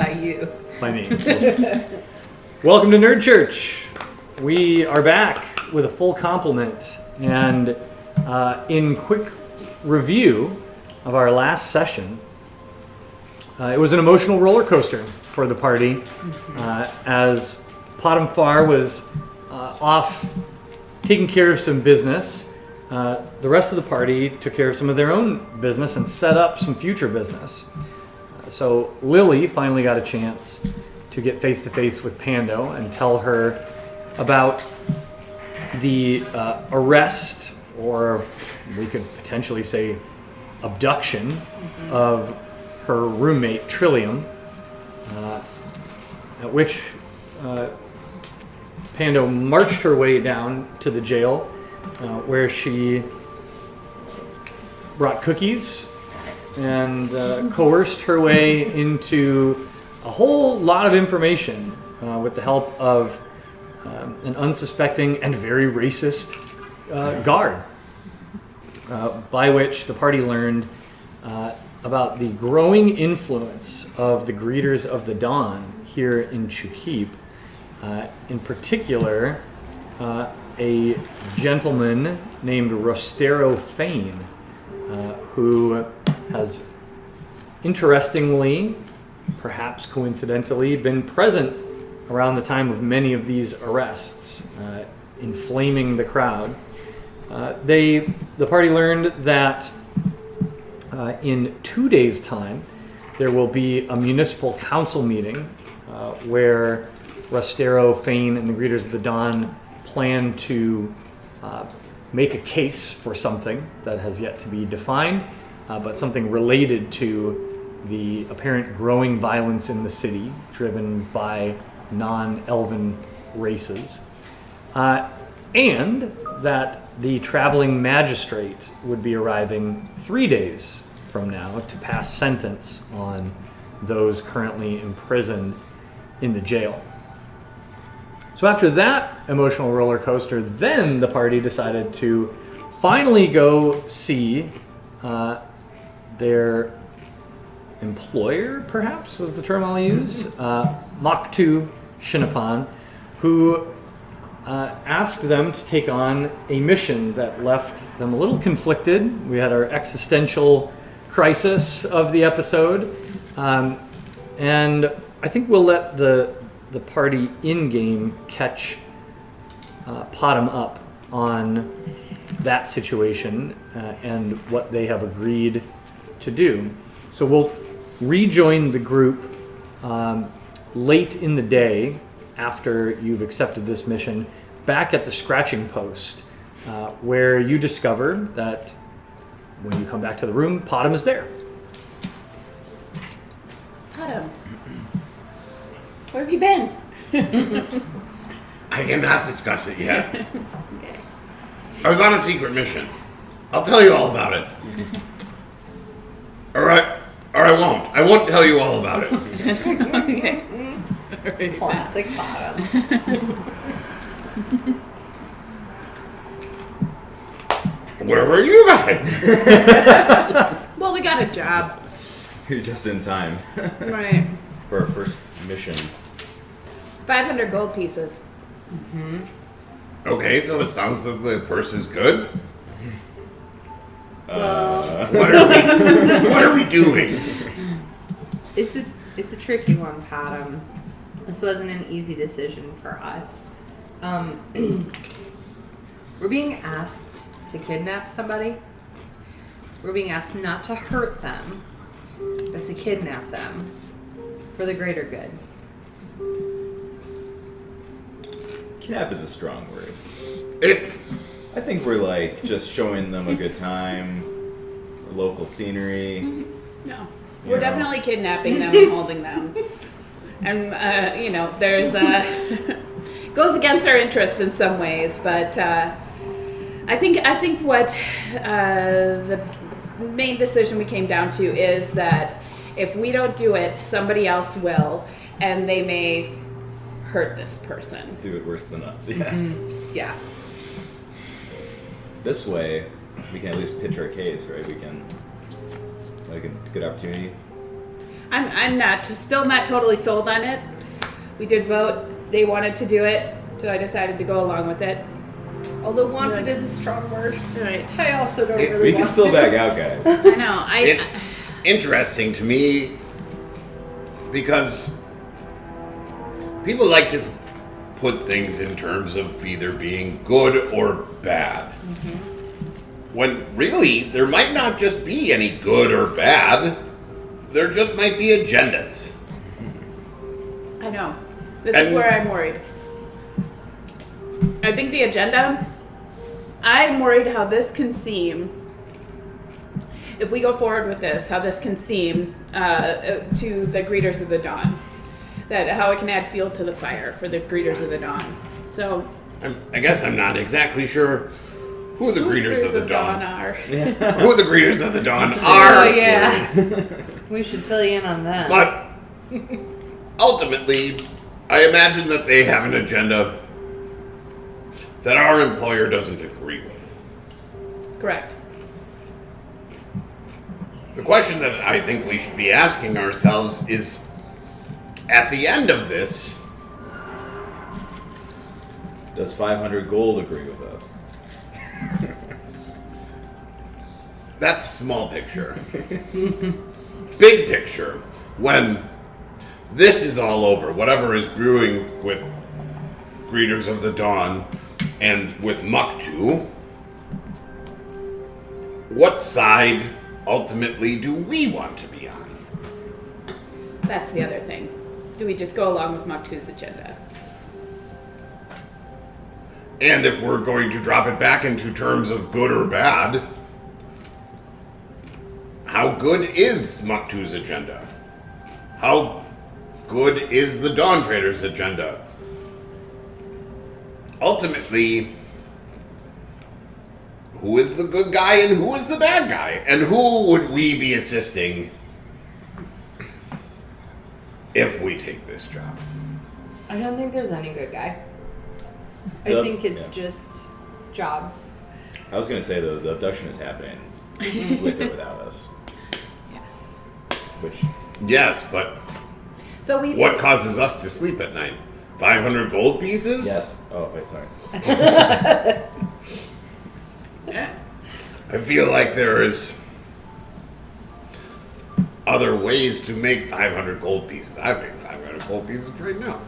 By you. By me. Welcome to Nerd Church. We are back with a full complement, and in quick review of our last session, it was an emotional roller coaster for the party as Potom Far was off taking care of some business. The rest of the party took care of some of their own business and set up some future business. So Lily finally got a chance to get face-to-face with Pando and tell her about the arrest, or we could potentially say abduction, of her roommate Trillium, at which Pando marched her way down to the jail, where she brought cookies and coerced her way into a whole lot of information with the help of an unsuspecting and very racist guard, by which the party learned about the growing influence of the Greeters of the Dawn here in Chukip. In particular, a gentleman named Rostero Fane, who has interestingly, perhaps coincidentally, been present around the time of many of these arrests, inflaming the crowd. The party learned that in 2 days' time, there will be a municipal council meeting where Rostero, Fane, and the Greeters of the Dawn plan to make a case for something that has yet to be defined, but something related to the apparent growing violence in the city driven by non-elven races, and that the traveling magistrate would be arriving 3 days from now to pass sentence on those currently imprisoned in the jail. So after that emotional roller coaster, then the party decided to finally go see their employer, perhaps is the term I'll use, Maktu Shinapan, who asked them to take on a mission that left them a little conflicted. We had our existential crisis of the episode, and I think we'll let the party in-game catch Potom up on that situation and what they have agreed to do. So we'll rejoin the group late in the day after you've accepted this mission, back at the scratching post, where you discover that when you come back to the room, Potom is there. Potom, where have you been? I cannot discuss it yet. Okay. I was on a secret mission. I'll tell you all about it. Or I won't. I won't tell you all about it. Okay. Classic Potom. Where were you guys? Well, we got a job. You're just in time Right. for our first mission. 500 gold pieces. Okay, so it sounds like the purse is good. Well, What are we doing? it's a tricky one, Potom. This wasn't an easy decision for us. We're being asked to kidnap somebody. We're being asked not to hurt them, but to kidnap them for the greater good. Kidnap is a strong word. It. I think we're like just showing them a good time, local scenery. No. You We're know. definitely kidnapping them and holding them. And, there's, goes against our interest in some ways, but I think what the main decision we came down to is that if we don't do it, somebody else will, and they may hurt this person. Do it worse than us, yeah. Yeah. This way, we can at least pitch our case, right? We can, like a good opportunity. I'm still not totally sold on it. We did vote. They wanted to do it, so I decided to go along with it. Although wanted is a strong word. Right. I also don't It- really We want can still to. back out, guys. I know. It's interesting to me because people like to put things in terms of either being good or bad. When really, there might not just be any good or bad. There just might be agendas. I know. This is And- where I'm worried. I think the agenda, I'm worried how this can seem, if we go forward with this, how this can seem to the Greeters of the Dawn. That how it can add fuel to the fire for the Greeters of the Dawn. So, I guess I'm not exactly sure who the Greeters of the Dawn are. who the Greeters of the Dawn Oh are. yeah. We should fill you in on that. But ultimately, I imagine that they have an agenda that our employer doesn't agree with. Correct. The question that I think we should be asking ourselves is, at the end of this, Does 500 gold agree with us? that's small picture. Big picture, when this is all over, whatever is brewing with Greeters of the Dawn and with Muktu, what side ultimately do we want to be on? That's the other thing. Do we just go along with Muktu's agenda? And if we're going to drop it back into terms of good or bad, how good is Muktu's agenda? How good is the Dawn Traders' agenda? Ultimately, who is the good guy and who is the bad guy? And who would we be assisting if we take this job? I don't think there's any good guy. I The- think it's yeah. just jobs. I was gonna say the abduction is happening with or without us. Yeah. Which Yes, but So we what causes us to sleep at night? 500 gold pieces? yes. Oh wait, sorry. I feel like there is other ways to make 500 gold pieces. I make 500 gold pieces right now.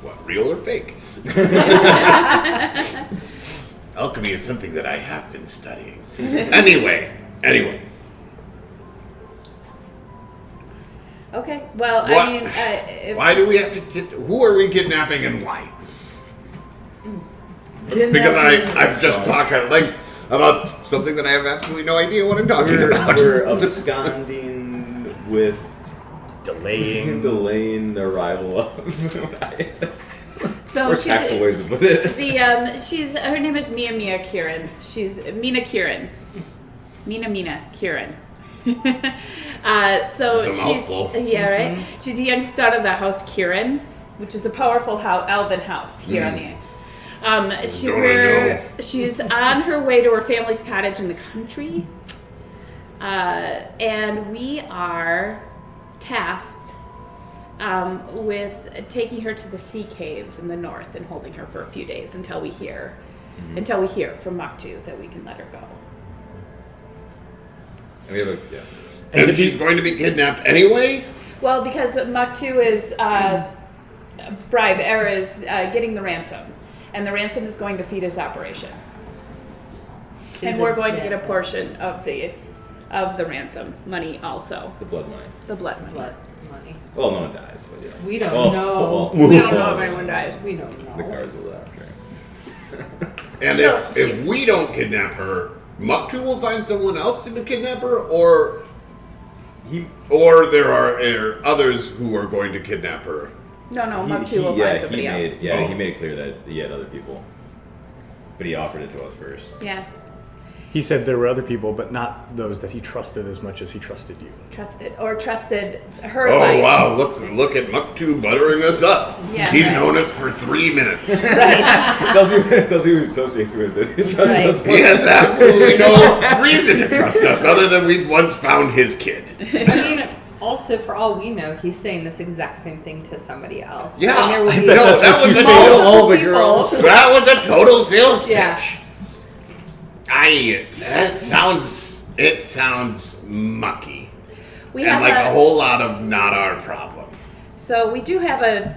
What, real or fake? Alchemy is something that I have been studying. Anyway. Okay. Well, What- I mean, if, Why do we have to who are we kidnapping and why? Because I've just talked at length about something that I have absolutely no idea what I'm talking about. We're absconding with Delaying. the arrival of. so Or she's tactful ways to put it. she's her name is Mia Kieran. She's Mina Kieran. Mina Kieran. So It's a she's mouthful. yeah right. She's the youngest daughter of the House Kieran, which is a powerful elven house here on the. Don't I know? She's on her way to her family's cottage in the country, and we are tasked with taking her to the sea caves in the north and holding her for a few days until we hear from Muktu that we can let her go. And we have a And to be- she's going to be kidnapped anyway? Well, because Muktu is getting the ransom, and the ransom is going to feed his operation, and we're going to get a portion of the ransom money also, the blood money. the blood money. What money? Well, no one dies, but yeah. We don't Oh, know. well, We don't know if anyone dies. We don't know. the cards will die, I'm sure. And if we don't kidnap her, Muktu will find someone else to kidnap her, or there are others who are going to kidnap her. No, Muktu will find somebody else. He made it clear that he had other people, but he offered it to us first. Yeah. He said there were other people, but not those that he trusted as much as he trusted you. Trusted her Oh life. wow! Look at Muktu buttering us up. Yeah, He's right. known us for 3 minutes. tells you who associates with it. Trust Right. us. He has absolutely no reason to trust us, other than we've once found his kid. I mean, also for all we know, he's saying this exact same thing to somebody else. Yeah, And there will I be bet that's That's that what was you a say to total- all the people. girls. That was a total sales pitch. Yeah. It sounds mucky. We And have like a whole lot of not our problem. So we do have a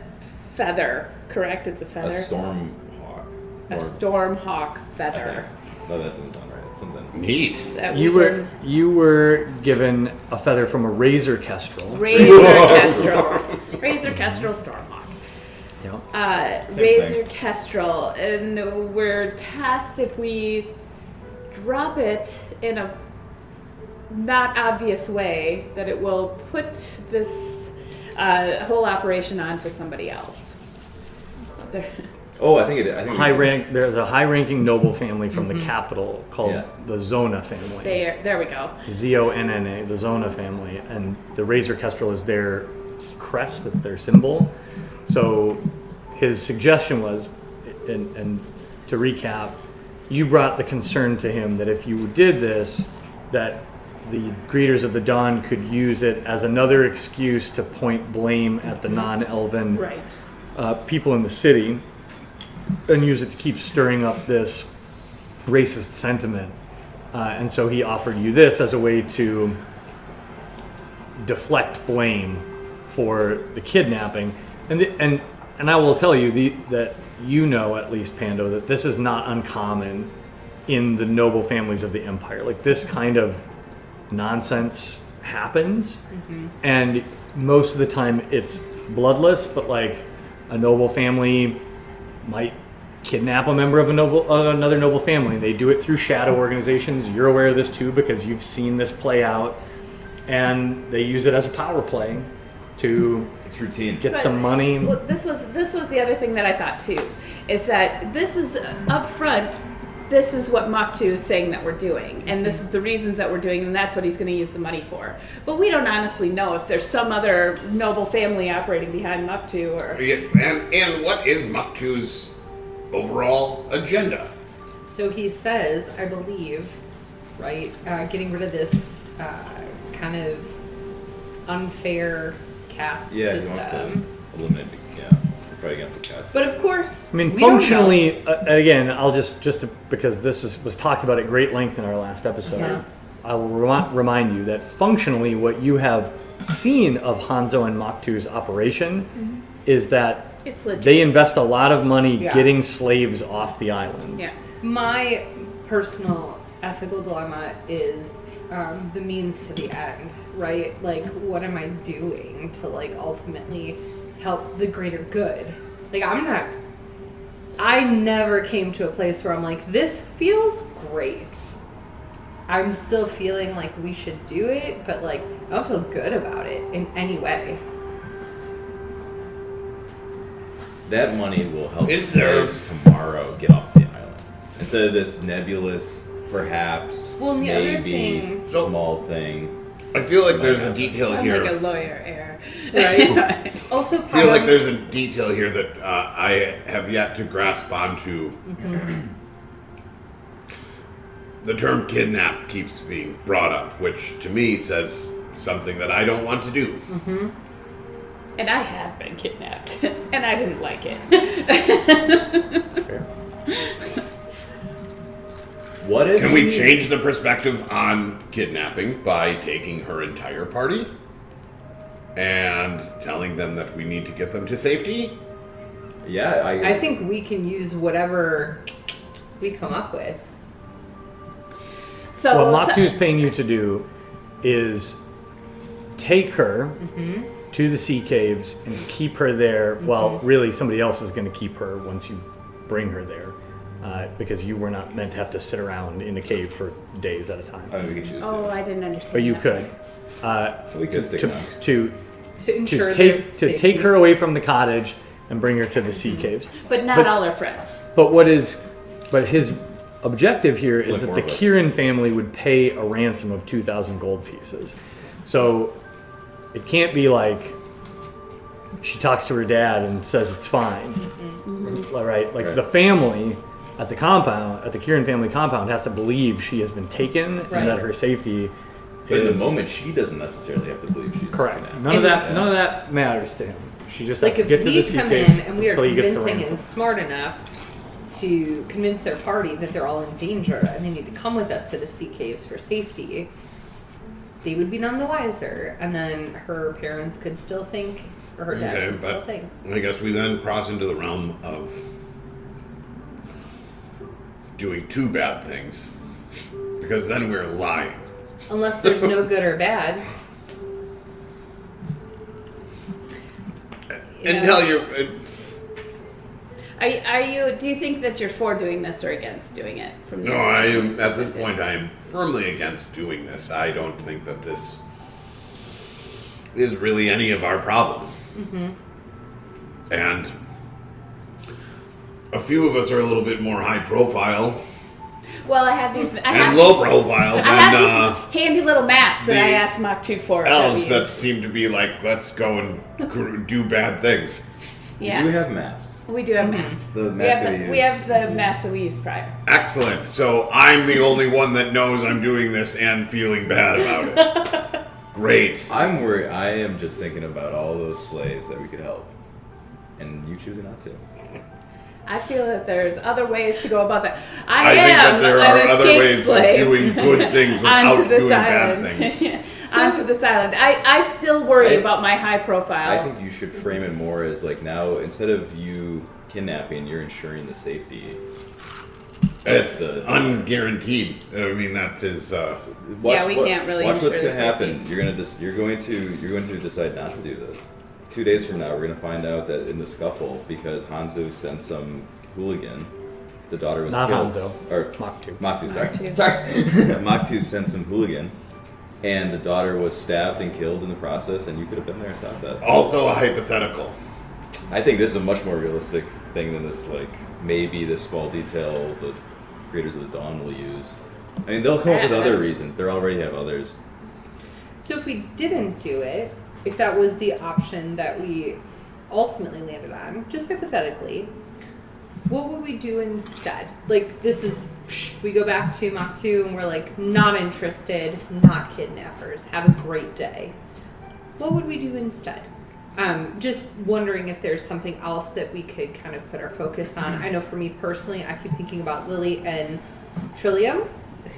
feather, correct? It's a A feather. storm hawk. A storm hawk feather. No, that doesn't sound right. It's something. Neat. That You we were you were given a feather from a razor kestrel. can- Razor kestrel. Razor kestrel stormhawk. Yeah. Razor kestrel, and we're tasked if we drop it in a not obvious way that it will put this whole operation onto somebody else. There- Oh, I think There's a high-ranking noble family from the capital called Yeah. the Zona family. there we go. Zonna, the Zona family, and the razor kestrel is their crest. It's their symbol. So his suggestion was, and to recap, you brought the concern to him that if you did this, that the Greeters of the Dawn could use it as another excuse to point blame at the non-elven Right. people in the city, and use it to keep stirring up this racist sentiment. And so he offered you this as a way to deflect blame for the kidnapping. And I will tell you that you know, at least Pando, that this is not uncommon in the noble families of the Empire. Like, this kind of nonsense happens, and most of the time it's bloodless, but like a noble family might kidnap a member of another noble family. They do it through shadow organizations. You're aware of this too because you've seen this play out, and they use it as a power play to it's routine. get But- some money. Well, this was the other thing that I thought too, is that this is up front. This is what Moktu is saying that we're doing, and this is the reasons that we're doing, and that's what he's going to use the money for. But we don't honestly know if there's some other noble family operating behind Moktu, or Yeah, and what is Muktu's overall agenda? So he says, I believe, right, getting rid of this kind of unfair caste Yeah, he wants to system. eliminate the fight against the caste. But of course, I mean, we don't know. functionally, and again, I'll because this was talked about at great length in our last episode, Yeah. I will remind you that functionally what you have seen of Hanzo and Moktu's operation is that it's legit. they invest a lot of money Yeah. getting slaves off the islands. Yeah. My personal ethical dilemma is the means to the end, right? Like, what am I doing to, like, ultimately help the greater good? Like, I never came to a place where I'm like, this feels great. I'm still feeling like we should do it, but, like, I don't feel good about it in any way. That money will help Is there- slaves tomorrow get off the island. Instead of this nebulous, perhaps, Well, and the other maybe, thing- small thing. I feel like there's a detail I'm here. like a lawyer, air. Right? Also, I feel like there's a detail here that I have yet to grasp onto. The term kidnap keeps being brought up, which to me says something that I don't want to do. And I have been kidnapped, and I didn't like it. Fair. What if Can we change the perspective on kidnapping by taking her entire party and telling them that we need to get them to safety? Yeah, I think we can use whatever we come up with. So, What Moktu's paying you to do is take her to the sea caves and keep her there. Well, really, somebody else is going to keep her once you bring her there, because you were not meant to have to sit around in a cave for days at a time. I mean, we could choose. oh, I didn't understand. But you that. could. We could stick around. To To ensure take their take safety. her away from the cottage and bring her to the sea caves. But not But- all our friends. But what is, but his objective here is Like that more the of a- Kieran family would pay a ransom of 2,000 gold pieces. So it can't be like she talks to her dad and says it's fine, right? Like Right. the family at the compound, at the Kieran family compound, has to believe she has been taken Right. and that her safety. But in the is moment, she doesn't necessarily have to believe she's correct. kidnapped. None of that matters to him. She just has Like to if get to we the come suitcase in and we are until he gets the convincing ransom. and smart enough to convince their party that they're all in danger and they need to come with us to the sea caves for safety, they would be none the wiser. And then her parents could still think, or her dad Okay, could still but think. I guess we then cross into the realm of doing two bad things. Because then we're lying. Unless there's no good or bad. You know? Until you're. Are you? Do you think that you're for doing this or against doing it? From No, your I am. At this point, I am firmly against doing this. I don't think that this is really any of our problem. And a few of us are a little bit more high profile Well, I have these. I and have low profile I have than these handy little masks that I the asked Mach 2 for. elves we that use. seem to be like, let's go and do bad things. Yeah, Do we have masks? we do have masks. The We masks have, that the, we we use. have the masks that we used prior. Excellent. So I'm the only one that knows I'm doing this and feeling bad about it. Great. I'm worried. I am just thinking about all those slaves that we could help, and you choosing not to. I feel that there's other ways to go about that. I am think that there an are other escaped ways slave of doing good things onto without this doing bad island. things. Onto this island. I still worry I- about my high profile. I think you should frame it more as like now instead of you kidnapping, you're ensuring the safety. It's the- unguaranteed. I mean, that is. Yeah, we can't really watch what's ensure going to the happen. You're going to decide not to do this. 2 days from now, we're going to find out that in the scuffle, because Hanzo sent some hooligan, the daughter was Not killed. Hanzo. Or Mach 2. Mach 2, sorry. Mach 2. Sorry. Mach 2 sent some hooligan, and the daughter was stabbed and killed in the process, and you could have been there and stopped that. Also a hypothetical. I think this is a much more realistic thing than this, like, maybe this small detail the Creators of the Dawn will use. I mean, they'll come up with other reasons. They already have others. So if we didn't do it, if that was the option that we ultimately landed on, just hypothetically, what would we do instead? Like, this is, we go back to Mach 2 and we're like, not interested, not kidnappers, have a great day. What would we do instead? Just wondering if there's something else that we could kind of put our focus on. I know for me personally, I keep thinking about Lily and Trillium,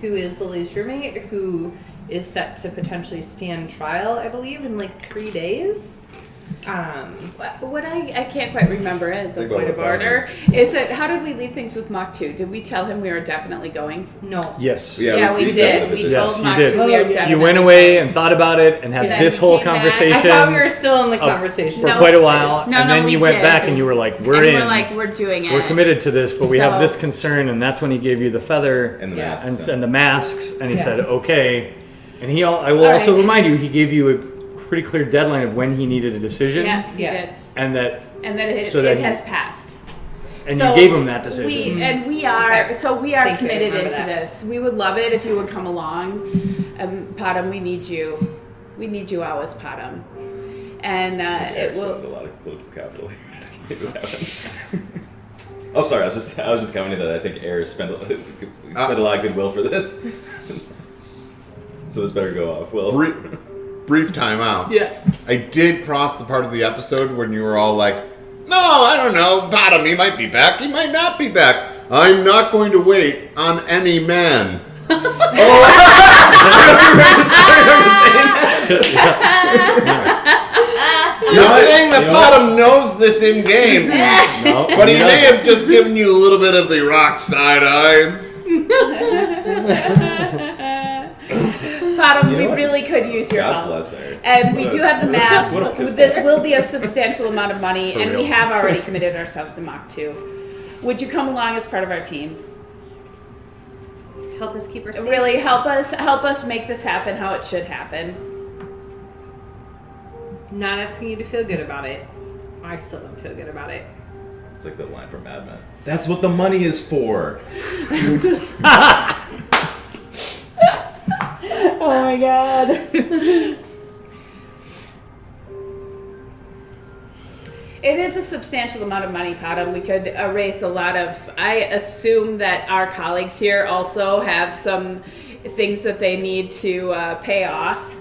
who is Lily's roommate, who is set to potentially stand trial, I believe, in like 3 days. What I can't quite remember as a Think about point of what order is that how did we leave things with Mach 2? Did we tell him we were definitely going? No. Yes. Yeah, we we did. said We it. told Yes, you Mach did. 2 we are Oh, yeah. definitely You went away and thought about it and had Yeah. this whole Came back. I conversation I thought we were still in the conversation. for No, quite a while, no, and no, then we you went did. back and you were like, "We're and in. we're like, we're doing it. We're committed to this, but we have So- this concern," and that's when he gave you the feather And the Yeah. masks. and the masks, and he Yeah. said, "Okay." And I will All also right. remind you, he gave you a pretty clear deadline of when he needed a decision, Yeah, he Yeah. did. and that And then it, So that it he- has passed. and So you gave him that decision. We are Okay. so we are Thank you, I committed remember into that. this. We would love it if you would come along. Padam, we need you. We need you always, Padam. And it Eric's will. spent a lot of political capital. It was happening. Oh, sorry. I was just commenting that I think Eric spent a lot of goodwill for this. So this better go off. Well, Brief time out. Yeah. I did cross the part of the episode when you were all like, no, I don't know, Bottom, he might be back, he might not be back. I'm not going to wait on any man. Not saying that Bottom knows this in game, No, but he may doesn't. have just given you a little bit of the rock side eye. Padam, You know we what? really could use your God help. bless her. And we What do a- have the what a mask. pistol. This will be a substantial amount of money, For and we real. have already committed ourselves to Mach 2. Would you come along as part of our team? Help us keep her safe. Really help us make this happen how it should happen. Not asking you to feel good about it. I still don't feel good about it. It's like the line from Mad Men. That's what the money is for. Oh my god. It is a substantial amount of money, Padam. We could erase a lot of. I assume that our colleagues here also have some things that they need to pay off.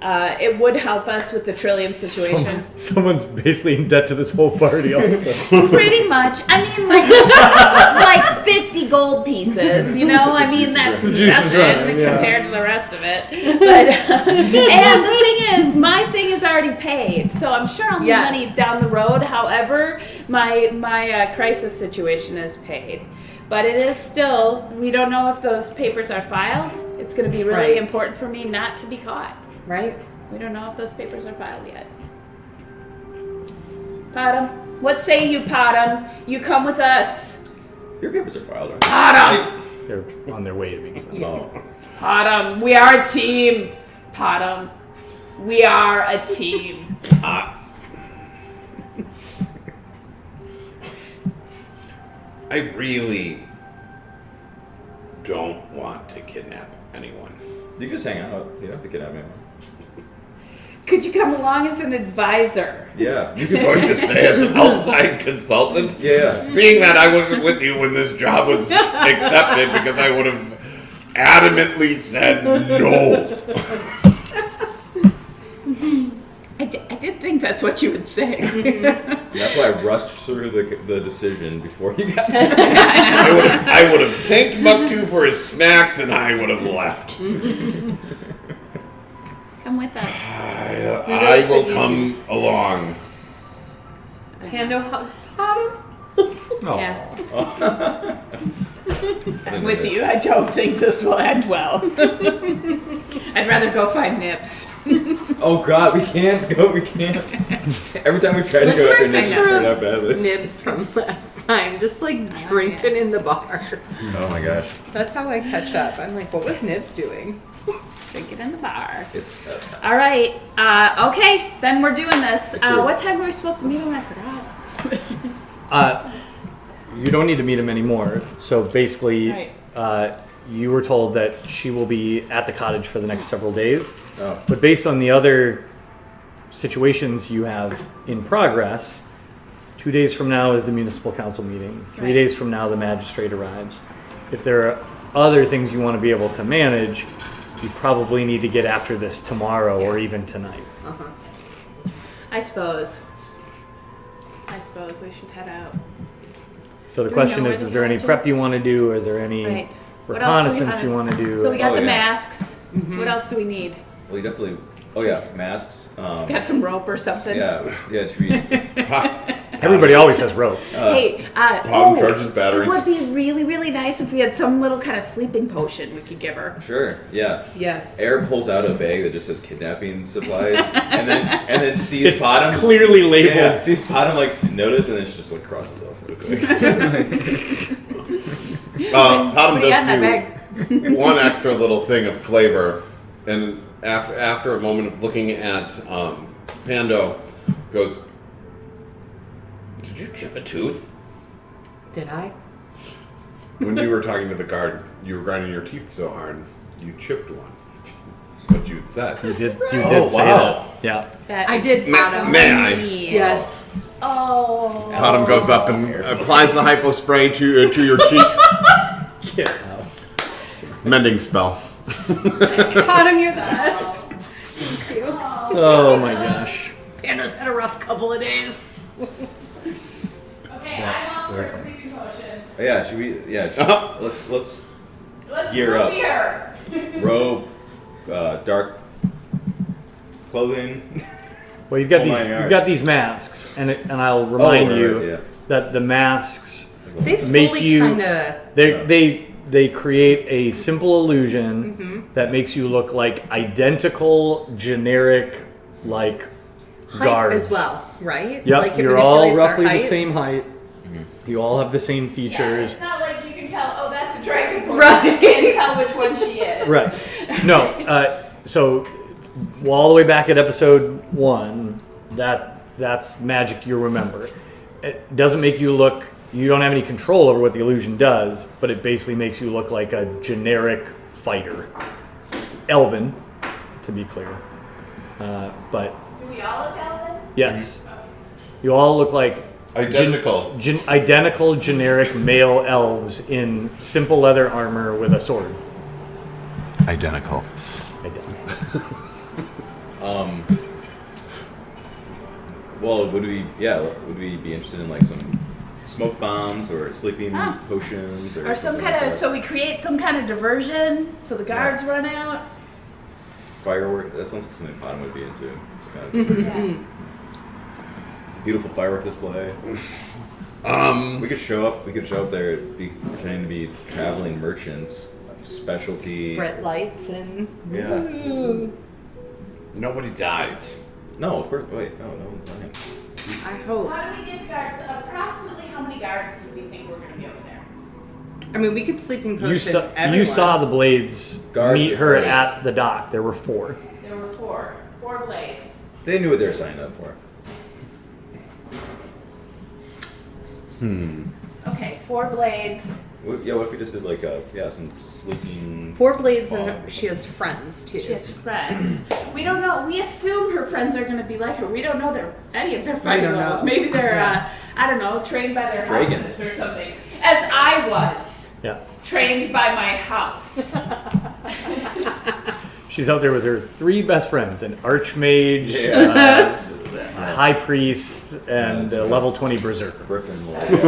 It would help us with the Trillium situation. Someone's basically in debt to this whole party also. Pretty much. I mean, like 50 gold pieces, you know? I mean, that's The juice is nothing running, yeah. compared to the rest of it. But, and the thing is, my thing is already paid, so I'm sure I'll need Yes. money down the road. However, my crisis situation is paid. But it is still, we don't know if those papers are filed. It's going to be really Right. important for me not to be caught. Right? We don't know if those papers are filed yet. Padam, what say you, Padam? You come with us. Your papers are filed, right? Padam! They're on their way to being done. Oh. Padam, we are a team. Padam, we are a team. I really don't want to kidnap anyone. You can just hang out. You don't have to kidnap anyone. Could you come along as an advisor? Yeah. You You're can going to say as an outside consultant? Yeah. Being that I wasn't with you when this job was accepted because I would have adamantly said no. I did think that's what you would say. That's why I rushed through the decision before you got I would have thanked Muktu for his snacks and I would have left. Come with us. I will come along. Pando hugs Padam. Oh. Yeah. I'm with you. I don't think this will end well. I'd rather go find Nips. Oh god, we can't go. We can't. Every time we try to go after Nips, it's turned out badly. Nibs from last time, just like drinking in the bar. Oh my gosh. That's how I catch up. I'm like, what was Nibs doing? Drink it in the bar. It's All right. Okay, then we're doing this. Sure. What time were we supposed to meet him? I forgot. You don't need to meet him anymore. So basically, Right. you were told that she will be at the cottage for the next several days. oh. But based on the other situations you have in progress, 2 days from now is the municipal council meeting. 3 Right. days from now, the magistrate arrives. If there are other things you want to be able to manage, you probably need to get after this tomorrow or even tonight. I suppose we should head out. So the Do we question know is where there the any prep cottage you want to do? Is there any Right. What else do we reconnaissance you want to do? So we got Oh, the yeah. masks. What else do we need? Well, you definitely. Oh yeah, masks. Got some rope or something? Yeah. Yeah. It should be. Everybody always has rope. Hey, Charges batteries. It would be really, really nice if we had some little kind of sleeping potion we could give her. Sure. Yeah. Yes. Air pulls out a bag that just says kidnapping supplies, and then sees It's Bottom clearly labeled. Yeah, sees Bottom like notice, and then she just like crosses off real quick. Potom What do you got in that does do one extra little thing of flavor, and after a moment of looking at Pando, goes, "Did you chip a tooth?" Did I? When you were talking to the guard, you were grinding your teeth so hard, you chipped one. That's what you had said. You did Oh, say wow. that. Yeah. That I did Padam. May I? Yes. Oh. Potom goes up and applies the hypo spray to your cheek. Yeah. Mending spell. Padam, you're the best. Thank you. Oh my gosh. Pando's had a rough couple of days. Okay, That's I'm very out for a funny. sleeping potion. Oh, yeah. Should we? Yeah. Let's Let's Gear move up. here. robe, dark clothing. Well, you've got Oh these. my You've gosh. got these masks, and I'll remind right, you yeah. that the masks They Make fully you- kind of. they create a simple illusion that makes you look like identical, generic, like Height guards as well, right? Yep, Like it you're all manipulates our roughly the height. same height. You all have the same features. It's not like you can tell, oh, that's a dragonborn. Right. You just can't tell which one she is. Right. No. So all the way back at episode 1, that's magic you'll remember. it doesn't make you look. You don't have any control over what the illusion does, but it basically makes you look like a generic fighter, elven, to be clear. But Do we all look Elven? yes, you all look like Identical. identical generic male elves in simple leather armor with a sword. Identical. Well, would we be interested in like some smoke bombs or sleeping potions Or some something kind like of, that? so we create some kind of diversion so the guards run out. Firework. That sounds like something Bottom would be into. Some kind of Yeah. beautiful firework display. We could show up. We could show up there, pretending to be traveling merchants, of specialty. Bright lights and Yeah. Nobody dies. No, of course. Wait, no one's dying. I hope. How do we get guards? Approximately how many guards do we think we're going to be over there? I mean, we could sleeping potion You everyone. saw the blades Guards meet are her blades. at the dock. There were 4. There were four blades. They knew what they were signing up for. Okay, 4 blades. What if we just did like some sleeping. 4 blades, fog. and she has friends too. She has friends. We don't know. We assume her friends are going to be like her. We don't know any of their fighting don't levels. know. Maybe they're, Yeah. I don't know, trained by their Dragons. houses or something. As I was Yeah. trained by my house. She's out there with her 3 best friends: an archmage, a high priest, and a level 20 berserker. Griffin. I don't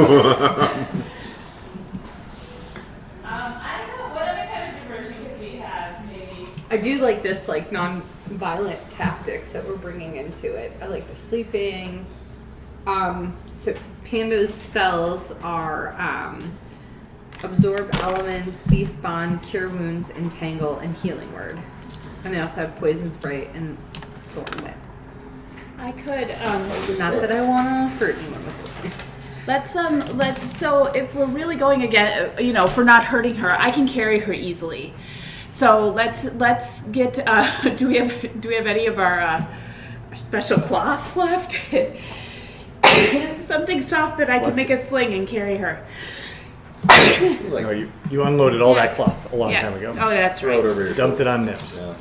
know. What other kind of diversion could we have? Maybe. I do like this like non-violent tactics that we're bringing into it. I like the sleeping. So Panda's spells are absorb elements, beast bond, cure wounds, entangle, and healing word. And they also have poison sprite and thorn whip. I could. Not that I want to hurt anyone with those things. Let's. So if we're really going again, for not hurting her, I can carry her easily. So let's get. Do we have any of our special cloths left? Something soft that I can make a sling and carry her. Like, No, you unloaded all that cloth a long Yeah. time ago. Oh, that's throw it right. over your Dumped it on Nips. Yeah.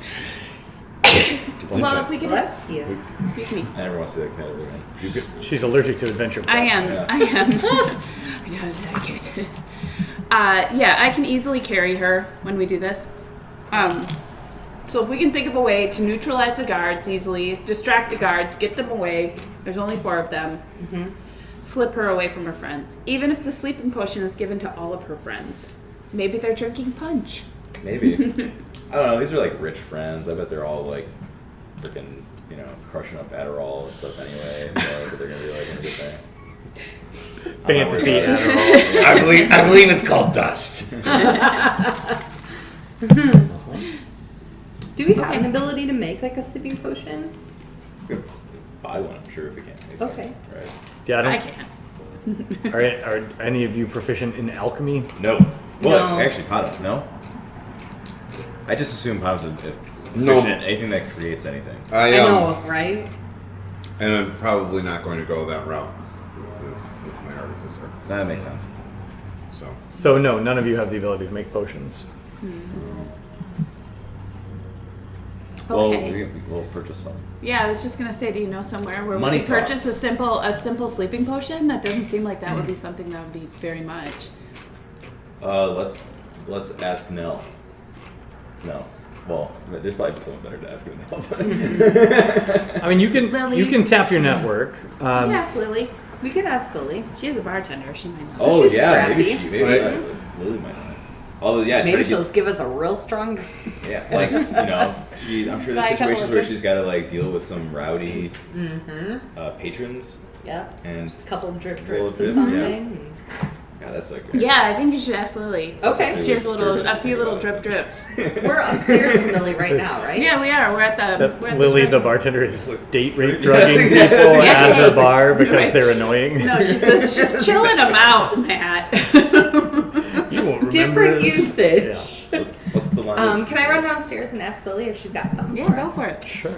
Well, if we could. Bless you. Excuse me. I never want to see that cat ever again. You could. She's allergic to adventure. I am. Yeah. I am. I don't like it. Yeah, I can easily carry her when we do this. So if we can think of a way to neutralize the guards easily, distract the guards, get them away. There's only 4 of them. Slip her away from her friends. Even if the sleeping potion is given to all of her friends. Maybe they're drinking punch. Maybe. I don't know. These are like rich friends. I bet they're all like freaking, crushing up Adderall and stuff anyway. But they're gonna be like in a good day. Fantasy I'm not worried about Adderall. it. I believe it's called dust. Do we have an ability to make like a sleeping potion? We could buy one, I'm sure, if we can. Okay. Right. Yeah, I I can. don't. Are any of you proficient in alchemy? No. Well, No. actually, Potham, no? I just assume Pothams is No. proficient in anything that creates anything. I know, right? And I'm probably not going to go that route with my artificer. That makes sense. So So no, none of you have the ability to make potions. Well, Okay. we'll purchase some. Yeah, I was just gonna say, do you know somewhere where Money we can purchase talks. a simple sleeping potion? That doesn't seem like that would be something that would be very much. Let's ask Nell. No. Well, there's probably someone better to ask than Nell. I mean, you Lily. can tap your network. Yes, Lily. We could ask Lily. She is a bartender. She might know. Oh She's yeah, scrappy. maybe Right. Lily might know. Although yeah, Maybe try to she'll get, just give us a real strong. yeah, like I'm sure Buy there's a couple situations of where them. she's got to like deal with some rowdy patrons Yep. and A couple of drip Little drips or drip, something. yeah, that's like Yeah, I think you should ask Lily. Okay. She has Disturbing a few thing little about drip it. drips. We're upstairs from Lily right now, right? Yeah, we are. We're at the. That we're at Lily, the stretch- bartender, is date rape drugging people Yeah. at her bar because Right. they're annoying. No, she's chilling them out, Matt. You won't remember. Different it. usage. What's the line? Can I run downstairs and ask Lily if she's got something Yeah, for go us? for it. Sure.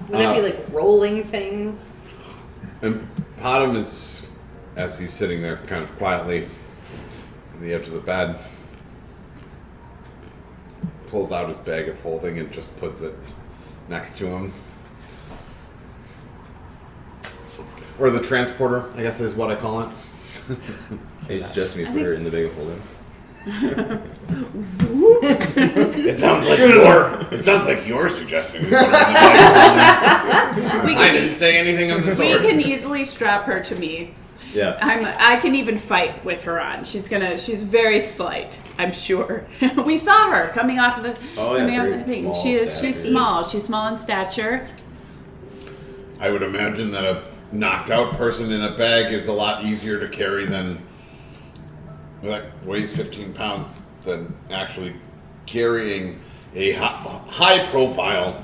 Would that be like rolling things? and Potham is as he's sitting there kind of quietly on the edge of the bed, pulls out his bag of holding and just puts it next to him. Or the transporter, I guess is what I call it. Hey, you suggest me put her in the bag of holding? It sounds like you're suggesting we put her in the bag of holding. I didn't say anything of the We sort. can easily strap her to me. Yeah. I can even fight with her on. She's very slight, I'm sure. We saw her coming off of the very thing. small She's stature. small. She's small in stature. I would imagine that a knocked out person in a bag is a lot easier to carry than that weighs 15 pounds than actually carrying a high profile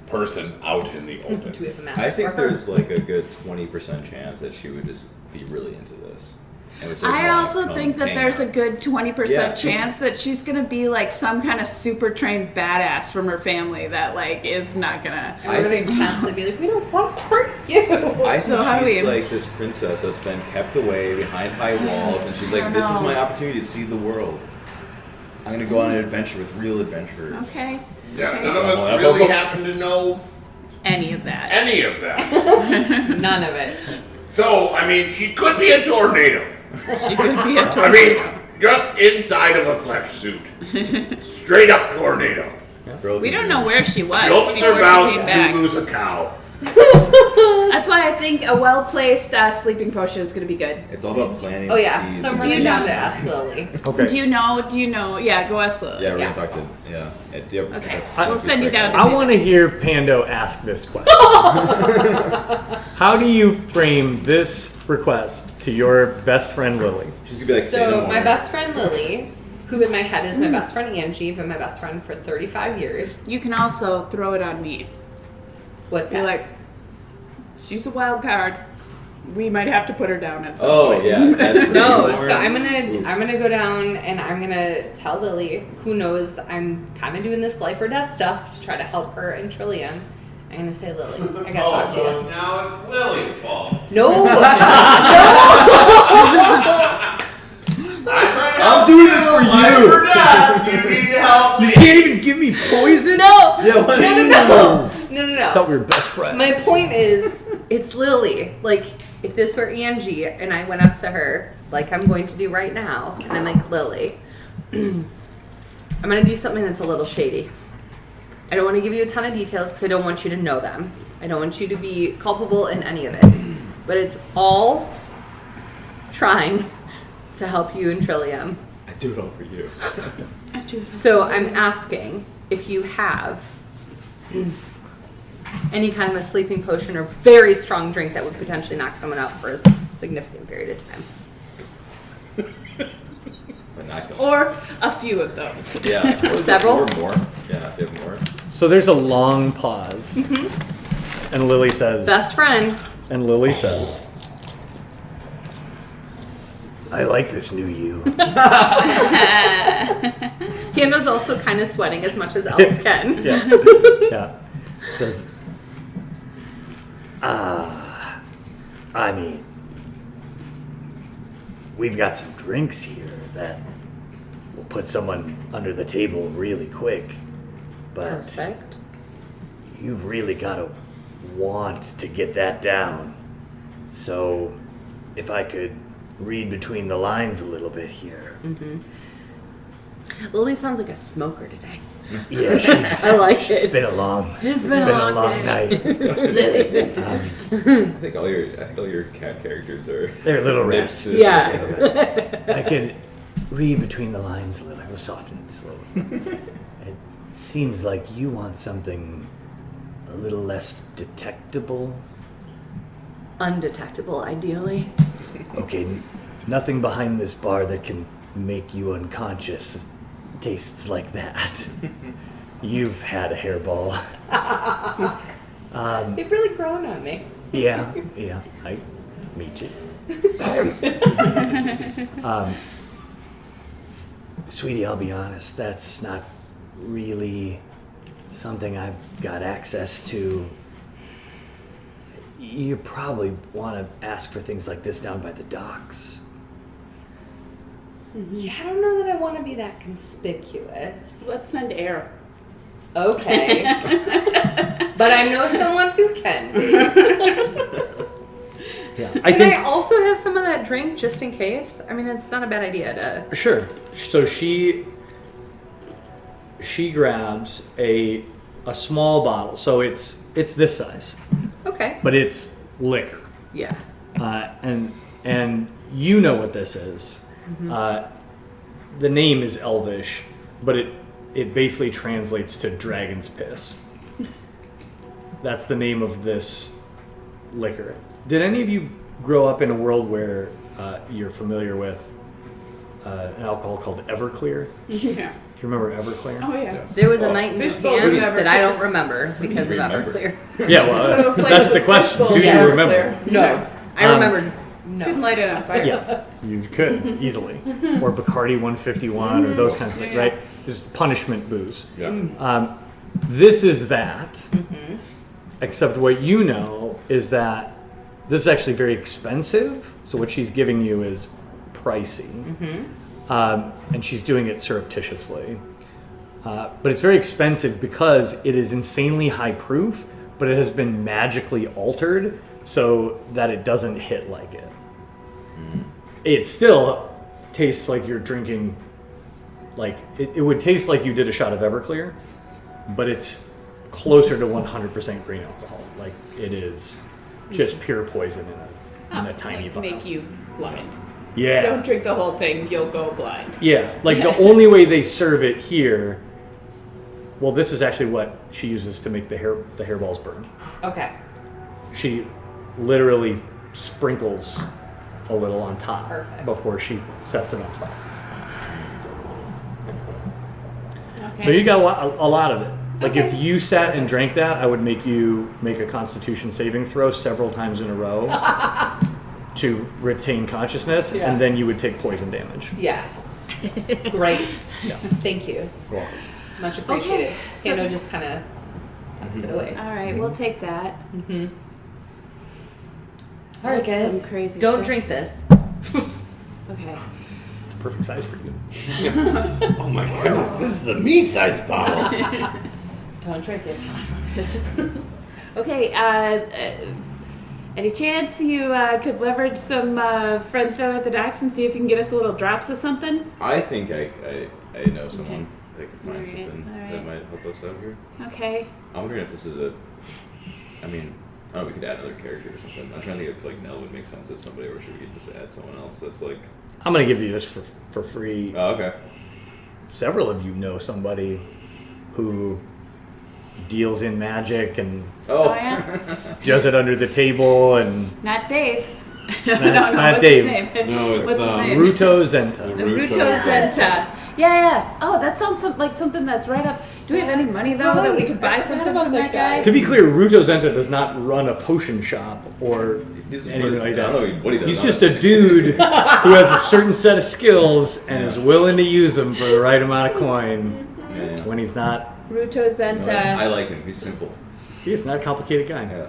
person out in the open. Do we have a mask I think for her? there's like a good 20% chance that she would just be really into this. And would sort of I wanna also come think that hang there's a out. good 20% Yeah, she's- chance that she's gonna be like some kind of super trained badass from her family that like is not gonna. And we're gonna constantly be like, we don't want to hurt you. I think So how she's we- like this princess that's been kept away behind high walls, and she's like, I "This is know. my opportunity to see the world. I'm gonna go on an adventure with real adventurers." Okay. Yeah, Okay. none of us really happen to know Any of that. any of that. None of it. So, I mean, she could be a tornado. She could be a I tornado. mean, just inside of a flesh suit. Straight up tornado. Girl We can don't do know it. where she was She opens before her she mouth, came back. you lose a cow. That's why I think a well-placed sleeping potion is going to be good. It's all about planting Oh yeah, seeds. so I'm and running doing down to this. ask Lily. Okay. Do you know? Yeah, go ask Lily. Yeah, we're Yeah. gonna talk to. Yeah. Yep. Okay, That's- we'll send you down to I want to hear Pando ask this question. How do you frame this request to your best friend Lily? She's gonna be like, "Say no So more." my best friend Lily, who in my head is my best friend Angie, been my best friend for 35 years. You can also throw it on me. What's Be that? like, she's a wild card. We might have to put her down at some Oh point. yeah. That's No, really so more- I'm Oof. gonna go down and I'm gonna tell Lily, who knows I'm kind of doing this life or death stuff to try to help her and Trillium. I'm gonna say, Lily, I gotta talk to you. now it's Lily's fault. No, I'm doing this for you. You need help. You can't even give me poison? no, Yeah. What? I thought we were best friends. My point is, it's Lily. Like, if this were Angie and I went up to her, like I'm going to do right now, and I'm like, Lily, I'm going to do something that's a little shady. I don't want to give you a ton of details because I don't want you to know them. I don't want you to be culpable in any of it. But it's all trying to help you and Trillium. I do it all for you. So I'm asking if you have any kind of a sleeping potion or very strong drink that would potentially knock someone out for a significant period of time. But not kill. Or a few of those. Yeah. Or Several? Or more. Yeah. If you have more. So there's a long pause. And Lily says, Best friend. I like this new you. Pando's also kind of sweating as much as Alex can. Yeah. Yeah. Says, I mean, we've got some drinks here that will put someone under the table really quick. But Perfect. you've really got to want to get that down. So, if I could read between the lines a little bit here. Lily sounds like a smoker today. Yeah, she's, I like it's it. been a long, It's been a long night. Lily's been I think all your cat characters are. They're little rats. Nits. Yeah. I could read between the lines a little. I was softening this a little. It seems like you want something a little less detectable. Undetectable, ideally. Okay, nothing behind this bar that can make you unconscious tastes like that. You've had a hairball. They've really grown on me. Yeah, me too. Sweetie, I'll be honest, that's not really something I've got access to. you probably want to ask for things like this down by the docks. Yeah, I don't know that I want to be that conspicuous. Let's send air. Okay. But I know someone who can. Yeah, Can I also have some of that drink just in case? I mean, it's not a bad idea to. Sure. So she grabs a small bottle. So it's this size, Okay. but it's liquor. Yeah. And you know what this is. The name is Elvish, but it basically translates to dragon's piss. That's the name of this liquor. Did any of you grow up in a world where you're familiar with an alcohol called Everclear? Yeah. Do you remember Everclear? Oh yeah. Yes. There was a night in Fishbowl Japan of Everclear. that I don't remember because of remember? Everclear. Yeah, well, that's the question. Do Yes. you remember? No. I Um, remember. Couldn't No. light it on fire. Yeah, you could easily. Or Bacardi 151 or those kinds of things, Yeah. right? Just punishment booze. Yeah. This is that, except what you know is that this is actually very expensive. So what she's giving you is pricey, and she's doing it surreptitiously. But it's very expensive because it is insanely high proof, but it has been magically altered so that it doesn't hit like it. It still tastes like you're drinking, like it would taste like you did a shot of Everclear, but it's closer to 100% grain alcohol. Like it is just pure poison in a tiny Like vial. make you blind. Yeah. Don't drink the whole thing, you'll go blind. Yeah, like the only way they serve it here. Well, this is actually what she uses to make the hairballs burn. Okay. She literally sprinkles a little on top Perfect. before she sets it on fire. Okay. So you got a lot of it. Like if you sat and drank that, I would make you make a Constitution saving throw several times in a row to retain consciousness, Yeah. and then you would take poison damage. Yeah. Great. Yeah. Thank you. Cool. Much appreciated. Okay, so- Kano just kind of puts it away. All right, we'll take that. All right, That's guys. some crazy Don't stuff. drink this. Okay. It's the perfect size for you. Oh my goodness, this is a me-sized bottle. Don't drink it. Okay, any chance you could leverage some friends down at the docks and see if you can get us a little drops of something? I think I know someone that could find Alright, something alright. that might help us out here. Okay. I'm wondering if this is I mean, oh, we could add another character or something. I'm trying to think if like Nell would make sense of somebody, or should we just add someone else that's like. I'm gonna give you this for free. Oh, okay. Several of you know somebody who deals in magic and Oh, yeah? does it under the table and Not Dave. It's not what's Dave. His name? No, it's What's his name? Ruto Zenta. Ruto Zenta. Yeah. Oh, that sounds like something that's right up. Do we have any money though that we could buy something from that guy? To be clear, Ruto Zenta does not run a potion shop or He's- anything like I don't that. know what he does. He's just a dude who has a certain set of skills and is willing to use them for the right amount of coin Yeah. when he's not. Ruto I Zenta. like him. He's simple. He's not a complicated guy. Yeah.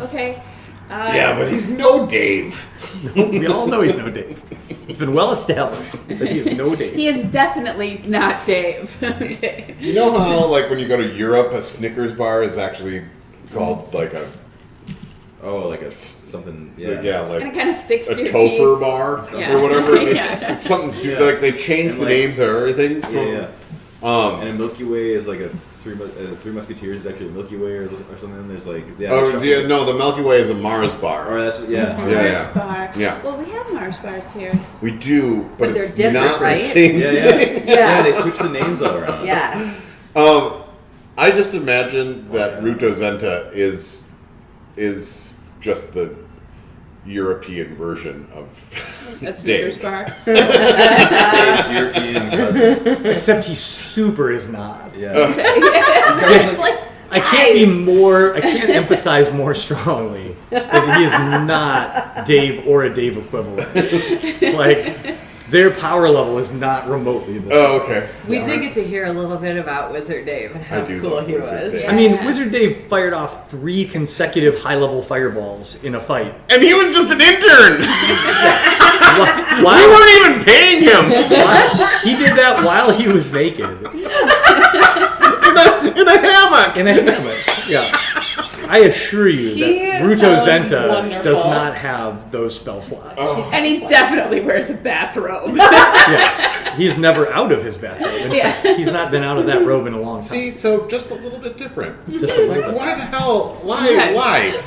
Okay. Yeah, but he's no Dave. We all know he's no Dave. It's been well established that he is no Dave. He is definitely not Dave. Okay. You know how, like, when you go to Europe, a Snickers bar is actually called like a Oh, like something. Yeah. yeah, And it like kind of sticks a to your Topher teeth. bar Yeah. or whatever. Yeah. It's something stupid. Yeah. Like they changed And the like- names of everything. Yeah. From, yeah. And a Milky Way is like a Three Musketeers is actually a Milky Way or something. There's like Oh yeah, no, the Milky Way is a Mars Or bar. that's yeah. Mars Yeah, yeah. bar. Yeah. Well, we have Mars bars here. We do, but But they're it's different, not right? the same Yeah, yeah. thing. Yeah, they switch the names all around. Yeah. I just imagine that Ruto Zenta is just the European version of A Snickers Dave. bar. Dave's European cousin. Except he super is not. Yeah. It's like, I can't emphasize more strongly that he is not Dave or a Dave equivalent. Like, their power level is not remotely the same. Oh, okay. We did get to hear a little bit about Wizard Dave and how I do cool love he Wizard was. Dave. I mean, Wizard Dave fired off 3 consecutive high-level fireballs in a fight. And he was just an intern. We While, weren't even paying him. he did that while he was naked In a hammock. in a hammock. Yeah. I assure you He that Ruto sounds Zenta wonderful. does not have those spell slots. Oh. And he definitely wears a bathrobe. Yes. He's never out of his bathrobe. In Yeah. fact, he's not been out of that robe in a long time. See, so just a little bit different. Just a little Like, bit. why the hell? Why? Okay. Why?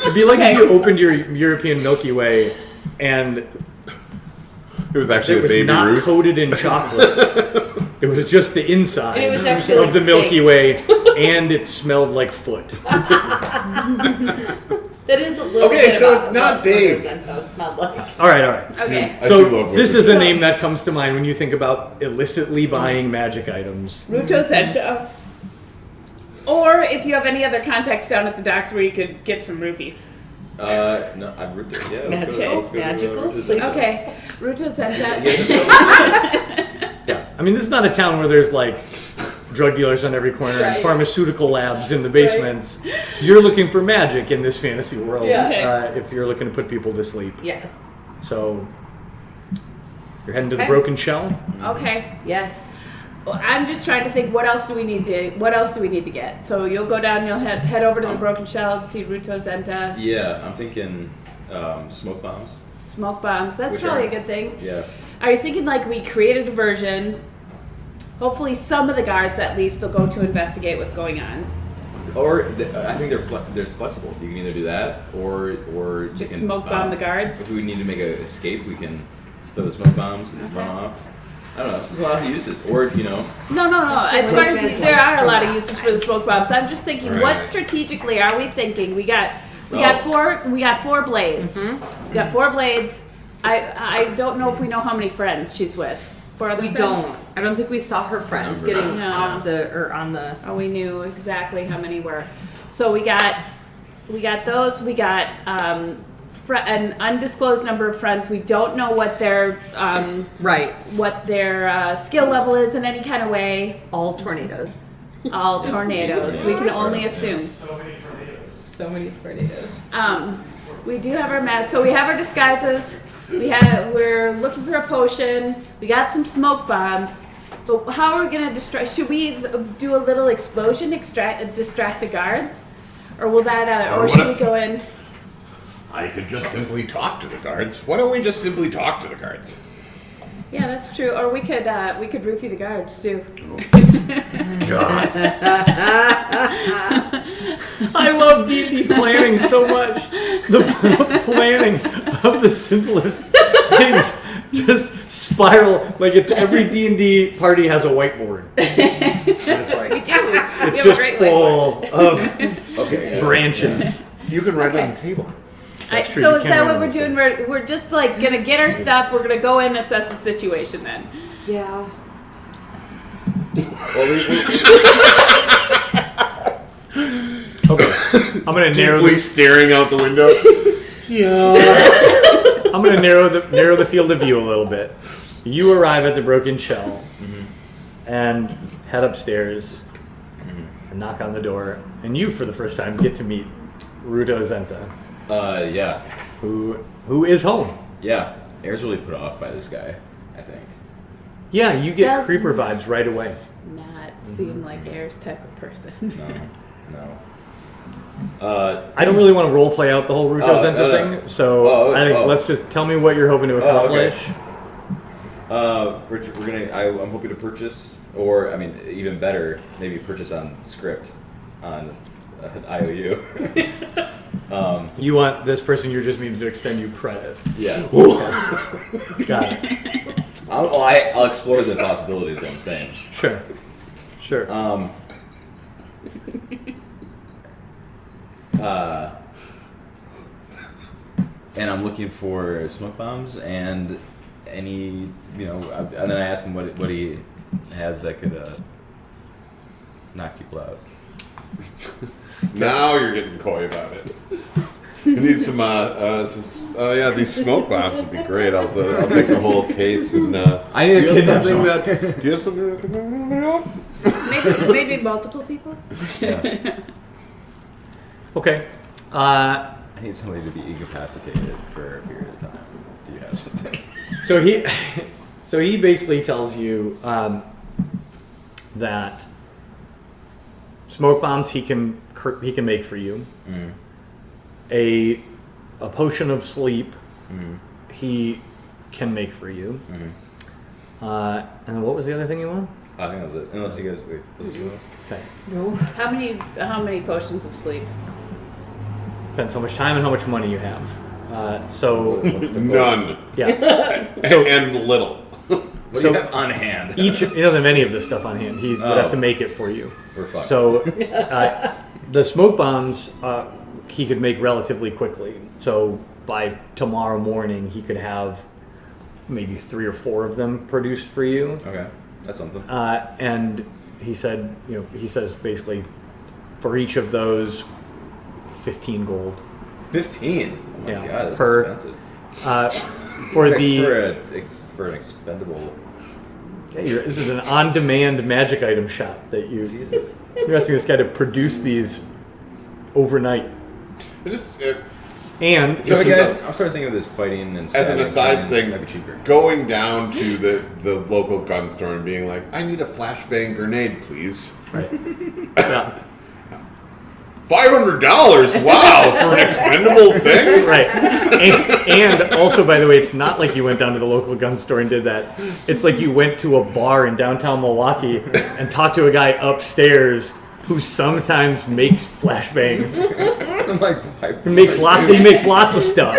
It'd be like Okay. if you opened your European Milky Way and It was it actually a was baby not Ruth. coated in chocolate. It was just the inside And it was actually of the like Milky steak. Way, and it smelled like foot. That is a little Okay, bit so about it's not what Dave. Rosento smelled like. All right. Okay. I So do love this Wizard is a Dave. name that comes to mind when you think about illicitly buying magic items. Ruto Zenta. Or if you have any other contacts down at the docks where you could get some roofies. No, I've ripped it. Yeah, let's go. Magical? Let's go to, Magical? to Zeta. Okay, Ruto Zenta. He hasn't Yeah, I mean this is not a town where there's like drug dealers on every corner and Right. pharmaceutical labs in the basements. You're looking for magic in this fantasy world. Yeah. Okay. If you're looking to put people to sleep, Yes. so you're heading to the Okay. Broken Shell. Okay. Yes. Well, I'm just trying to think what else do we need to get. So you'll go down, you'll head over to the Broken Shell and see Ruto Zenta. Yeah, I'm thinking smoke bombs. Smoke bombs. That's Which probably are- a good thing. Yeah. Are you thinking like we create a diversion? Hopefully some of the guards at least will go to investigate what's going on. Or I think they're flexible. You can either do that or you Just can, smoke bomb the guards? If we need to make an escape, we can throw the smoke bombs and run off. I don't know. There's a lot of uses. Or No. That's As the far one as you guys there liked are a from lot of last uses for time. the smoke bombs. I'm just thinking, what Right. strategically are we thinking? We got Oh. four blades. We got 4 blades. I don't know if we know how many friends she's with. 4 other We friends? don't. I don't think we saw her friends Number. getting No. off the or on the. Oh, we knew exactly how many were. So we got those. We got an undisclosed number of friends. We don't know what their Right. skill level is in any kind of way. All tornadoes. All tornadoes. We can only assume. So many tornadoes. We do have our masks. So we have our disguises. We're looking for a potion. We got some smoke bombs. But how are we gonna distract? Should we do a little explosion, distract the guards, or will that? Or Or what should we if- go in? I could just simply talk to the guards. Why don't we just simply talk to the guards? Yeah, that's true. Or we could roofie the guards too. God. I love D&D planning so much. The planning of the simplest things just spiral like it's every D&D party has a whiteboard. And it's like We do. it's we have a just great full of Okay. branches. You can write it on the table. That's true, So you is can't that run what on we're this doing? thing. We're just like gonna get our stuff. We're gonna go in and assess the situation then. Yeah. Well, Okay. I'm gonna narrow Deeply the, staring out the window. Yeah. I'm gonna narrow the field of view a little bit. You arrive at the Broken Shell and head upstairs and knock on the door, and you for the first time get to meet Ruto Zenta, yeah. who is home. Yeah. Air's really put off by this guy, I think. Yeah, you get Does- creeper vibes right away. Not seem like Air's type of person. No. I don't really want to role play out the whole Ruto Oh, Zenta no. thing, so Oh, I think oh. let's just tell me what you're hoping to Oh, okay. accomplish. We're gonna. I'm hoping to purchase, or I mean, even better, maybe purchase on script, on IOU. You want this person you're just meeting to extend you credit. Yeah. Got it. I'll explore the possibilities. Is what I'm saying. Sure. And I'm looking for smoke bombs and any, and then I ask him what he has that could knock people out. Now you're getting coy about it. We need some these smoke bombs would be great. I'll take the whole case and. I need a kidnap Do zone. you have something? Maybe multiple people. Okay. I need somebody to be incapacitated for a period of time. Do you have something? So he basically tells you that smoke bombs he can make for you. Mm. A potion of sleep Mm. he can make for you. Mm. And what was the other thing you want? I think that was it. Unless you guys wait. Was it else? Okay. No. How many potions of sleep? Depends how much time and how much money you have. So None. yeah. So And little. What do So- you have on hand? he doesn't have any of this stuff on hand. He would have to make it for you. We're fucked. So the smoke bombs he could make relatively quickly. So by tomorrow morning, he could have maybe 3 or 4 of them produced for you. Okay, that's something. And he said, he says basically for each of those, 15 gold. 15. Oh my Yeah, god, that's per- expensive. For Like the for an expendable. this is an on-demand magic item shop that Jesus. you're asking this guy to produce these overnight. And So Just guys, as I'm starting thinking of this fighting and an stabbing aside thing. thing, Might be cheaper. going down to the local gun store and being like, I need a flashbang grenade, please. right. Yeah. $500? Wow, for an expendable thing? Right. And also, by the way, it's not like you went down to the local gun store and did that. It's like you went to a bar in downtown Milwaukee and talked to a guy upstairs who sometimes makes flashbangs. I'm like, He makes lots of stuff.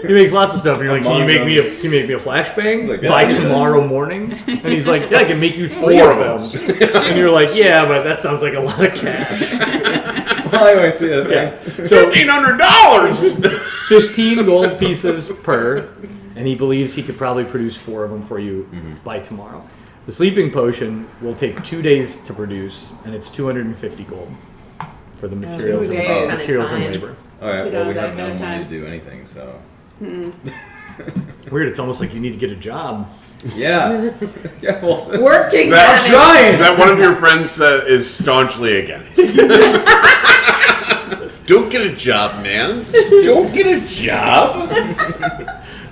He makes lots of stuff. And you're like, can you make me a flashbang Like, yeah, by I can do that. tomorrow morning? And he's like, yeah, I can make you 4 4 of them. And you're like, yeah, but that sounds like a lot of cash. well, anyway, see ya. Yeah. Thanks. So $1,500! 15 gold pieces per, and he believes he could probably produce 4 of them for you by tomorrow. The sleeping potion will take 2 days to produce, and it's 250 gold for the materials, 2 and, days. materials and Time. labor. All right. We Well, don't we have have that no kind of money time. to do anything, so. Weird, it's almost like you need to get a job. Yeah. Yeah. Well. Working That, on it. trying. that one of your friends is staunchly against. Don't get a job, man. Don't get a job.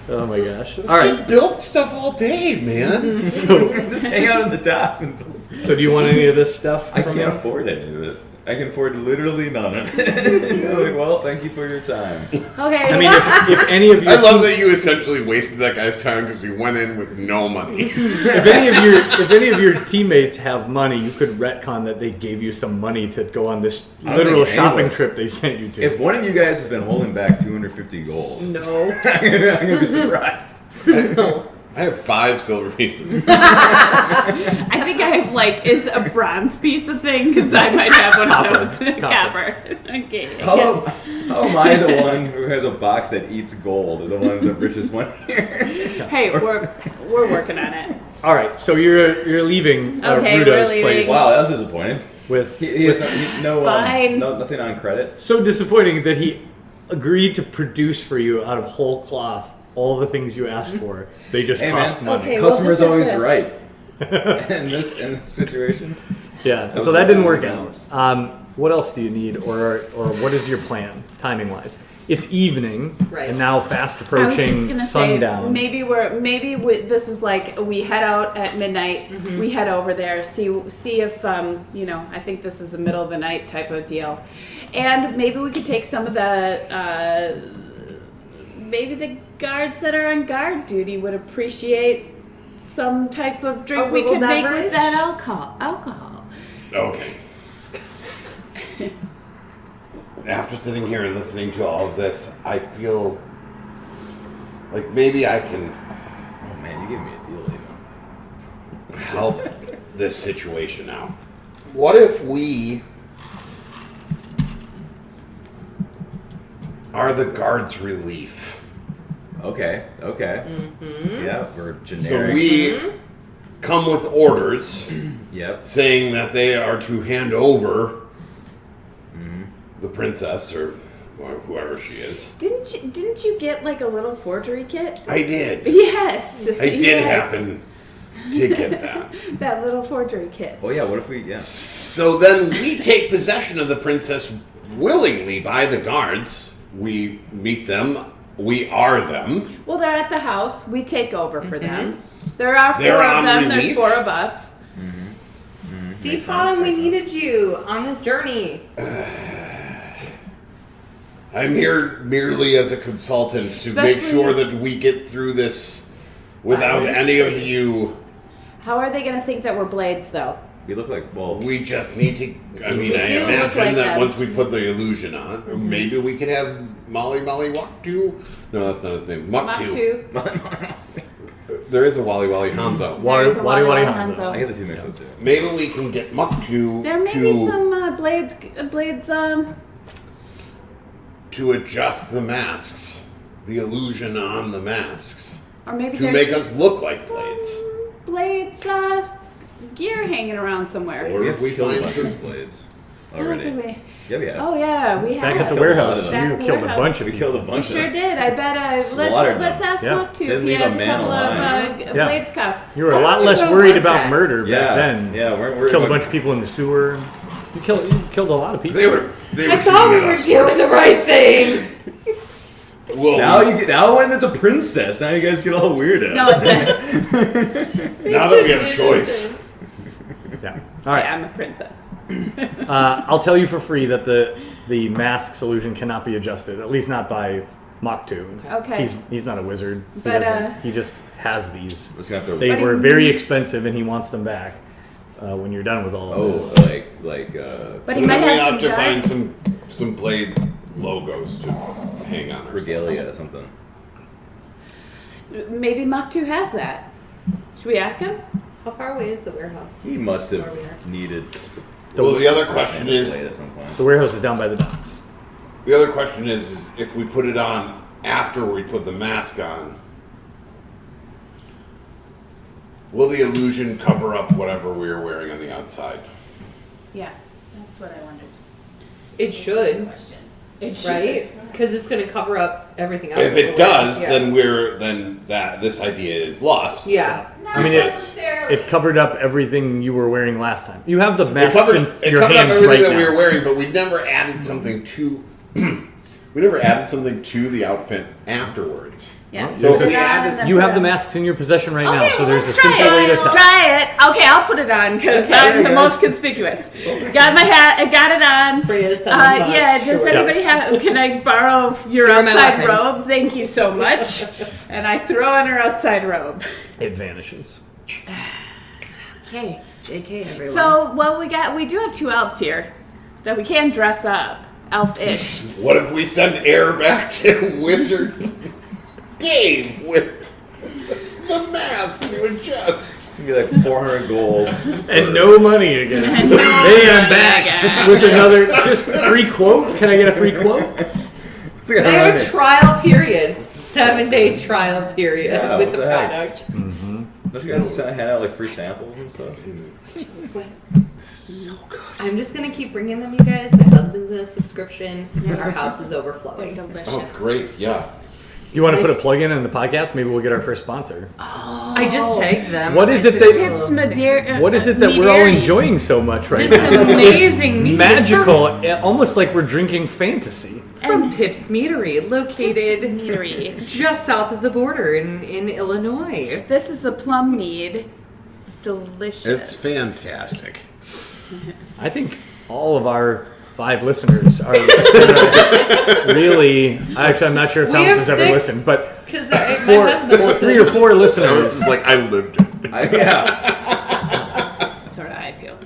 Oh my gosh. Let's All right, just build stuff all day, man. so, Just hang out in the docks and. so do you want any of this stuff I from can't him? afford any of it. I can afford literally none of it. You're like, well, thank you for your time. Okay. I mean, if any of your I love that you essentially wasted that guy's time because he went in with no money. if any of your teammates have money, you could retcon that they gave you some money to go on this I don't literal think shopping anyone- trip they sent you to. If one of you guys has been holding back 250 gold, No. I'm gonna be surprised. No. I have 5 silver pieces. I think I have is a bronze piece of thing because I might have one of those. Copper. Okay. How am I the one who has a box that eats gold? The one, the richest one here. Hey, we're working on it. All right, so you're leaving Okay, Rudo's we're leaving. place Wow, that was disappointing. with He has Fine. nothing on credit. so disappointing that he agreed to produce for you out of whole cloth all the things you asked for. They just Hey, cost man. money. Okay. Well, Customer's just have always to- right. in this situation. Yeah, was so that didn't really work out. What else do you need, or what is your plan, timing wise? It's evening, Right. and now fast I was approaching just gonna sundown. say maybe this is like we head out at midnight. We head over there, see if I think this is a middle of the night type of deal, and maybe we could take some of the maybe the guards that are on guard duty would appreciate some type of drink A we little could make beverage? with that alcohol. Okay. After sitting here and listening to all of this, I feel like maybe I can Oh man, you gave me a deal, Aiden. help this situation out. What if we are the guards' relief? Okay. Yeah, we're generic. So we come with orders Yep. saying that they are to hand over the princess or or whoever she is. Didn't you get like a little forgery kit? I did. Yes. I did yes. happen to get that. That little forgery kit. Oh yeah, what if we? Yeah. So then we take possession of the princess willingly by the guards. We meet them. We are them. Well, they're at the house. We take over for them. There are 4 They're of on them. relief. There's 4 of us. See, Fawn, we needed you on this journey. I'm here merely as a consultant to make Especially- sure that we get through this without any of you. How are they going to think that we're blades, though? We look like We just need to. I mean, We I do look imagine like that them. once we put the illusion on, or maybe we could have Molly Waktu. No, that's not his name. Muktu. Muktu. There is a Wally Hanzo. There's a Wadi Wadi Hanzo. Hanzo. I get the 2 mixed up too. Maybe we can get Muktu There may be some blades, to adjust the masks, the illusion on the masks, or maybe to there's make just us look like blades. some blades, gear hanging around somewhere. Or We if have we killed a find bunch some. of blades I don't already. think we- Yeah, we have. Oh yeah, we have. Back at the Killed a warehouse, lot of you them. Back at the killed a warehouse. bunch of We people. killed a We bunch sure of them. did. I bet. Slaughtered Let's them. ask Yeah. Muktu if Didn't he leave has a a man couple of alive. Yeah. blades cuffs. You were a lot less What worried was about that? murder back Yeah, then. yeah, we're worried Killed a about- bunch of people in the sewer. You killed a lot of people. They were. I thought we were doing the right thing. Well, Now when it's a princess, now you guys get all weirded No, out. it's a. now that we have a choice. Yeah. All right. I'm a princess. I'll tell you for free that the mask solution cannot be adjusted, at least not by Moktu. Okay. He's not a wizard. He, But, he just has these. Just gonna have to. They But were he- very expensive, and he wants them back when you're done with all of Oh, this. like. But So he might then we have have some to find giant- some blade logos to hang on ourselves. regalia or something. Maybe Muktu has that. Should we ask him? How far away is the warehouse? He must have Where we are. needed. Well, the other question is, blade at some point. The warehouse is down by the docks. the other question is if we put it on after we put the mask on, will the illusion cover up whatever we are wearing on the outside? Yeah, that's what I wondered. It should, Question. It should. right? Because it's going to cover up everything else. If that it we're does, wearing. then this idea is lost. Yeah. I mean, Because it covered up everything you were wearing last time. You have the It masks covered, in it your covered up hands everything right that now. we were wearing, but we never added something to. We never added something to the outfit afterwards. Yeah. So if There's we a- add this, You have the masks in your possession right now, Okay, so well, there's a let's try simple way to it. tell. Try it. Okay, I'll put it on because Okay. I'm the Yeah, most guys. conspicuous. Got my hat. I got it on. Freya's sending much, Yeah. Does sure. anybody have? Can I borrow your Here are my outside weapons. robe? Thank you so much. And I throw on her outside robe. It vanishes. Okay. JK, everyone. So, well, we do have 2 elves here that we can dress up, elf-ish. what if we send air back to Wizard Dave with the mask to adjust? It's gonna be like 400 gold. And no money again. And no Hey, I'm money back again. with another just free quote. Can I get a free quote? It's like they have a $100. trial period. 7-day trial period Yeah, with the what the heck? product. Don't you guys hand out like free samples and stuff? I'm just gonna keep bringing them, you guys. My husband's in a subscription. Our house is overflowing. Delicious. Oh, great! Yeah. You want to put a plug in the podcast? Maybe we'll get our first sponsor. I just tagged them. What is I it said, that- Pips "Oh, Madeira. What is it that we're all enjoying so much right This now? amazing meat It's magical, almost like we're drinking fantasy. from Pips Meadery, located Meadery. just south of the border in Illinois. This is the plum mead. It's delicious. It's fantastic. I think all of our 5 listeners are really. Actually, I'm not sure if We Thomas have has ever 6. listened, but Because my husband listens. 3 or 4 This listeners. is like I lived it. Yeah. Sort of how I feel.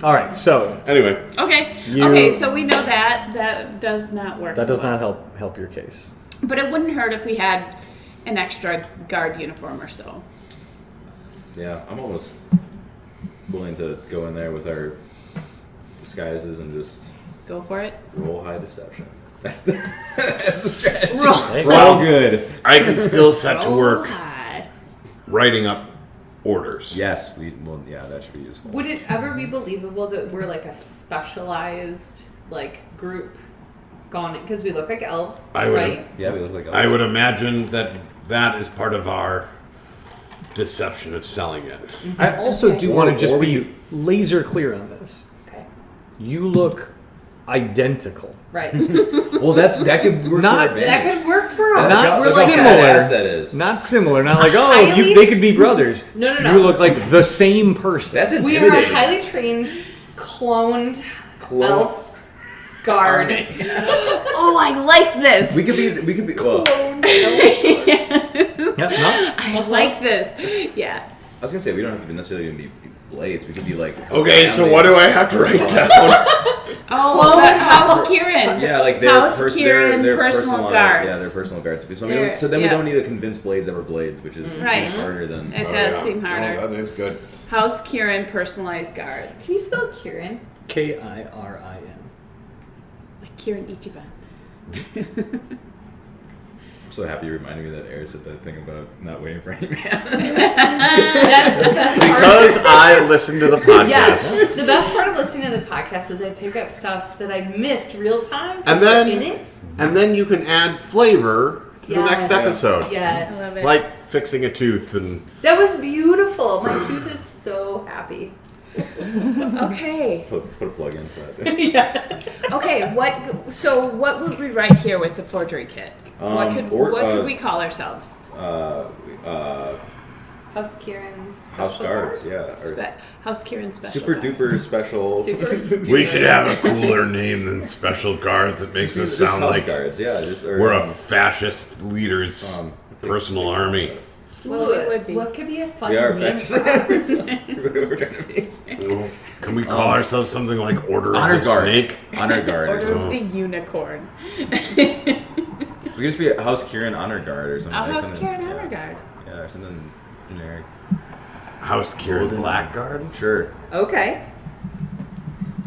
All right, so Anyway, Okay. You- Okay, so we know that does not work. that so does well. not help your case. But it wouldn't hurt if we had an extra guard uniform or so. Yeah, I'm almost willing to go in there with our disguises and just Go for it. roll high deception. That's the strategy. Hey, Roll good. I can still set to work Alright. writing up orders. Yes, yeah, that should be useful. Would it ever be believable that we're like a specialized like group gone because we look like elves, I would- right? Yeah, we look like. I would imagine that is part of our deception of selling it. I also do Or- want to just or we be laser clear on this. Okay. You look identical. Right. Well, that could work Not- to our That advantage. could work for us. Not We're Look like, how similar. badass that is. Not similar. Not like, oh, Highly- they could be brothers. No. You look like the same person. That's we are a intimidating. highly trained, cloned Clone- elf guard. Oh, I like this. We could be. Well, Yeah, no? I like this. Yeah. I was gonna say we don't have to be necessarily be blades. We could be like. Okay, so what do I have to write down? Oh, the House Kieran. Yeah, like their House their Kieran personal guards. Yeah, their personal guards. So, They're- then we yeah. don't need to convince blades that we're blades, which is Right. seems harder than. It Oh, does yeah. seem harder. Oh, that is good. House Kieran personalized guards. Can you spell Kieran? Kirin. Like Kieran Ichiban. I'm so happy you reminded me that Air said that thing about not waiting for any man. That's the best part. Because I listen to the podcast. Yes. The best part of listening to the podcast is I pick up stuff that I missed real time. And then- in it. And then you can add flavor to the next Yes. episode. Yes. I love it. Like fixing a tooth and That was beautiful. My tooth is so happy. Okay. put a plug in for that. Yeah. Okay. So what would we write here with the forgery kit? What Or, could we call ourselves? House Kieran's House guards, yeah. Or House Kieran special. super guard. duper special. Super. we should have a cooler name than special guards. It makes us Just sound house like guards, yeah. Just or, we're a fascist leader's personal army. Well, it would be. What could be a fun We are name fascist. for us? That's exactly what we're trying to be. Can we call ourselves something like Order Honor of the guard. Snake? Honor guard. Or Order something. of the Unicorn. We could just be a House Kieran honor guard or something. A like House something, Kieran yeah. honor guard. Yeah, or something generic. House Kieran Blackguard? Sure. Okay.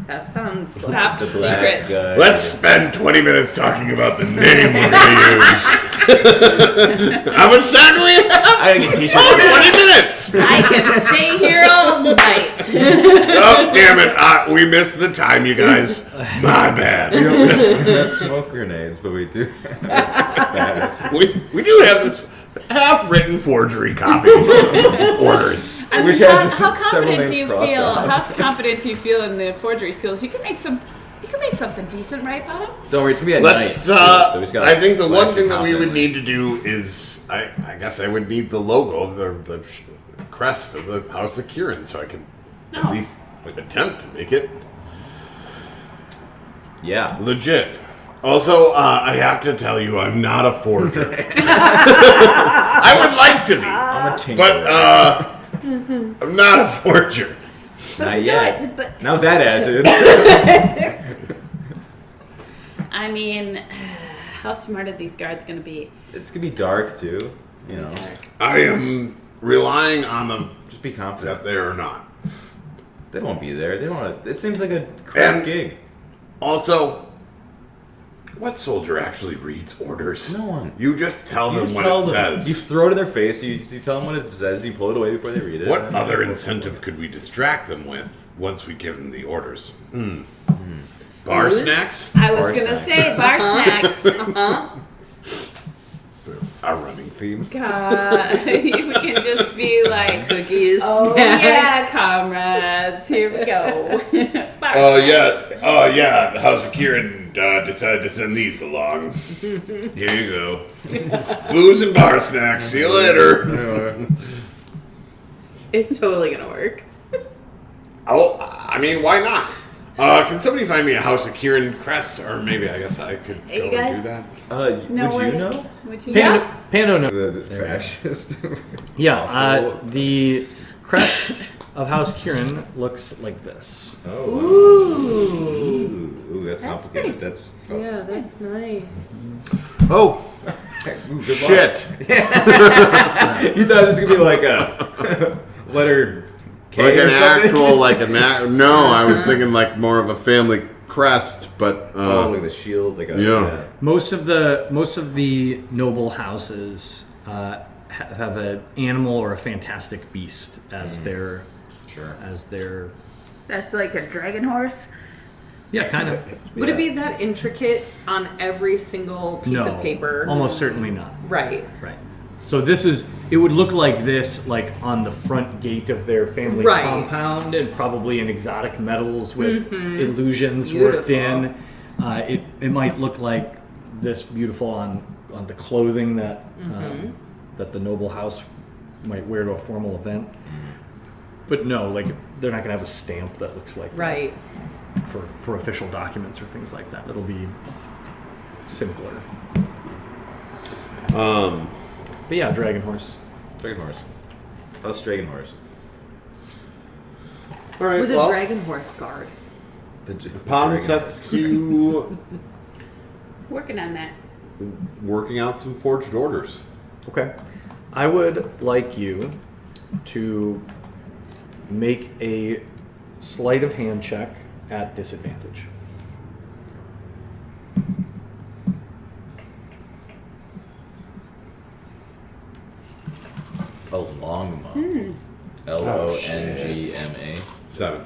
That sounds like Top The black secret. guy. Let's spend 20 minutes talking about the name we're going to use. How much time do we have? I gotta get t-shirts. Oh, 20 minutes! I can stay here all night. Oh, damn it. We missed the time, you guys. My bad. We don't have smoke grenades, but we do. We do have this half-written forgery copy orders. I mean, Which has how several confident names do you crossed feel? out. How confident do you feel in the forgery skills? You can make something decent, right, Bottom? Don't worry, it's gonna be at Let's, night. too, so we just gotta I think the flash one thing that we confident. would need to do is, I guess I would need the logo of the crest of the House of Kieran so I can at Oh. least attempt to make it Yeah. legit. Also, I have to tell you, I'm not a forger. I would like to be, I'm a tinkerer. but I'm not a forger. Not yet. But Now that attitude. I mean, how smart are these guards going to be? It's gonna be dark too. You know, I am relying on them just be that confident. they are not. They won't be there. They don't. Wanna, it seems like a crap And- gig. Also, what soldier actually reads orders? No one. You just tell You them just what tell it them. says. You throw it in their face. You tell them what it says. You pull it away before they read it. What and- other incentive could we distract them with once we give them the orders? Bar Booze? snacks? I was Bar going to snacks. say bar snacks. So, our running theme. God, we can just be like, cookies. oh snacks. yeah, comrades, here we go. Bar Oh snacks. yeah. The House of Kieran decided to send these along. Here you go. Booze and bar snacks. See you later. It's totally gonna work. Oh, I mean, why not? Can somebody find me a House of Kieran crest? Or maybe I guess I could Hey, go you and guys? do that. No would way. you know? Would you know? Pando no. The fascist. Yeah, Awful. the crest of House Kieran looks like this. Oh. Wow. Ooh, that's That's complicated. pretty- That's. Yeah, that's nice. Oh, Ooh, good luck. shit. You thought it was gonna be like a letter K Like or an something? actual, no, I was thinking like more of a family crest, but Oh, like the shield, like a Yeah. Most of the noble houses have an animal or a fantastic beast as Sure. their That's like a dragon horse. Yeah, kind of. Would it be that intricate on every single piece No, of paper? almost certainly not. Right. Right. So it would look like this, like on the front gate of their family Right. compound, and probably in exotic metals with illusions worked in. It might look like this beautiful on the clothing that that the noble house might wear to a formal event. But no, like they're not gonna have a stamp that looks like that Right. for official documents or things like that. It'll be simpler. But yeah, Dragon Horse. Dragon Horse. House Dragon Horse. All right. With a well, dragon horse guard. Pom Dragon sets to Working on that. working out some forged orders. Okay. I would like you to make a sleight of hand check at disadvantage. A Longma. Longma. 7.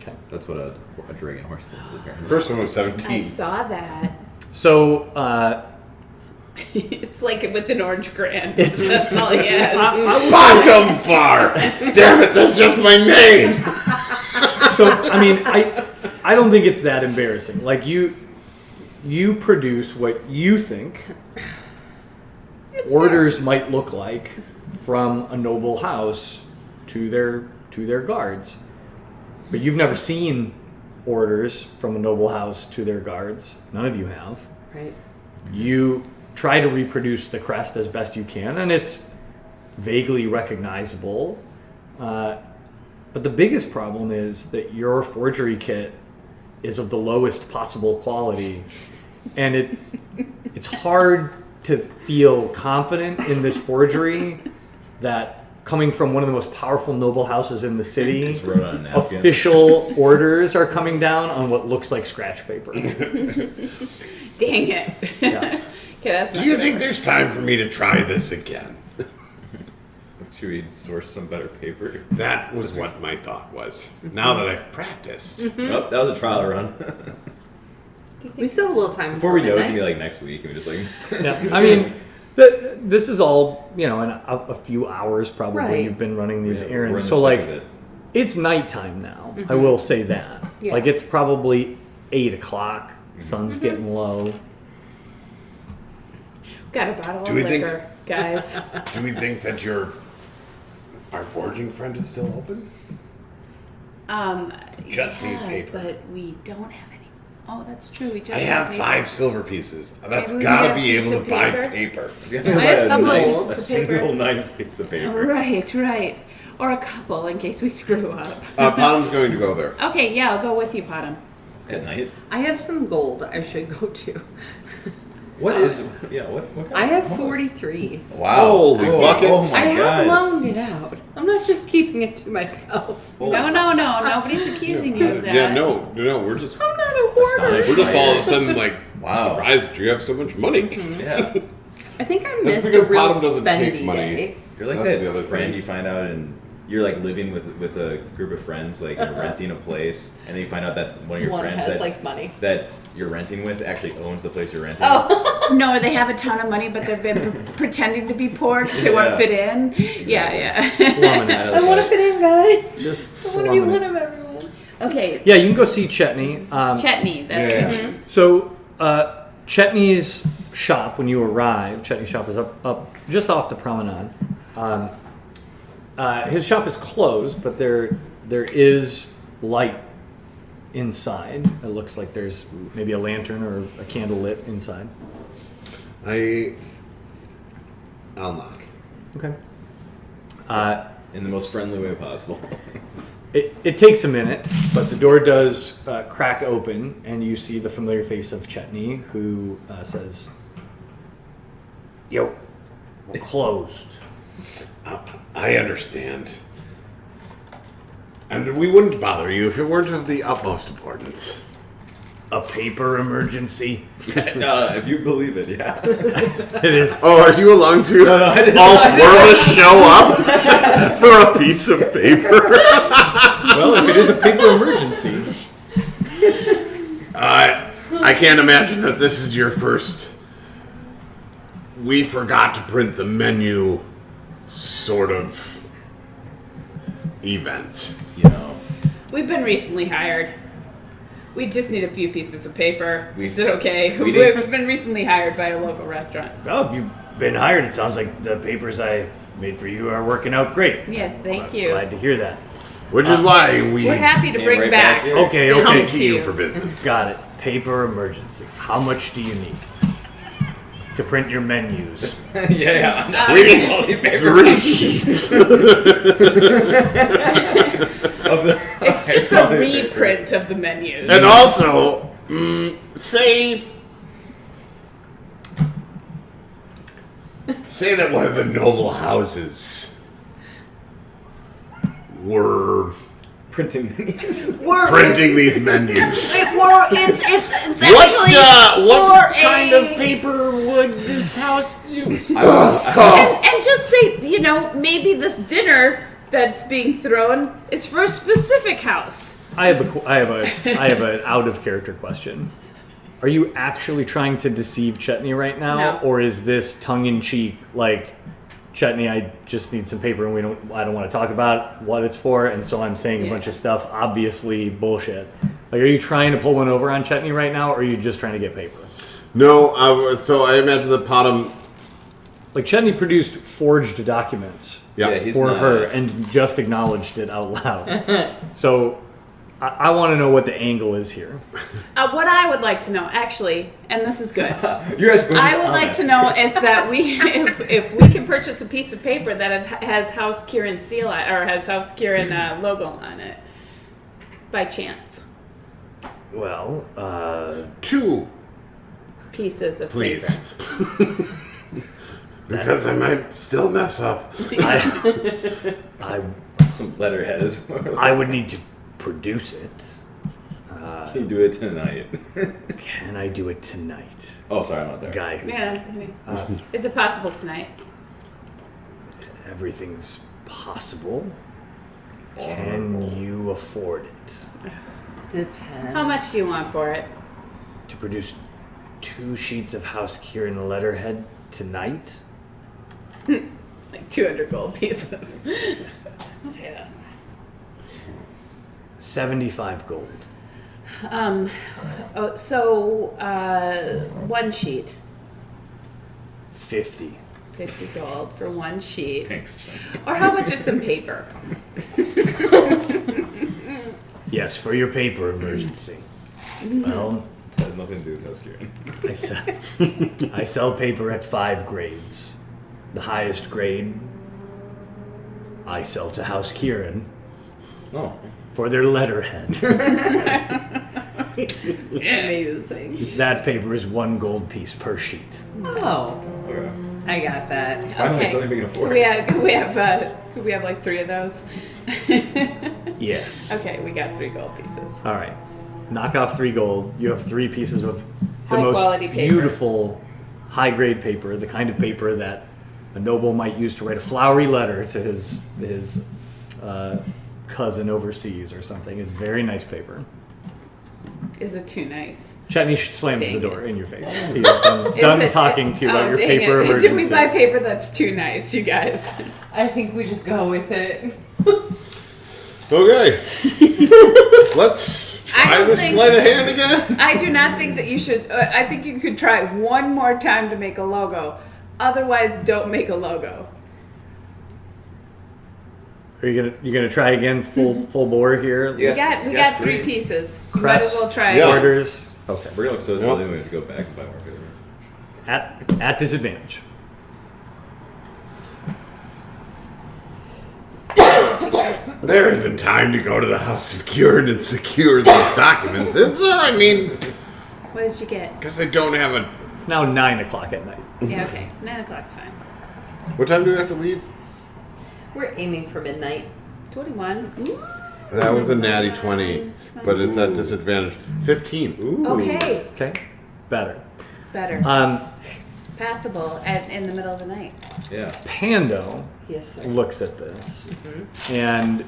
Okay. That's what a dragon horse is, apparently. First one was I 17. saw that. So, It's like with an orange grand. That's all he has. Bottom far! Damn it, that's just my name! I mean, I don't think it's that embarrassing. Like you produce what you think orders might look like from a noble house to their guards, but you've never seen orders from a noble house to their guards. None of you have. Right. You try to reproduce the crest as best you can, and it's vaguely recognizable. But the biggest problem is that your forgery kit is of the lowest possible quality, and it's hard to feel confident in this forgery that coming from one of the most powerful noble houses in the city, Just wrote on a napkin. official orders are coming down on what looks like scratch paper. Dang it. Yeah. Okay, that's Do not you good. think there's time for me to try this again? Should we source some better paper? That was what my thought was. Now that I've practiced. Oh, that was a trial run. We still have a little time Before we know, it's midnight. gonna be like next week, and we just like. Yeah, I mean, this is all, in a few hours probably Right. you've been running these We're in errands. the So, thick like, of it. it's nighttime now. I will say that. Yeah. Like, it's probably 8 o'clock. Sun's getting low. Got a bottle Do of we think- liquor, guys. Do we think that our forging friend is still open? Just need paper. But we don't have any. Oh, that's true. We just I have paper. 5 silver pieces. That's Maybe we gotta get a be piece able of to buy paper? paper. He's gonna I buy have a some nice, rolls a of single paper. nice piece of paper. Right. Or a couple in case we screw up. Bottom's going to go there. Okay, yeah, I'll go with you, Potham. At night. I have some gold I should go to. What is? Yeah. What? I have 43. Wow. Holy buckets. Oh my I have God. loaned it out. I'm not just keeping it to myself. No, nobody's accusing you of that. Yeah, no, we're just I'm not a hoarder. we're just all of a sudden like Wow. surprised that you have so much money. Yeah. I think I That's missed because a real Bottom doesn't take spendy money. day. You're like That's the that other friend thing. you find out, and you're like living with a group of friends, like you're renting a place, and then you find out that one of your One friends has that like money. that you're renting with actually owns the place you're renting. Oh, No, they have a ton of money, but they've been pretending to be poor because they want to Yeah. fit in. Yeah. Slumming it. I want to fit in, guys. Just I want to be slumming one it. of everyone. Okay, Yeah, you can go see Chetney. Chetney. That's Yeah. So, Chetney's shop, when you arrive, Chetney's shop is up just off the promenade. His shop is closed, but there is light inside. It looks like there's maybe a lantern or a candle lit inside. I'll knock. Okay. In the most friendly way possible. It takes a minute, but the door does crack open, and you see the familiar face of Chetney, who says, "Yo, we're closed." I understand. And we wouldn't bother you if it weren't of the utmost importance. A paper emergency. If you believe it, yeah. It is. Oh, are you along too? I didn't- All 4 of us show up for a piece of paper. Well, if it is a paper emergency, I can't imagine that this is your first. We forgot to print the menu sort of event. You know. We've been recently hired. We just need a few pieces of paper. Is it okay? we need- We've been recently hired by a local restaurant. Well, if you've been hired, it sounds like the papers I made for you are working out great. Yes, thank I'm you. glad to hear that. Which is why we We're happy to Came bring right back. back here. Okay, business come okay. to you for business. Got it. Paper emergency. How much do you need to print your menus? yeah. We need 3 sheets. It's just a reprint of the menus. And also, say that one of the noble houses were Printing menus. We're, printing these menus. it's What for kind a- of paper would this house use? And just say, you know, maybe this dinner that's being thrown is for a specific house. I have an out of character question. Are you actually trying to deceive Chetney right now, No. or is this tongue in cheek? Like, Chetney, I just need some paper, and I don't want to talk about what it's for, and so I'm saying a bunch of stuff. Obviously, bullshit. Like, are you trying to pull one over on Chetney right now, or are you just trying to get paper? No, so I imagine that Potom. Like, Chetney produced forged documents Yeah, Yeah, he's for not- her and just acknowledged it out loud. So, I want to know what the angle is here. What I would like to know, actually, and this is good. You're asking I would like to know if we can purchase a piece of paper that it has House Kieran seal on, or has House Kieran logo on it, by chance. Well, 2, Pieces of please. paper. Because I might still mess up. I some letterheads. I would need to produce it. Can you do it tonight? Can I do it tonight? Oh, sorry, I'm not there. Guy who's Yeah. Is it possible tonight? everything's possible. Can you afford it? Depends. How much do you want for it? To produce 2 sheets of House Kieran letterhead tonight? Like 200 gold pieces. Yeah. 75 gold. One sheet. 50. 50 gold for one sheet. Thanks, John. Or how about just some paper? Yes, for your paper emergency. Well, That has nothing to do with House Kieran. I sell paper at 5 grades. The highest grade I sell to House Kieran Oh. for their letterhead. Amazing. That paper is 1 gold piece per sheet. Oh, Okay. I got that. Finally, Okay. something we can afford. Could we have like 3 of those? Yes. Okay, we got 3 gold pieces. All right. Knock off 3 gold. You have 3 pieces of the High most quality paper. beautiful, high-grade paper, the kind of paper that a noble might use to write a flowery letter to his cousin overseas or something. It's very nice paper. Is it too nice? Chetney slams Dang the door it. in your face. He is done Is it- talking to you about oh, your dang paper it. emergency. Did we buy paper that's too nice, you guys? I think we just go with it. Okay. Let's I try don't this think- sleight of hand again. I do not think that you should. I think you could try one more time to make a logo. Otherwise, don't make a logo. Are you gonna try again full bore here? Yeah. We You got got 3 3. pieces. You might as well Crest, try. Yeah. orders. Okay. We're gonna look so silly when we have to go back and buy more paper. At disadvantage. There isn't time to go to the House of Kieran and secure these documents, is there? I mean, What did you get? because they don't have a. It's now 9 o'clock at night. Yeah, okay. 9 o'clock's fine. What time do we have to leave? We're aiming for midnight. 21. Ooh. That was a natty 20, but it's at disadvantage. 15. Ooh. Okay. Okay. Better. Better. Passable in the middle of the night. Yeah. Pando Yes, sir. looks at this, and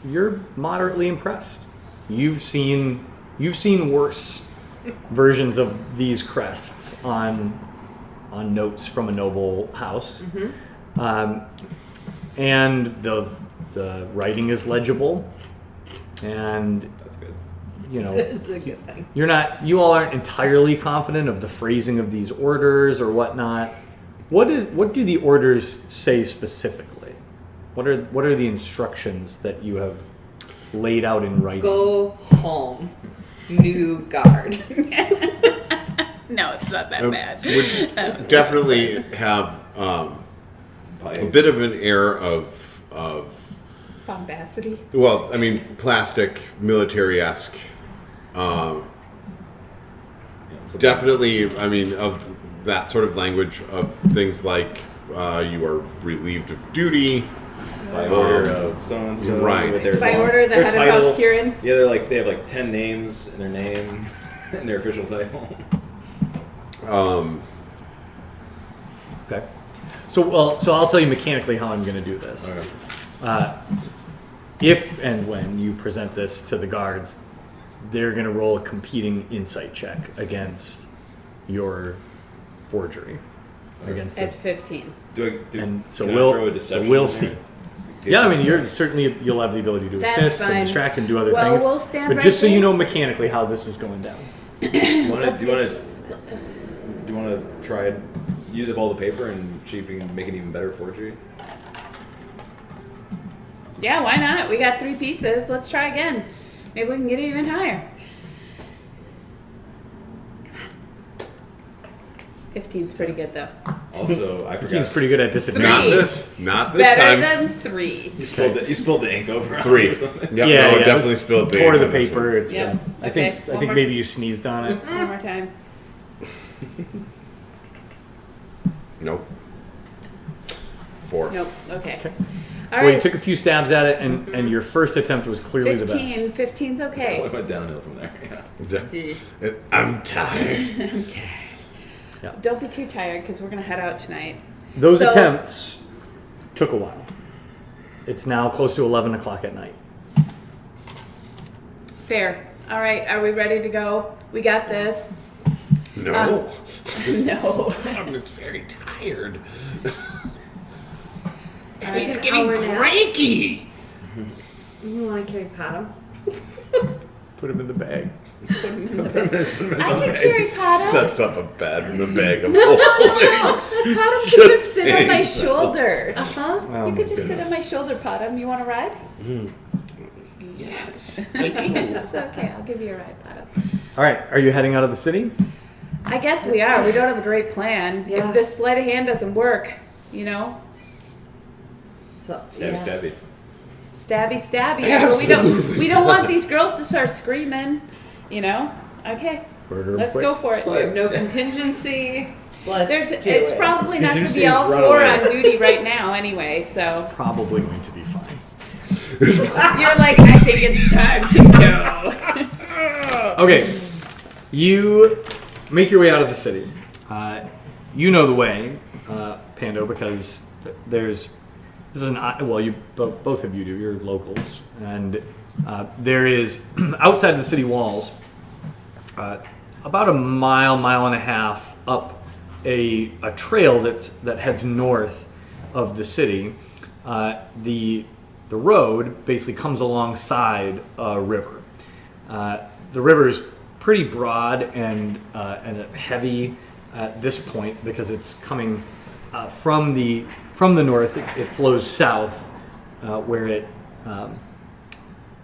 you're moderately impressed. You've seen you've seen worse versions of these crests on notes from a noble house, and the writing is legible, and That's good. you know This is a good thing. you all aren't entirely confident of the phrasing of these orders or whatnot. What do the orders say specifically? What are the instructions that you have laid out in writing? Go home. New guard. No, it's not that bad. Would definitely have a bit of an air of Bombacity. well, I mean, plastic, military-esque. Definitely, I mean, of that sort of language of things like you are relieved of duty. By order of so and so. Right. With their By long- order, the their head of title. House Kieran. Yeah, they have like 10 names in their name and their official title. Okay. So I'll tell you mechanically how I'm going to do this. Okay. If and when you present this to the guards, they're going to roll a competing insight check against your forgery. Against the, At 15. and so can I throw a we'll deception we'll in see. there? Yeah, I mean, you'll have the ability to That's assist fine. and distract and do other Well, things. we'll stand but right just so you there. know mechanically how this is going down. Do you want to try and use up all the paper and see if we can make an even better forgery? Yeah, why not? We got 3 pieces. Let's try again. Maybe we can get it even higher. 15's pretty good though. Also, I Seems forgot. pretty good at disadvantage. Not this Better time. than 3. You spilled the ink over on it 3. or something. Yep, Yeah, no, yeah, definitely spilled the Tore ink the on this paper. one. It's Yep. done. I Okay, think one more. maybe you sneezed on it. One more time. Nope. 4. Nope. Okay. Okay. All Well, you right. took a few stabs at it, and your first attempt was clearly the best. 15. 15's It okay. went downhill from there. Yeah. I'm tired. Don't be too tired because we're gonna head out tonight. Those So- attempts took a while. It's now close to 11 o'clock at night. Fair. All right. Are we ready to go? We got this. No. No. I'm just very tired. And He's getting cranky. You want to carry Potom? Put him in the bag. I can carry Potom. Sets up a bed in the bag of holding. Potom could just sit on my saying. shoulder. Uh-huh. Oh You my could just sit goodness. on my shoulder, Potom. You want to ride? Yes, I do. It's okay. I'll give you a ride, Potom. All right, are you heading out of the city? I guess we are. We don't have a great plan. Yeah. If this sleight of hand doesn't work, you know, So, Stabby. stabby, stabby. But we don't want these girls to start screaming. You know. Okay. Murder 'em Let's quick. go for it. We have no contingency. Let's do It's it. probably not going to be Contingencies all run 4 away. on duty right now, anyway. So Probably going to be fine. you're like, I think it's time to go. Okay, you make your way out of the city. You know the way, Pando, because this is you both of you do. You're locals, and there is outside of the city walls, about a mile and a half up a trail that heads north of the city. The road basically comes alongside a river. The river is pretty broad and heavy at this point because it's coming from the north. It flows south, where it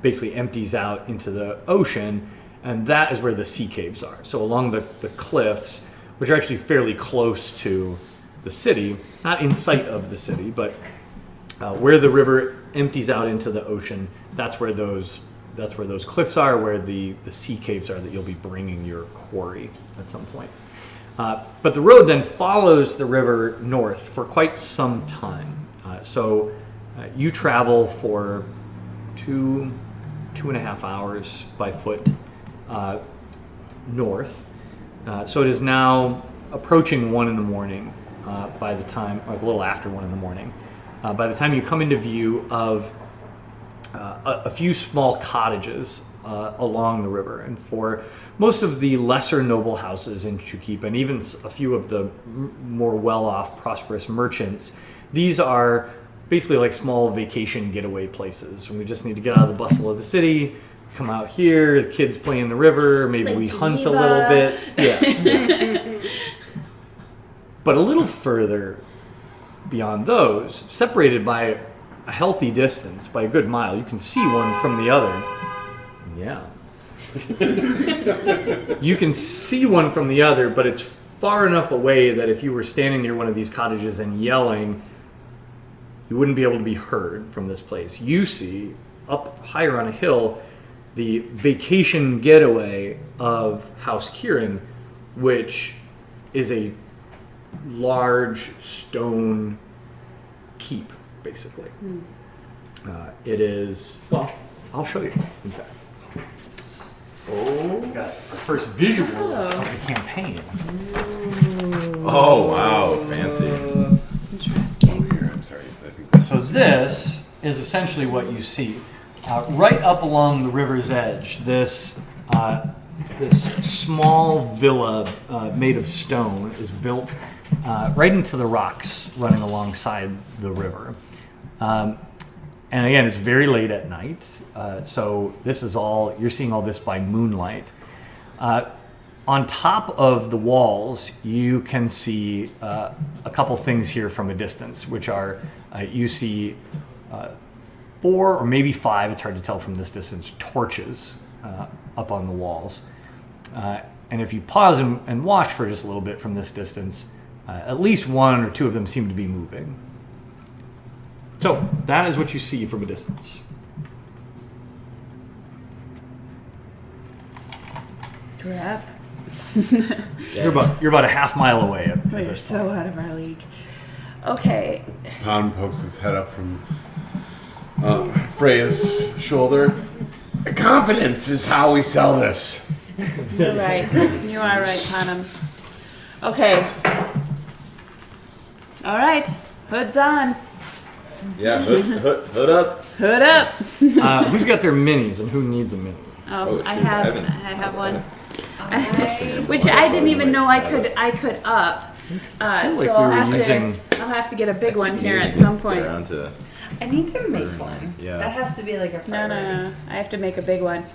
basically empties out into the ocean, and that is where the sea caves are. So along the cliffs, which are actually fairly close to the city, not in sight of the city, but where the river empties out into the ocean, that's where those cliffs are, where the sea caves are that you'll be bringing your quarry at some point. But the road then follows the river north for quite some time. So you travel for 2.5 hours by foot north. So it is now approaching 1 in the morning by the time, or a little after 1 in the morning. By the time you come into view of a few small cottages along the river. And for most of the lesser noble houses in Chukip, and even a few of the more well-off, prosperous merchants, these are basically like small vacation getaway places. And we just need to get out of the bustle of the city, come out here, the kids play in the river, maybe Lake we hunt a Geneva. little bit. Yeah. But a little further beyond those, separated by a healthy distance, by a good mile, you can see one from the other. Yeah. You can see one from the other, but it's far enough away that if you were standing near one of these cottages and yelling, you wouldn't be able to be heard from this place. You see, up higher on a hill, the vacation getaway of House Kieran, which is a large stone keep, basically. It is, well, I'll show you, in fact. Oh, got our first visuals of the campaign. Oh wow, fancy. Interesting. Here, I'm sorry. I think this So this is essentially what you see. Right up along the river's edge, this small villa made of stone is built right into the rocks running alongside the river. And again, it's very late at night, so this is all, you're seeing all this by moonlight. On top of the walls, you can see a couple things here from a distance, which are, you see 4 or maybe 5, it's hard to tell from this distance, torches up on the walls. And if you pause and watch for just a little bit from this distance, at least 1 or 2 of them seem to be moving. So that is what you see from a distance. Crap. You're about a half mile away at We're this so point. out of our league. Okay. Pound pokes his head up from Freya's shoulder. Confidence is how we sell this. You're right. You are right, Panem. Okay. All right. Hood's on. Yeah, hood up. Hood up. Who's got their minis and who needs a mini? Oh, Oh, I shoot, have one. Which I didn't even know I could up. I feel like So we were I'll have to get a big one here at some point. Get around to, I need to make one. Yeah. That has to be like a No, priority. no, no. I have to make a big one.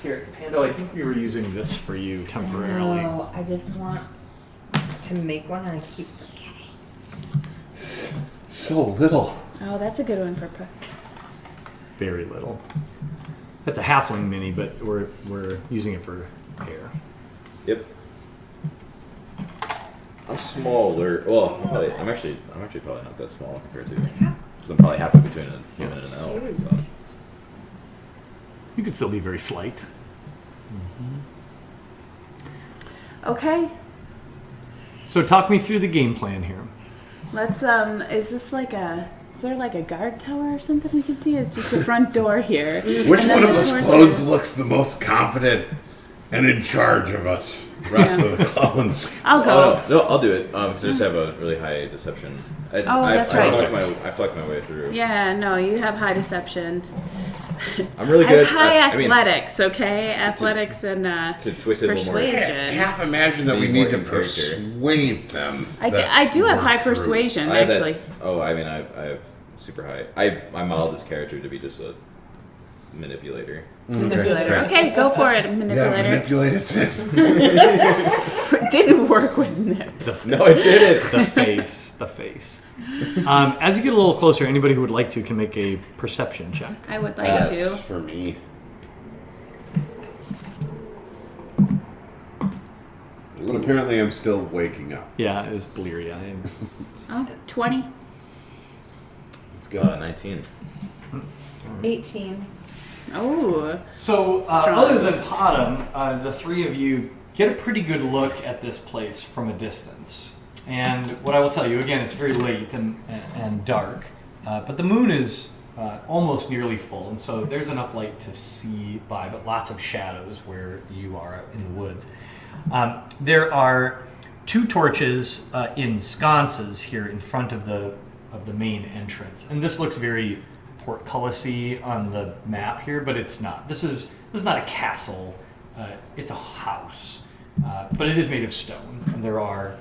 Here, Pando, I think we were using this for you temporarily. No, I just want to make one and I keep forgetting. So little. Oh, that's a good one for. Very little. That's a halfling mini, but we're using it for air. yep. I'm smaller. Well, I'm actually probably not that small compared to, because I'm probably halfway between a human and an elf. So. You could still be very slight. Okay. So talk me through the game plan here. Let's is this like a is there like a guard tower or something we can see? It's just the front door here. Which And one then of the us doors clones here. looks the most confident and in charge of us? The rest of the clones. I'll go. Oh no, I'll do it because I just have a really high deception. It's, Oh, that's right. I've talked my way through. Yeah, no, you have high deception. I'm really I good. have high I mean, athletics, okay? Athletics and to twist it a little more. persuasion. Half imagine that we Being need more to in character. persuade them. I do have work high through. persuasion, I have actually. that. Oh, I mean, I have super high. I modeled this character to be just a manipulator. Manipulator. Okay, go for it, Yeah, manipulator. manipulate us in. Didn't work with nips. No, it didn't. The face. As you get a little closer, anybody who would like to can make a perception check. I would like That's to. for me. But apparently I'm still waking up. Yeah, it was bleary eyed. Oh, 20. Let's go. 19. 18. Oh. So, Strong. other than Potom, the three of you get a pretty good look at this place from a distance. And what I will tell you, again, it's very late and dark, but the moon is almost nearly full, and so there's enough light to see by, but lots of shadows where you are in the woods. There are 2 torches in sconces here in front of the main entrance, and this looks very portcullis-y on the map here, but it's not. This is not a castle. It's a house, but it is made of stone, and there are,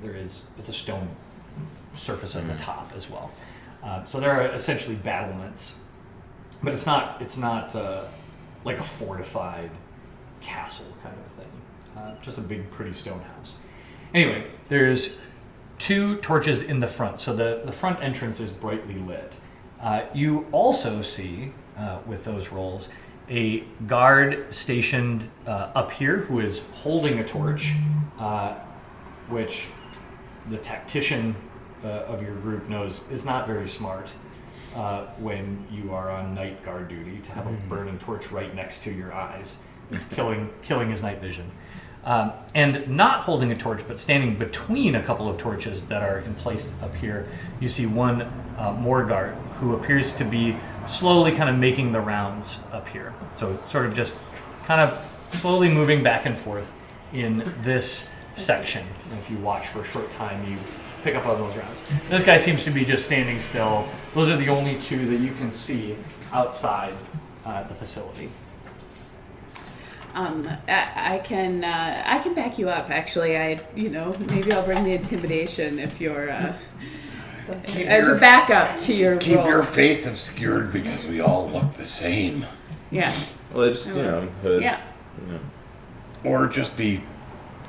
it's a stone surface at the top as well. So there are essentially battlements, but it's not like a fortified castle kind of thing. Just a big, pretty stone house. Anyway, there's 2 torches in the front, so the front entrance is brightly lit. You also see, with those rolls, a guard stationed up here who is holding a torch, which the tactician of your group knows is not very smart when you are on night guard duty to have a burning torch right next to your eyes. It's killing his night vision. And not holding a torch, but standing between a couple of torches that are in place up here, you see one more guard who appears to be slowly kind of making the rounds up here. So sort of just kind of slowly moving back and forth in this section. And if you watch for a short time, you pick up on those rounds. This guy seems to be just standing still. Those are the only 2 that you can see outside the facility. I can back you up. Actually, maybe I'll bring the intimidation if you're as a backup to your Keep role. your face obscured because we all look the same. Yeah. Well, just hood. Yeah. Or just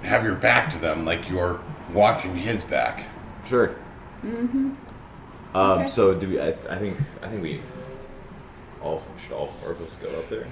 have your back to them like you're watching his back. Sure. Okay. So do we? I think we should all 4 of us go up there.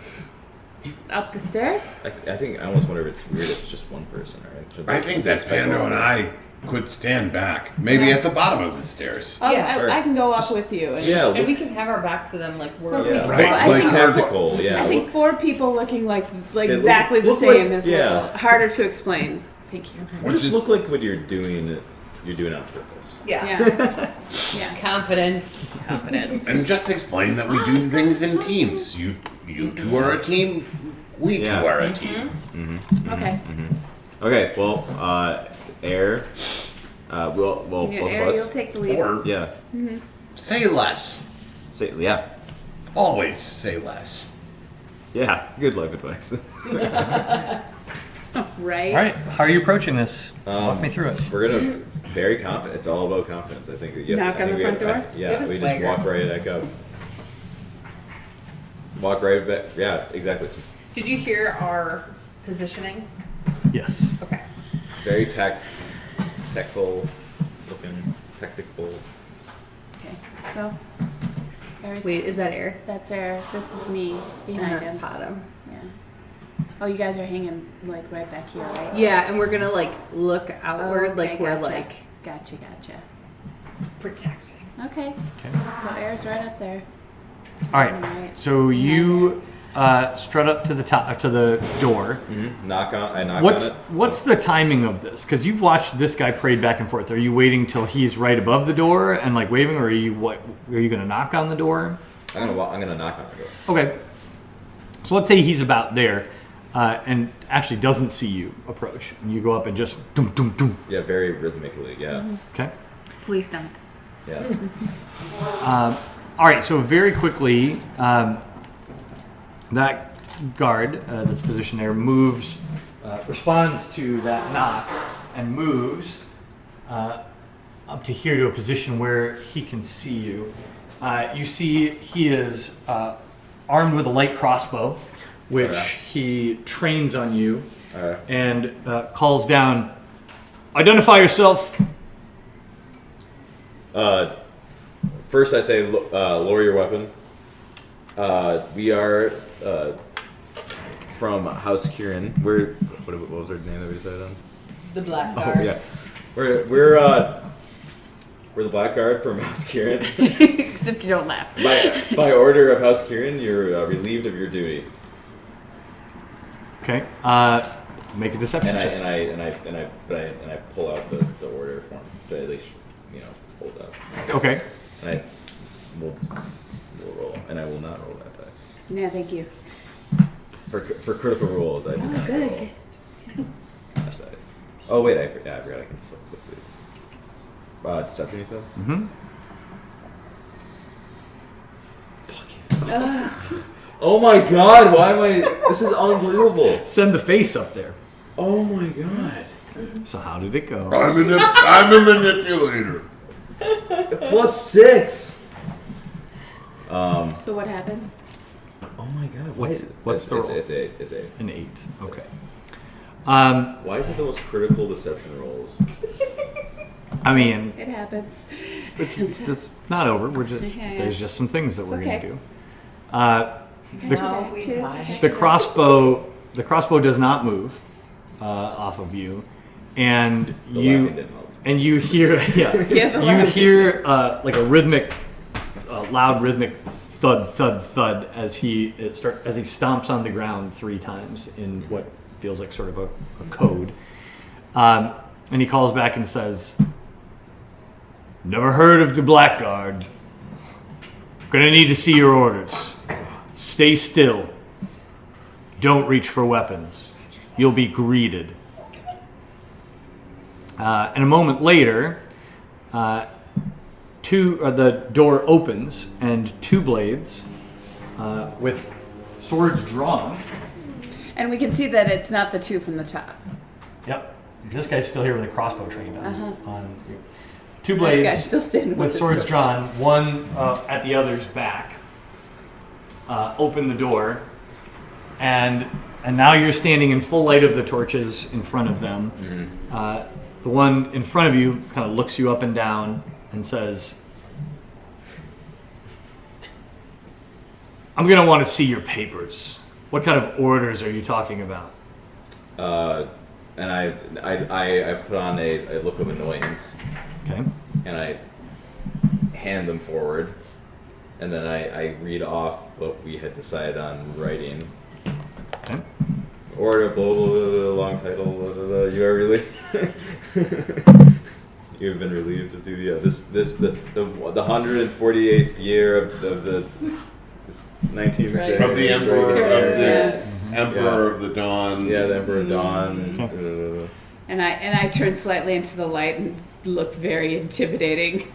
Up the stairs? I think I almost wonder if it's weird if it's just one person, right? I think that Pando and I could stand back, maybe at the bottom of the stairs. Yeah, sure. I can go up with you. And Yeah, And we can have our backs to them, like we're. Yeah. Right, I like think tactical. Yeah. I think 4 people looking like look- exactly the look same like- is a yeah. little harder to explain. Thank you. Which just is look like what you're doing. You're doing it on purpose. Yeah. Yeah. Yeah. Confidence. Confidence. and just explain that we do things in teams. You 2 are a team. We 2 Yeah. are a team. Okay. Okay. Well, Air. Well, both Yeah, of Air, you'll us. take the lead. Or Yeah. say less. Yeah. Always say less. Yeah. Good life advice. Right? All right, how are you approaching this? Walk me through it. We're gonna very confident. It's all about confidence. I think. Knock on the front door? Yeah. We have a We just swagger. walk right back up. Walk right back. Yeah. Exactly. It's Did you hear our positioning? Yes. Okay. very tactful looking, technical. Okay. So, there's, Wait, is that air? that's Air. This is me And behind that's him. Potom. Yeah. Oh, you guys are hanging like right back here, right? Yeah, and we're gonna like look Oh, outward, okay, like we're gotcha. like Gotcha. protecting. Okay. So Air's right up there. All right. Right. So you strut up to the top to the door. Mm-hmm. I knock What's on it. what's the timing of this? Because you've watched this guy parade back and forth. Are you waiting till he's right above the door and like waving, or are you going to knock on the door? I'm gonna knock on the door. Okay. So let's say he's about there, and actually doesn't see you approach, and you go up and just doom doom doom. Yeah, very rhythmically. Yeah, Okay. Please don't. yeah. All right. So very quickly, that guard that's positioned there moves, responds to that knock, and moves up to here to a position where he can see you. You see he is armed with a light crossbow, which Okay. he trains on you, Alright. and calls down, "Identify yourself." First, I say lower your weapon. We are from House Kieran. What was our name that we decided on? The black Oh guard. yeah, we're the Black Guard from House Kieran. Except you don't laugh. By order of House Kieran, you're relieved of your duty. Okay. Make a deception And check. I pull out the order form to at least hold up. Okay. And we'll roll, and I will not roll that dice. Yeah, thank you. For critical rolls, I do not good. roll dash dice. Oh wait, I forgot I can flip these. Deception, you said? Mm-hmm. Oh my god, why am I... This is unbelievable. Send the face up there. Oh my god. So how did it go? I'm a manipulator. +6. So what happens? Oh my god. What's the roll? It's 8. It's 8. An 8. Okay. Why is it the most critical deception rolls? I mean, It happens. it's not over. We're just Yeah. there's just some things that we're okay. gonna do. No, we die. The crossbow does not move off of you, and The laughing didn't help. you hear you hear like a loud rhythmic thud thud thud as he stomps on the ground 3 times in what feels like sort of a code, and he calls back and says, "Never heard of the Blackguard. Gonna need to see your orders. Stay still. Don't reach for weapons. You'll be greeted." And a moment later, the door opens and 2 blades with swords drawn. And we can see that it's not the 2 from the top. Yep. This guy's still here with a crossbow trained on you. 2 This blades guy's still standing with his swords sword. drawn, one at the other's back. Open the door, and now you're standing in full light of the torches in front of them. The one in front of you kind of looks you up and down and says, "I'm gonna want to see your papers. What kind of orders are you talking about?" And I put on a look of annoyance, Okay. and I hand them forward, and then I read off what we had decided on writing. Okay. Order, blah, blah, blah, blah, long title, blah, blah, blah. You are relieved. You have been relieved of duty. Yeah, the 148th year of the 19th Right. Of the Emperor Yes. Emperor of the Dawn. Yeah, the Emperor Dawn. And I turn slightly into the light and look very intimidating.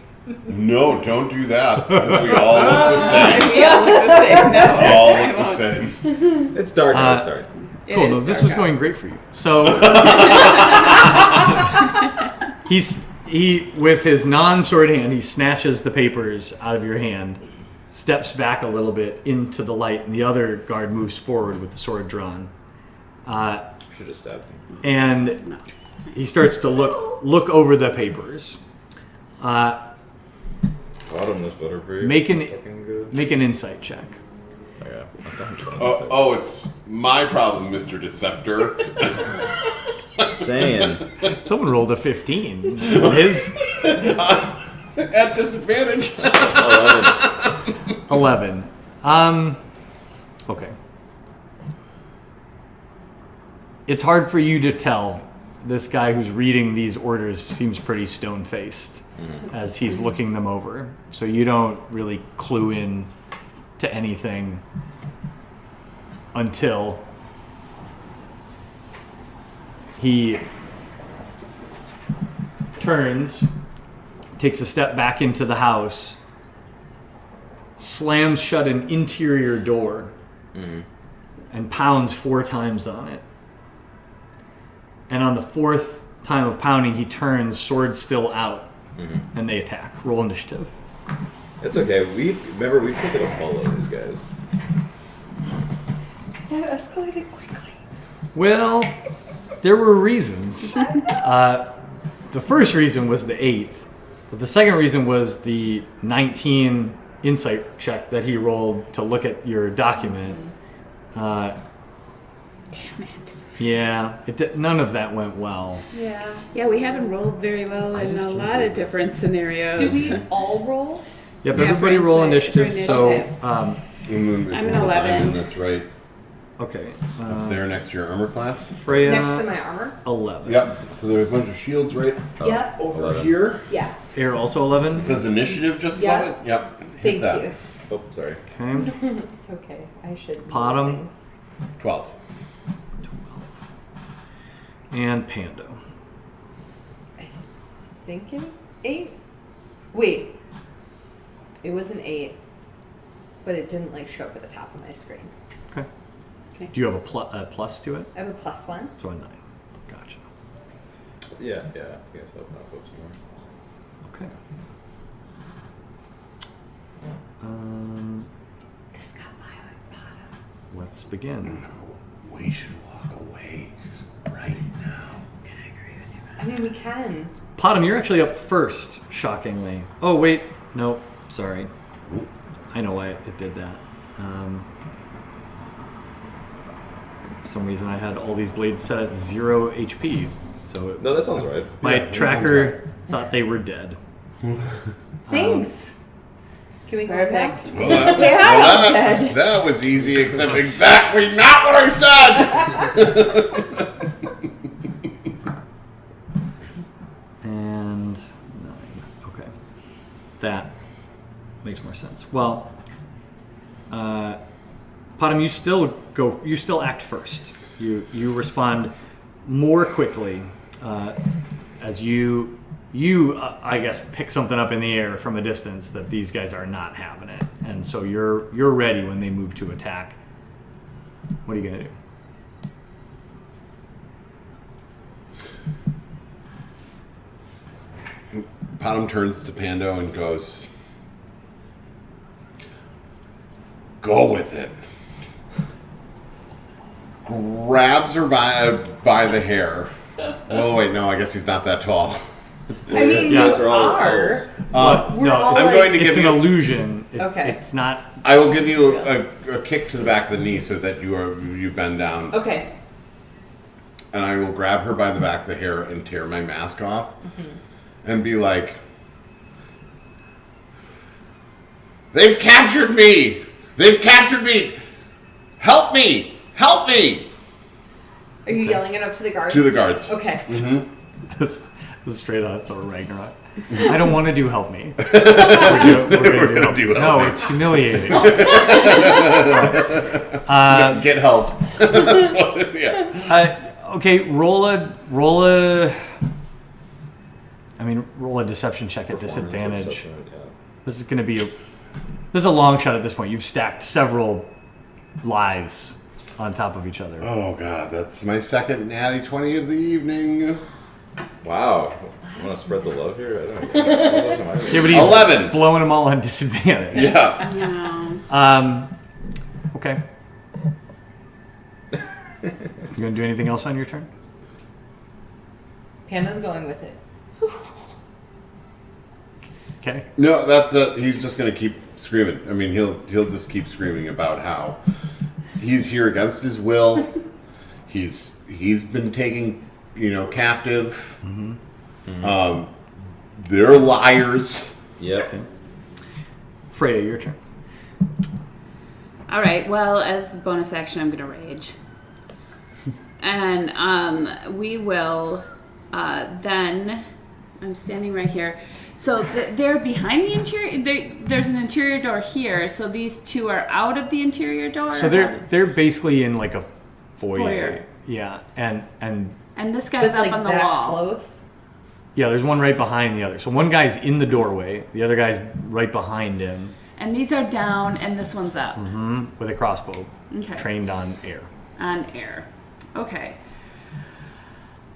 No, don't do that. Because we all look the same. We all look the same. No, All I look the won't. same. It's dark now. Sorry. It Cool. No, is this dark is going out. great for you. So he with his non-sword hand, he snatches the papers out of your hand, steps back a little bit into the light, and the other guard moves forward with the sword drawn. Should have stabbed him. And he starts to look over the papers. Bottomless butter for you. Make an Fucking good. make an insight check. Yeah, I'm done. Oh, it's my problem, Mr. Deceptor. Saying. Someone rolled a 15. His At disadvantage. 11. Okay. It's hard for you to tell. This guy who's reading these orders seems pretty stone-faced as he's looking them over. So you don't really clue in to anything until he turns, takes a step back into the house, slams shut an interior door, and pounds 4 times on it. And on the 4th time of pounding, he turns, sword still out, and they attack. Roll initiative. It's okay. We've taken a pull of these guys. That escalated quickly. Well, there were reasons. The first reason was the 8, but the second reason was the 19 insight check that he rolled to look at your document. Damn it. Yeah, none of that went well. Yeah. Yeah, we haven't rolled very well in a lot of different scenarios. Do we all roll? Yep, Yeah, everybody for roll insight, initiative. for So, initiative. And then I'm an 11. That's right. okay. There next to your armor class. Freya, Next to my armor. 11. Yep. So there's a bunch of shields right Yep. over 11. here. Yeah. Air also 11. It says initiative just Yeah. above it. Yep. Hit Thank that. you. Oh, sorry. Okay. It's okay. I should. know Bottom. things. 12. And Pando. Thinking 8. Wait. It was an 8. but it didn't like show up at the top of my screen. Okay. Okay. Do you have a plus to it? I have a +1. So a 9. Gotcha. Yeah. I guess I'll pop up some more. Okay. This got violent bottom. Let's begin. We should walk away right now. I mean, we can. Potom, you're actually up first, shockingly. Oh, wait. Nope. Sorry. I know why it did that. For some reason I had all these blades set at 0 HP. So No, that sounds right. my Yeah, that tracker thought they were dead. Thanks. Can we go Perfect. Well, that was, Yeah, that was easy, except exactly not what I said. And 9. Okay. That makes more sense. Well, Potom, you still act first. You respond more quickly as you I guess pick something up in the air from a distance that these guys are not having it, and so you're ready when they move to attack. What are you gonna do? Potom turns to Pando and goes, "Go with it." Grabs her by the hair. Well, wait, no, I guess he's not that tall. I mean, Yeah, you those are all are. elves. We're no, all it's, I'm going to it's give an you. illusion. Okay. It's not. I will give you a kick to the back of the knee so that you bend down, Okay. and I will grab her by the back of the hair and tear my mask off, and be like, "They've captured me! They've captured me! Help me! Help me!" Are you yelling it up to the guards? To the guards. Okay. This is straight out of Thor Ragnarok. I don't want to do help me. We're gonna do help. No, it's humiliating. Get help. That's what. Yeah. Okay, roll a. I mean, roll a deception check at disadvantage. Perception, yeah. This is going to be this is a long shot at this point. You've stacked several lies on top of each other. Oh god, that's my second natty 20 of the evening. Wow. You want to spread the love here? I don't know. Yeah, but he's 11. blowing them all on disadvantage. Yeah. No. Okay. You gonna do anything else on your turn? Panda's going with it. Okay. No, he's just gonna keep screaming. I mean, he'll just keep screaming about how he's here against his will. He's been taken, captive. They're liars. Yep. Freya, your turn. All right. Well, as bonus action, I'm gonna rage, and we will then. I'm standing right here. So they're behind the interior. There's an interior door here. So these two are out of the interior door. So they're basically in like a foyer. Foyer. Yeah, and this guy's But up like on the that wall. close. yeah, there's one right behind the other. So one guy's in the doorway, the other guy's right behind him, And these are down, and this one's up. with a crossbow, Okay. trained on air. On air. Okay.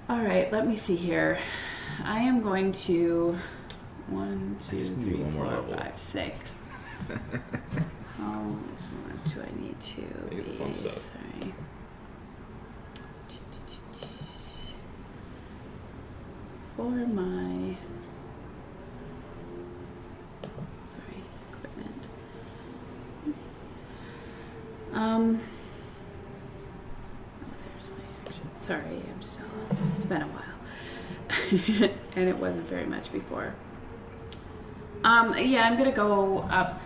All right, let me see here. I am going to 1, 2, just need 3, one more 4, level. 5, 6. How much do I need to You get the fun be? stuff. Sorry. For my equipment. Oh, there's my action. Sorry, I'm still. It's been a while, and it wasn't very much before. Yeah, I'm gonna go up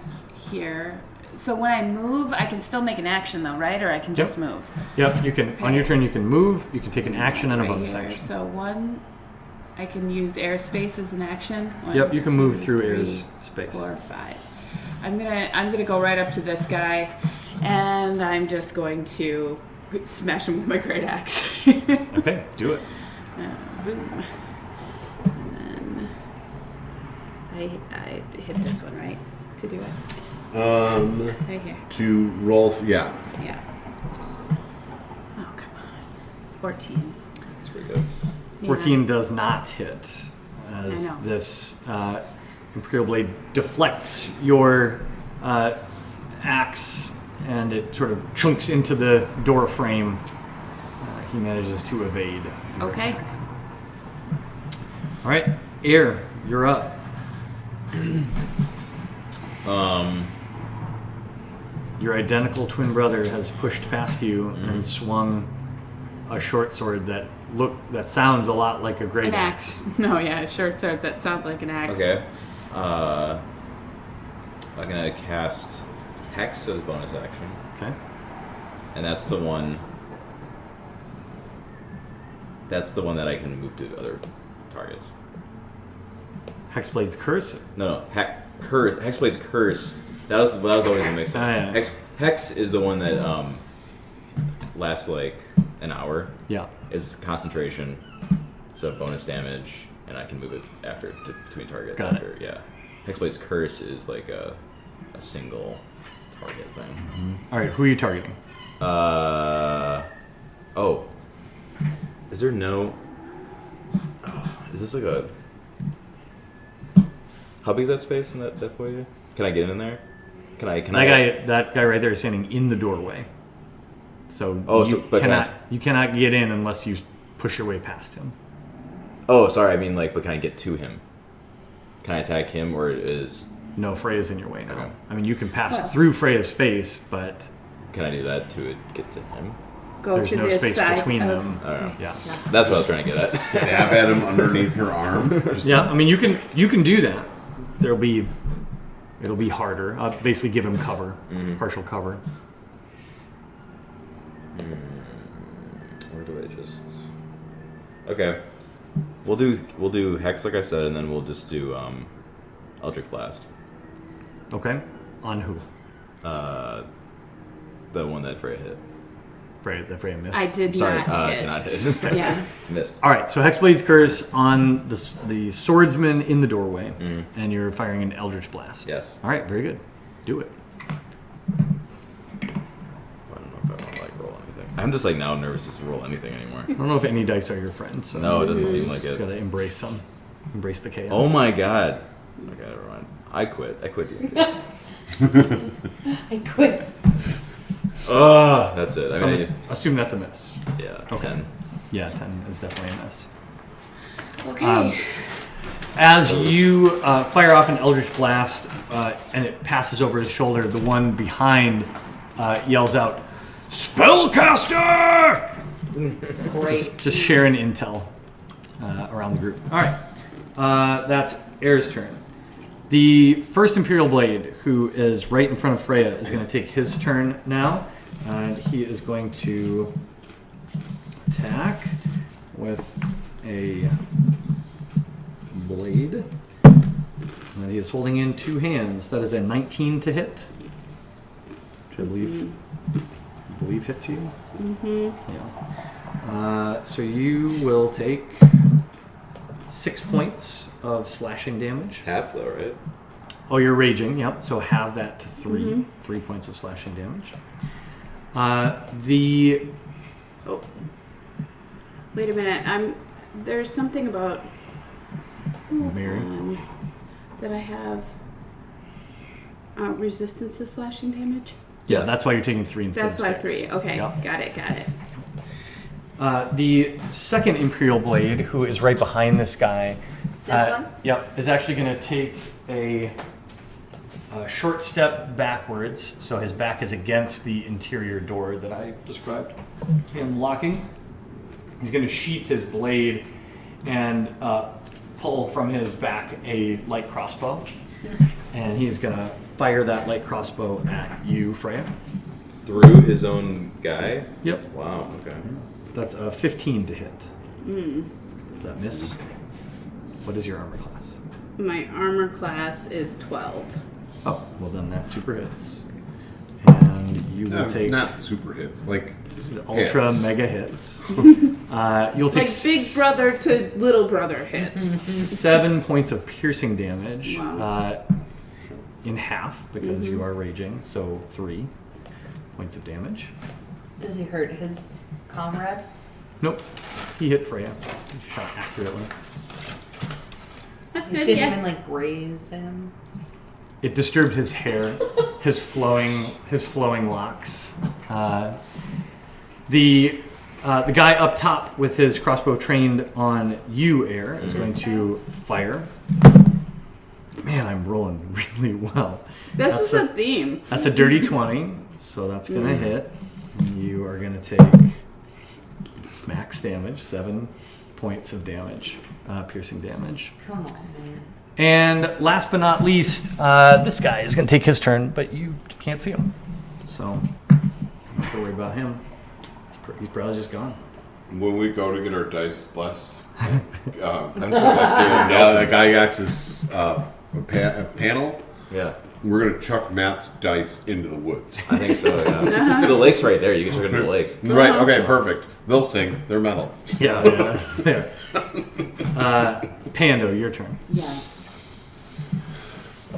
here. So when I move, I can still make an action though, right? Or I can just move. Yep, you can on your turn. You can move. You can take an action and a Right bonus here. action. So one, I can use airspace as an action. Yep, you can move through 3, air's space. 4, 5. I'm gonna go right up to this guy, and I'm just going to smash him with my great axe. Okay, do it. Boom. And then I hit this one right to do it. Right here. To roll, yeah. Yeah. Oh, come on. 14. That's pretty good. 14 does not hit, as I know. this Imperial Blade deflects your axe, and it sort of chunks into the door frame. He manages to evade. your Okay. attack. All right, Air, you're up. Your identical twin brother has pushed past you and swung a short sword that sounds a lot like a great An axe. No, yeah, a short sword that sounds like an axe. Okay. I'm gonna cast Hex as a bonus action, Okay. and that's the one. That's the one that I can move to other targets. Hexblade's Curse. No, Hexblade's Curse. That was always a mix-up. Ah, yeah. Hex is the one that lasts like an hour. Yeah. Is concentration. It's a bonus damage, and I can move it between targets. Got it. after. Yeah. Hexblade's Curse is like a single target thing. All right, who are you targeting? Oh. Is there no? Oh, is this like a? How big is that space in that foyer? Can I get in there? Can I? That guy right there is standing in the doorway. So can you cannot get in unless you push your way past him. Oh, sorry. I mean, but can I get to him? Can I attack him, or is? No, Freya's in your way now. Okay. I mean, you can pass through Freya's space, but Can I do that to get to him? Go there's to no this space side between of- them. I don't know. Yeah. That's what I was trying to get at. Stab at him underneath her arm. Just Yeah, I mean, you can do that. It'll be harder. I'll basically give him cover, partial cover. Where do I just? Okay, we'll do Hex like I said, and then we'll just do Eldritch Blast. Okay. On who? The one that Freya hit. Freya missed. I did Sorry, not hit. did not hit. Yeah. Missed. All right, so Hexblade's Curse on the swordsman in the doorway, and you're firing an Eldritch Blast. Yes. All right, very good. Do it. I don't know if I want to roll anything. I'm just now nervous to roll anything anymore. I don't know if any dice are your friends. So No, it doesn't seem you like just it. gotta embrace them. Embrace the chaos. Oh my god. Okay, never mind. I quit. D&D. I quit. Oh, that's it. I So mean, assume that's a miss. yeah, Okay. 10. Yeah, 10 is definitely a miss. Okay. As you fire off an Eldritch Blast and it passes over his shoulder, the one behind yells out, "Spellcaster!" Great. Just sharing intel around the group. All right, that's Air's turn. The first Imperial Blade, who is right in front of Freya, is going to take his turn now, and he is going to attack with a blade. And he is holding in two hands. That is a 19 to hit, which I believe hits you. Mm-hmm. Yeah. So you will take 6 points of slashing damage. Half though, right? Oh, you're raging. Yep. So have that to 3. 3 points of slashing damage. Wait a minute. There's something about Mary. that I have resistance to slashing damage. Yeah, that's why you're taking 3 instead That's of why 6. 3. Okay, Yep. got it. The second Imperial Blade, who is right behind this guy, This one? Yep, is actually going to take a short step backwards, so his back is against the interior door that I described him locking. He's going to sheath his blade and pull from his back a light crossbow, and he's going to fire that light crossbow at you, Freya. Through his own guy? Yep. Wow, okay. That's a 15 to hit. Does that miss? What is your armor class? My armor class is 12. Oh, well then that super hits. And you will take not super hits, like ultra hits. mega hits. You'll take Like big brother to little brother hits. 7 points of piercing damage. Wow. in half because you are raging, so 3 points of damage. Does he hurt his comrade? Nope, he hit Freya. He shot accurately. That's He good. didn't Yeah. even like graze him. It disturbed his hair, his flowing locks. The guy up top with his crossbow trained on you, Air, is going to fire. Man, I'm rolling really well. This is a theme. That's a dirty 20, so that's gonna hit. You are gonna take max damage, 7 points of damage, piercing damage. Come on, man. And last but not least, this guy is gonna take his turn, but you can't see him, so don't have to worry about him. He's probably just gone. When we go to get our dice blessed, I'm sure that the Gygax's panel, Yeah, we're gonna chuck Matt's dice into the woods. I think so. Yeah. The lake's right there. You can chuck it into the lake. Right? Okay, perfect. They'll sing. They're metal. Yeah. There. Pando, your turn. Yes.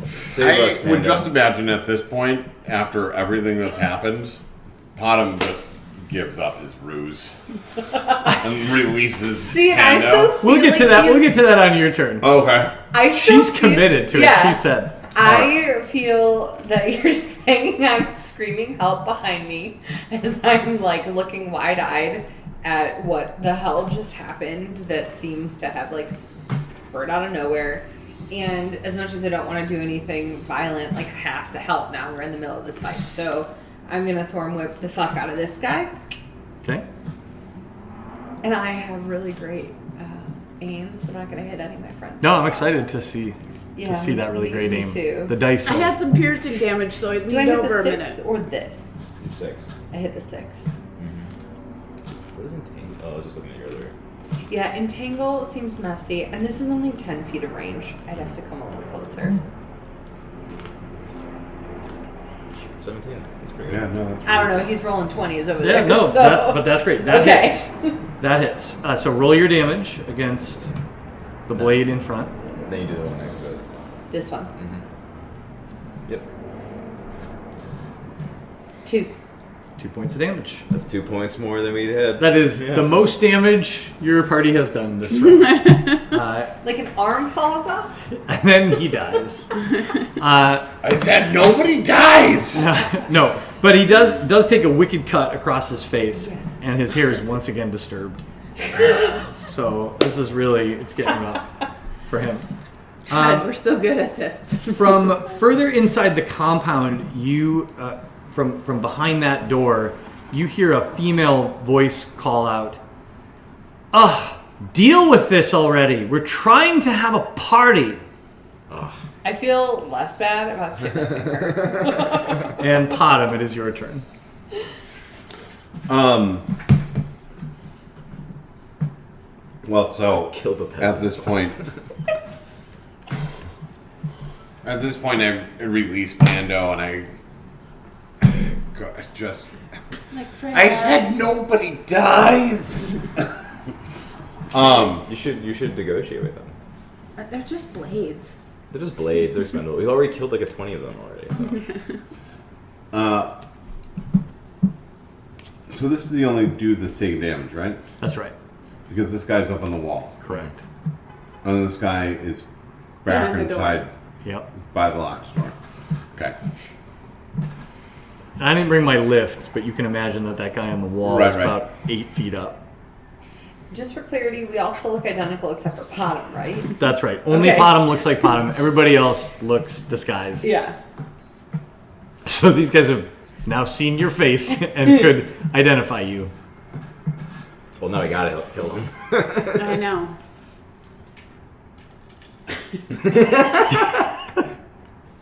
Save us, I would Panda. just imagine at this point, after everything that's happened, Potom just gives up his ruse and releases. See, and I Pando. still feel We'll get to like that. he's- We'll get to that on your turn. Okay. I still She's feel- committed to it. Yeah. She said. I feel that you're just hanging out screaming help behind me as I'm like looking wide-eyed at what the hell just happened that seems to have like spurred out of nowhere. And as much as I don't want to do anything violent, like I have to help now. We're in the middle of this fight. So I'm going to Thorn Whip the fuck out of this guy. Okay. And I have really great aim, so I'm not going to hit any of my friends. No, I'm excited to see Yeah, that really me great aim. too. The dice. I had some piercing damage, so I Do I leaned hit over the a 6 minute. or this? 6. I hit the 6. What is entangled? Oh, I was just looking at your other. Yeah, entangle seems messy, and this is only 10 feet of range. I'd have to come a little closer. 17. That's pretty good. Yeah, no, that's I don't know. He's rolling 20s over Yeah, there. no, so. but that's great. That Okay. hits. That hits. So roll your damage against the blade in front. Then you do the one next to it. This one. Yep. 2. 2 points of damage. That's 2 points more than we'd had. That is the most damage your party has done this round. Like an arm falls off? And then he dies. I said nobody dies. No, but he does take a wicked cut across his face, and his hair is once again disturbed. So this is really, it's getting rough for him. God, we're so good at this. From further inside the compound, you, from behind that door, you hear a female voice call out, "Ugh, deal with this already. We're trying to have a party." I feel less bad about kidnapping her. And Potom, it is your turn. Well, so Kill the peasant. at this point, I release Pando and I just. I said nobody dies. You should negotiate with them. They're just blades. They're just blades. They're expendable. We've already killed like 20 of them already. So. So this is the only dude that's taking damage, right? That's right. Because this guy's up on the wall, Correct. and this guy is back Behind the door. inside Yep. by the locked door. Okay. I didn't bring my lifts, but you can imagine that guy on the wall Right, is right. about 8 feet up. Just for clarity, we all still look identical except for Potom, right? That's right. Only Okay. Potom looks like Potom. Everybody else looks disguised. Yeah. So these guys have now seen your face and could identify you. Well, now we gotta kill him. I know.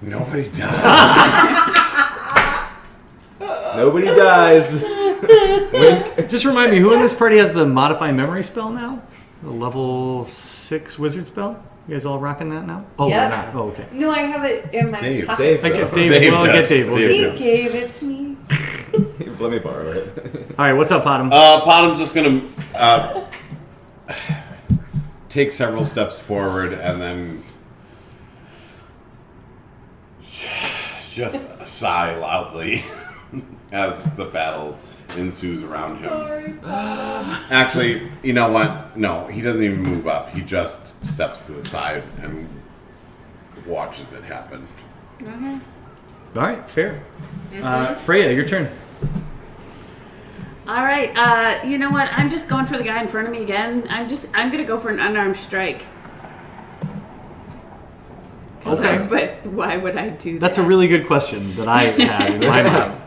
Nobody dies. Nobody dies. Wink. Just remind me, who in this party has the modify memory spell now? The level 6 wizard spell? You guys all rocking that now? Oh, Yep. we're not. Oh, okay. No, I have it in my Dave. pocket. Dave. Okay, though. Dave. Dave Well, does. get Dave. We'll Dave get He does. gave it to me. Let me borrow it. All right, what's up, Potom? Potom's just gonna take several steps forward and then just sigh loudly as the battle ensues around him. Sorry. Actually, you know what? No, he doesn't even move up. He just steps to the side and watches it happen. Okay. All right, fair. Freya, your turn. All right. You know what? I'm just going for the guy in front of me again. I'm gonna go for an unarmed strike. Okay. But why would I do that? That's a really good question that I had in my mind.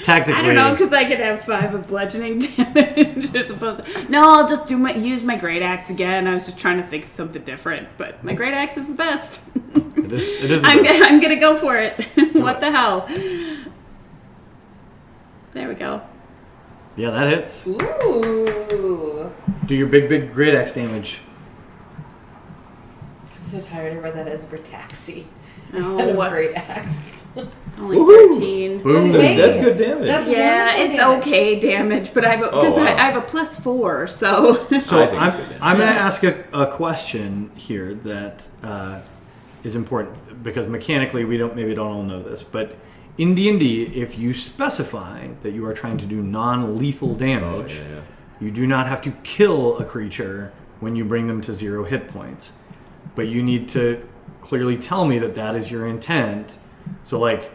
Tactically, I don't know, because I could have 5 of bludgeoning damage as opposed to... No, I'll just use my great axe again. I was just trying to think of something different, but my great axe is the best. it is the I'm best. gonna go for it. What the hell? There we go. Yeah, that hits. Ooh. Do your big great axe damage. I'm so tired of that as Britaxi Oh, instead of what? Great Axe. Only Woohoo! 13. Boom. Hey. That's good damage. That's Yeah, wonderful it's damage. okay damage, but I have a +4, so... So I think it's good damage. I'm going to ask a question here that is important because mechanically we don't all know this, but in D&D, if you specify that you are trying to do non-lethal damage, yeah. you do not have to kill a creature when you bring them to 0 hit points, but you need to clearly tell me that is your intent. So like,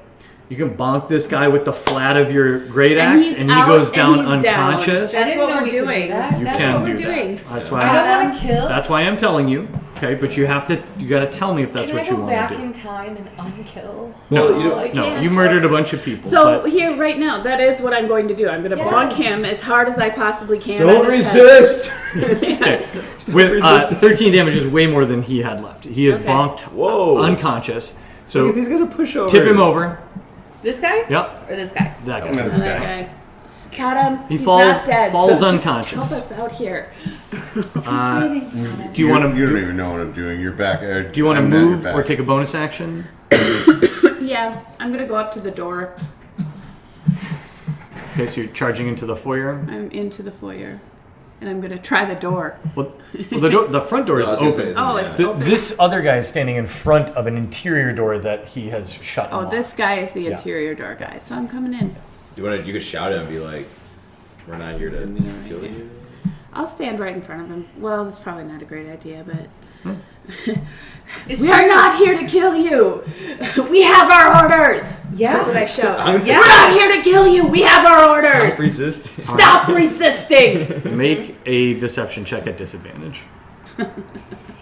you can bonk this guy with the flat of your great And axe, he's and he out goes and down he's down. unconscious. I That's didn't what know we're we could do doing. that. You That's can what we're do doing. that. That's I why. don't want to kill. That's why I'm telling you. Okay, but you got to tell me if that's Can what I you go want back to do. in time and unkill? No, Well, you don't- I No, can't. you murdered a bunch of people. So but here, right now, that is what I'm going to do. I'm going to bonk Yes. him as hard as I possibly can. Don't on his head. resist! Yes. with resistance. 13 damage is way more than he had left. He is Okay. bonked Whoa. unconscious. Look So at these guys are pushovers. tip him over. This guy? Yep, Or this guy? that guy. This guy. Okay. Got him. He He's falls- not dead. falls so unconscious. Just help us out here. Do you want to? You don't even know what I'm doing. You're back. Do you want to move or take a bonus action? Yeah, I'm going to go up to the door. Okay, so you're charging into the foyer. I'm into the foyer. And I'm going to try the door. Well, the front door is No, I was gonna say, open. isn't Oh, it? it's Th- open. This other guy is standing in front of an interior door that he has shut. Oh, and this locked. guy is the Yeah. interior door guy. So I'm coming in. You could shout at him and be like, we're not here to kill you. I'll stand right in front of him. Well, that's probably not a great idea, but... It's We are not here to kill you. We have our orders. That's what I Yeah. shout. Yeah. We're not here to kill you. We have our orders. Stop resisting. Stop resisting. Make a deception check at disadvantage. Can't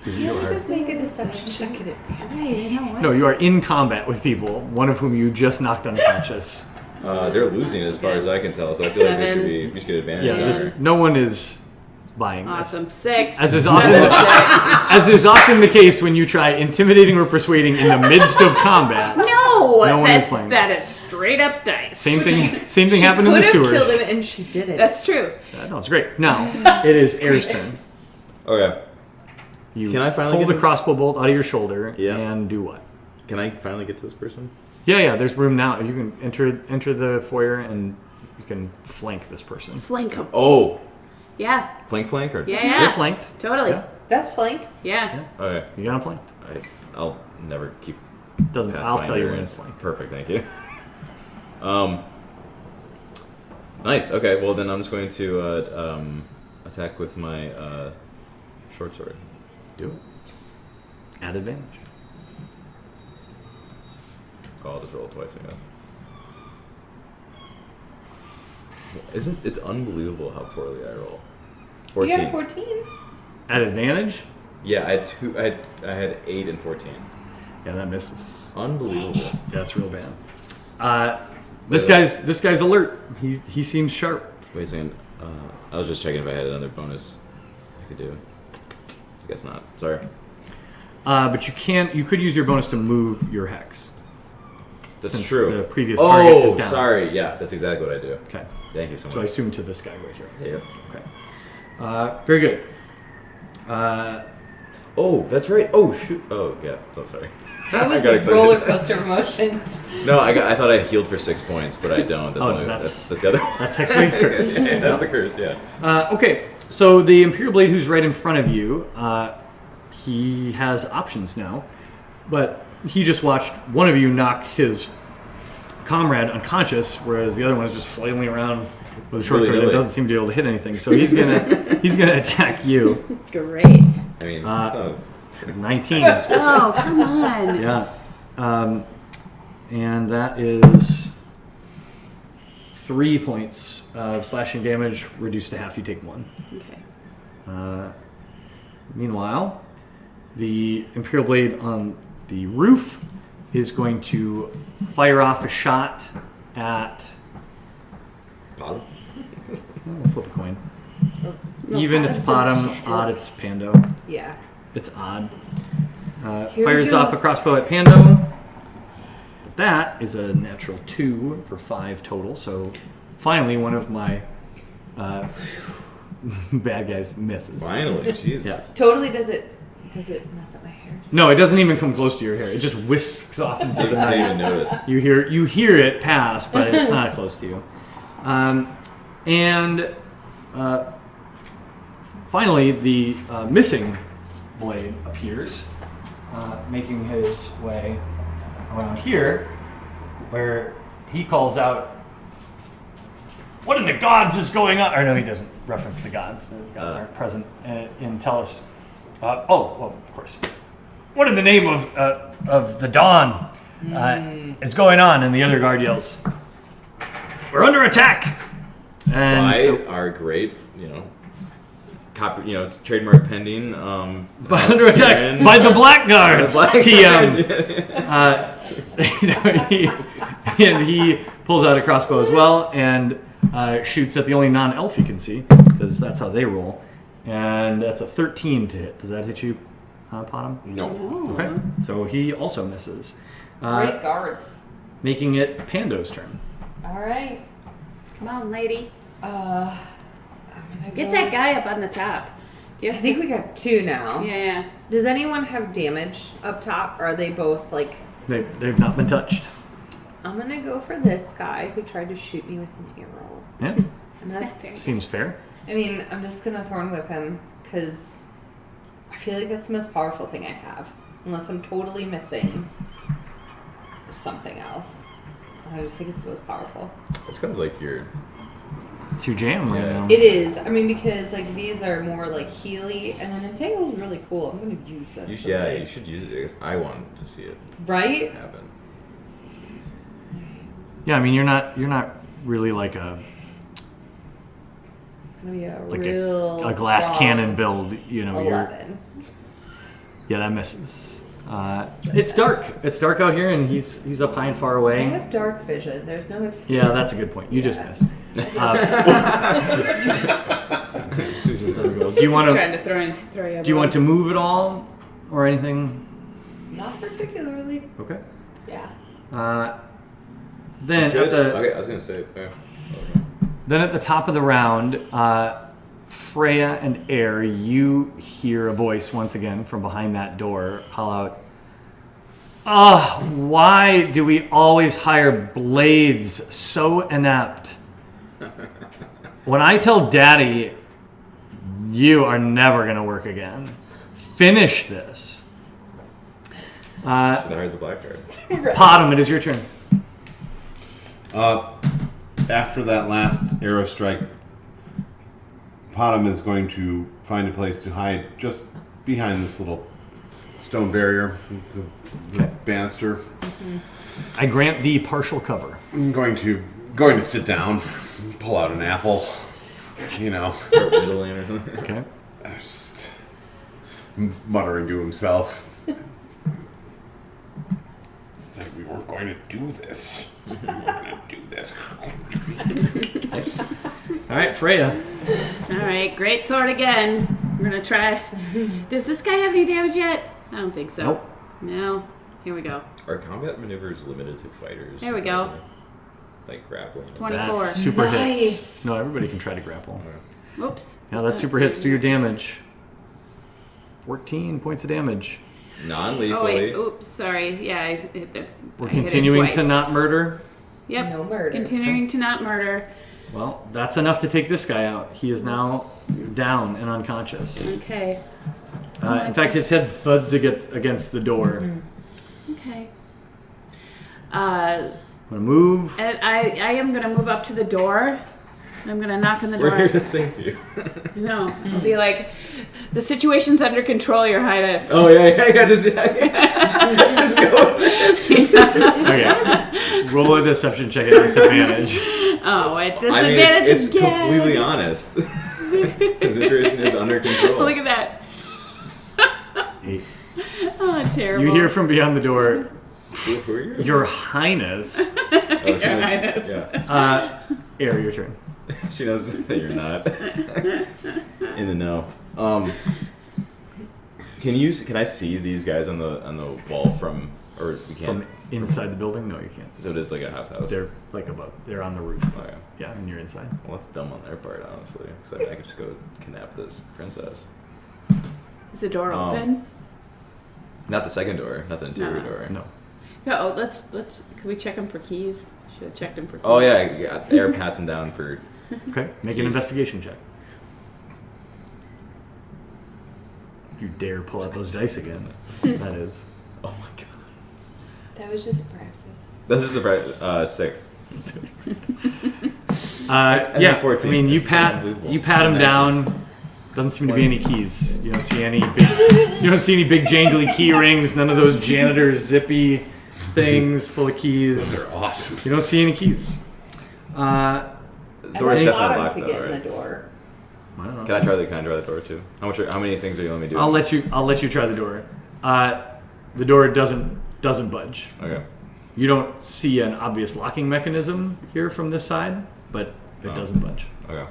we just make a deception check at it? Hey, you know what? No, you are in combat with people, one of whom you just knocked unconscious. They're losing as far as I can tell, so I feel like Seven. we should get advantage. Yeah, on this, her. no one is buying this. Awesome. 6. As is often 7, the- 6. As is often the case when you try intimidating or persuading in the midst of combat. No, No one is that's, playing that this. is straight up dice. Same thing She happened in the could have sewers. killed him and she didn't. That's true. No, it's great. Now, it is Air's turn. Okay. You Can I finally pull get the this? crossbow bolt out of your shoulder Yeah. and do what? Can I finally get to this person? Yeah, there's room now. You can enter the foyer and you can flank this person. Flank him. Oh! Yeah. Flank or? Yeah, yeah. They're flanked. Totally. Yeah. That's flanked. Yeah. Okay. You got them flanked. I'll never keep Doesn't. I'll tell you Pathfinder when in. it's flanked. Perfect, thank you. Nice. Okay, well then I'm just going to attack with my short sword. Do it. Add advantage. Oh, I'll just roll twice, I guess. It's unbelievable how poorly I roll. 14. You got a 14. Add advantage. Yeah, I had two. I had 8 and 14. Yeah, that misses. Unbelievable. Yeah, that's real bad. This guy's alert. He seems sharp. Wait a second. I was just checking if I had another bonus I could do. I guess not. Sorry. But you can't. You could use your bonus to move your hex. That's Since true. the previous target is down. Sorry. Yeah, that's exactly what I do. Okay. Thank you so So I much. assume to this guy right here. Yep. Okay. Very good. Oh, that's right. Oh shoot. Oh yeah. So sorry. That was I got a excited. roller coaster of emotions. No, I thought I healed for 6 points, but I don't. That's Oh, only that's- that's the other. That's Hexblade's curse. Yeah, that's the curse. Yeah. Okay, so the Imperial Blade who's right in front of you, he has options now, but he just watched one of you knock his comrade unconscious, whereas the other one is just flailing around with a short sword that Willy-nilly. doesn't seem to be able to hit anything. So he's gonna attack you. Great. I mean, Uh, it's not. 19. Oh, come on. Yeah. And that is 3 points of slashing damage, reduced to half. You take 1. Okay. Meanwhile, the Imperial Blade on the roof is going to fire off a shot at. Bottom. We'll flip a coin. No, Even it's bottom. bottom, odd it's Pando. Yeah. It's odd. Here we Fires go. off a crossbow at Pando. But that is a natural 2 for 5 total. So finally, one of my bad guys misses. Finally, Jesus. Yeah. Totally does it mess up my hair? No, it doesn't even come close to your hair. It just whisks off into the Didn't night. even notice. You hear it pass, but it's not close to you. And finally, the missing blade appears, making his way around here, where he calls out, "What in the gods is going on?" Or no, he doesn't reference the gods. The gods aren't present in Tellus. Well, of course. What in the name of the dawn is going on? And the other guard yells, "We're under attack!" And By so, our great, it's trademark pending. by under attack by the Blackguards. TM. He pulls out a crossbow as well and shoots at the only non-elf you can see, because that's how they roll. And that's a 13 to hit. Does that hit you, Potom? No. Okay. So he also misses, Great guards. making it Pando's turn. All right. Come on, lady. I'm gonna Get go- that guy up on the top. Do you I think we got 2 now. Yeah. Does anyone have damage up top? Or are they both like? They've not been touched. I'm gonna go for this guy who tried to shoot me with an arrow. Yeah, I'm It's gonna, not fair. seems fair. I mean, I'm just gonna thorn whip him because I feel like that's the most powerful thing I have, unless I'm totally missing something else. I just think it's the most powerful. It's kind of like your. It's your jam right Yeah. now. It is. I mean, because like these are more like Healy, and then Entangle is really cool. I'm gonna use that. You someday. should use it. Because I want to see it Right? happen. Yeah, I mean you're not really like a It's gonna be a like real a glass strong cannon build. You're 11. yeah, that misses. It's dark. It's dark out here, and he's up high and far I away. have dark vision. There's no excuse. Yeah, that's a good point. You just Yeah. missed. Just doesn't go. Do you want He's to? trying to throw you. Do you want to move at all, or anything? Not particularly. Okay. Yeah. Then at the Okay, I was gonna say. then at the top of the round, Freya and Air, you hear a voice once again from behind that door call out, why do we always hire blades so inept? When I tell Daddy, you are never going to work again. Finish this. Should have hired the Blackguards. Potom, it is your turn. After that last arrow strike, Potom is going to find a place to hide just behind this little stone barrier, the banister. I grant thee partial cover. I'm going to sit down, pull out an apple, Start middling or something. Okay. just muttering to himself. Said we weren't going to do this. We weren't going to do this. All right, Freya. All right, great sword again. We're gonna try. Does this guy have any damage yet? I don't think so. Nope. No. Here we go. Are combat maneuvers limited to fighters? There we go. Like grappling. 24. That super hits. Nice. No, everybody can try to grapple. Oops. Yeah, that super hits. Do your damage. 14 points of damage. Non-lethally. Oh wait. Oops. Sorry. Yeah. We're I hit it continuing to twice. not murder. Yep. No murder. Continuing to not murder. Well, that's enough to take this guy out. He is now down and unconscious. Okay. In fact, his head thuds against the door. Okay. Want to move? And I am going to move up to the door. And I'm going to knock on the door. We're here to save you. No, I'll be like, the situation's under control, Your Highness. Oh, yeah. Just go. Okay. Roll a deception check at disadvantage. Oh, at I mean, disadvantage it's again. completely honest. The situation is under control. Look at that. 8. Oh, terrible. You hear from beyond the door, Who are you? Your Highness. Oh, she knows, yeah. Air, your turn. She knows that you're not in the know. Can I see these guys on the wall from, or we can't? From inside the building? No, you can't. So it is like a house. They're like above. They're on the roof. Okay. Yeah, and you're inside. Well, that's dumb on their part, honestly. Because I could just go kidnap this princess. Is the door open? Not the second door, not the interior No. door. No. Oh, let's. Can we check him for keys? Should have checked him for keys. Oh yeah. Air pats him down for. Okay, make an investigation check. If you dare pull out those dice again, that is. Oh my god. That was just a practice. This is a 6. Yeah, 14. I mean, you That's pat unbelievable. him 19. down. Doesn't seem to be any keys. You don't see any big. You don't see any big jangly key rings. None of those janitor zippy things full of keys. They're awesome. You don't see any keys. And Door's then definitely bottom locked to though, get in right? the door. I don't know. Can I try the door too? How many things are you letting me do? I'll let you try the door. The door doesn't budge. Okay. You don't see an obvious locking mechanism here from this side, but it doesn't budge. Okay.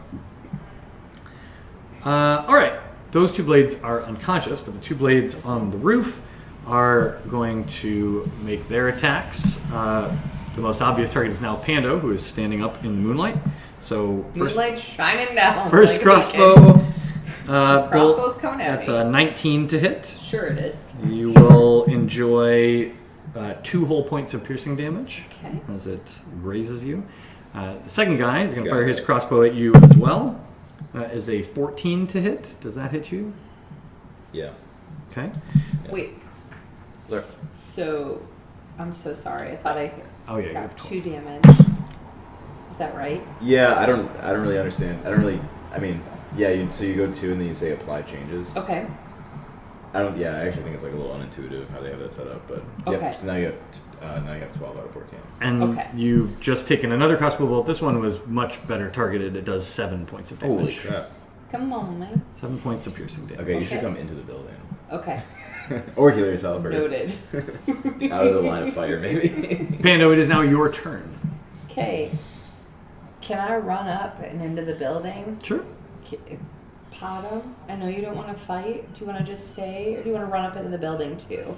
All right, those 2 blades are unconscious, but the 2 blades on the roof are going to make their attacks. The most obvious target is now Pando, who is standing up in the moonlight. So first, Moonlight shining down. first like a crossbow. beacon. Bolt, Crossbow's coming at that's me. a 19 to hit. Sure it is. You will enjoy 2 whole points of piercing damage Okay. as it grazes you. The second guy is going to Got fire it. his crossbow at you as well. Is a 14 to hit. Does that hit you? Yeah. Okay. Wait. There. So, I'm so sorry. I thought I Oh yeah, you got have 2 12. damage. Is that right? Yeah, I don't really understand. I mean, yeah, so you go 2 and then you say apply changes. Okay. I actually think it's like a little unintuitive how they have that set up, but Okay. yep, so now you have 12 out of 14. And Okay. you've just taken another crossbow bolt. This one was much better targeted. It does 7 points of damage. Holy crap. Come on, man. 7 points of piercing damage. Okay, you should Okay. come into the building. Okay. Or heal yourself or Noted. out of the line of fire maybe. Pando, it is now your turn. Okay. Can I run up and into the building? Sure. Pato, I know you don't want to fight. Do you want to just stay, or do you want to run up into the building too?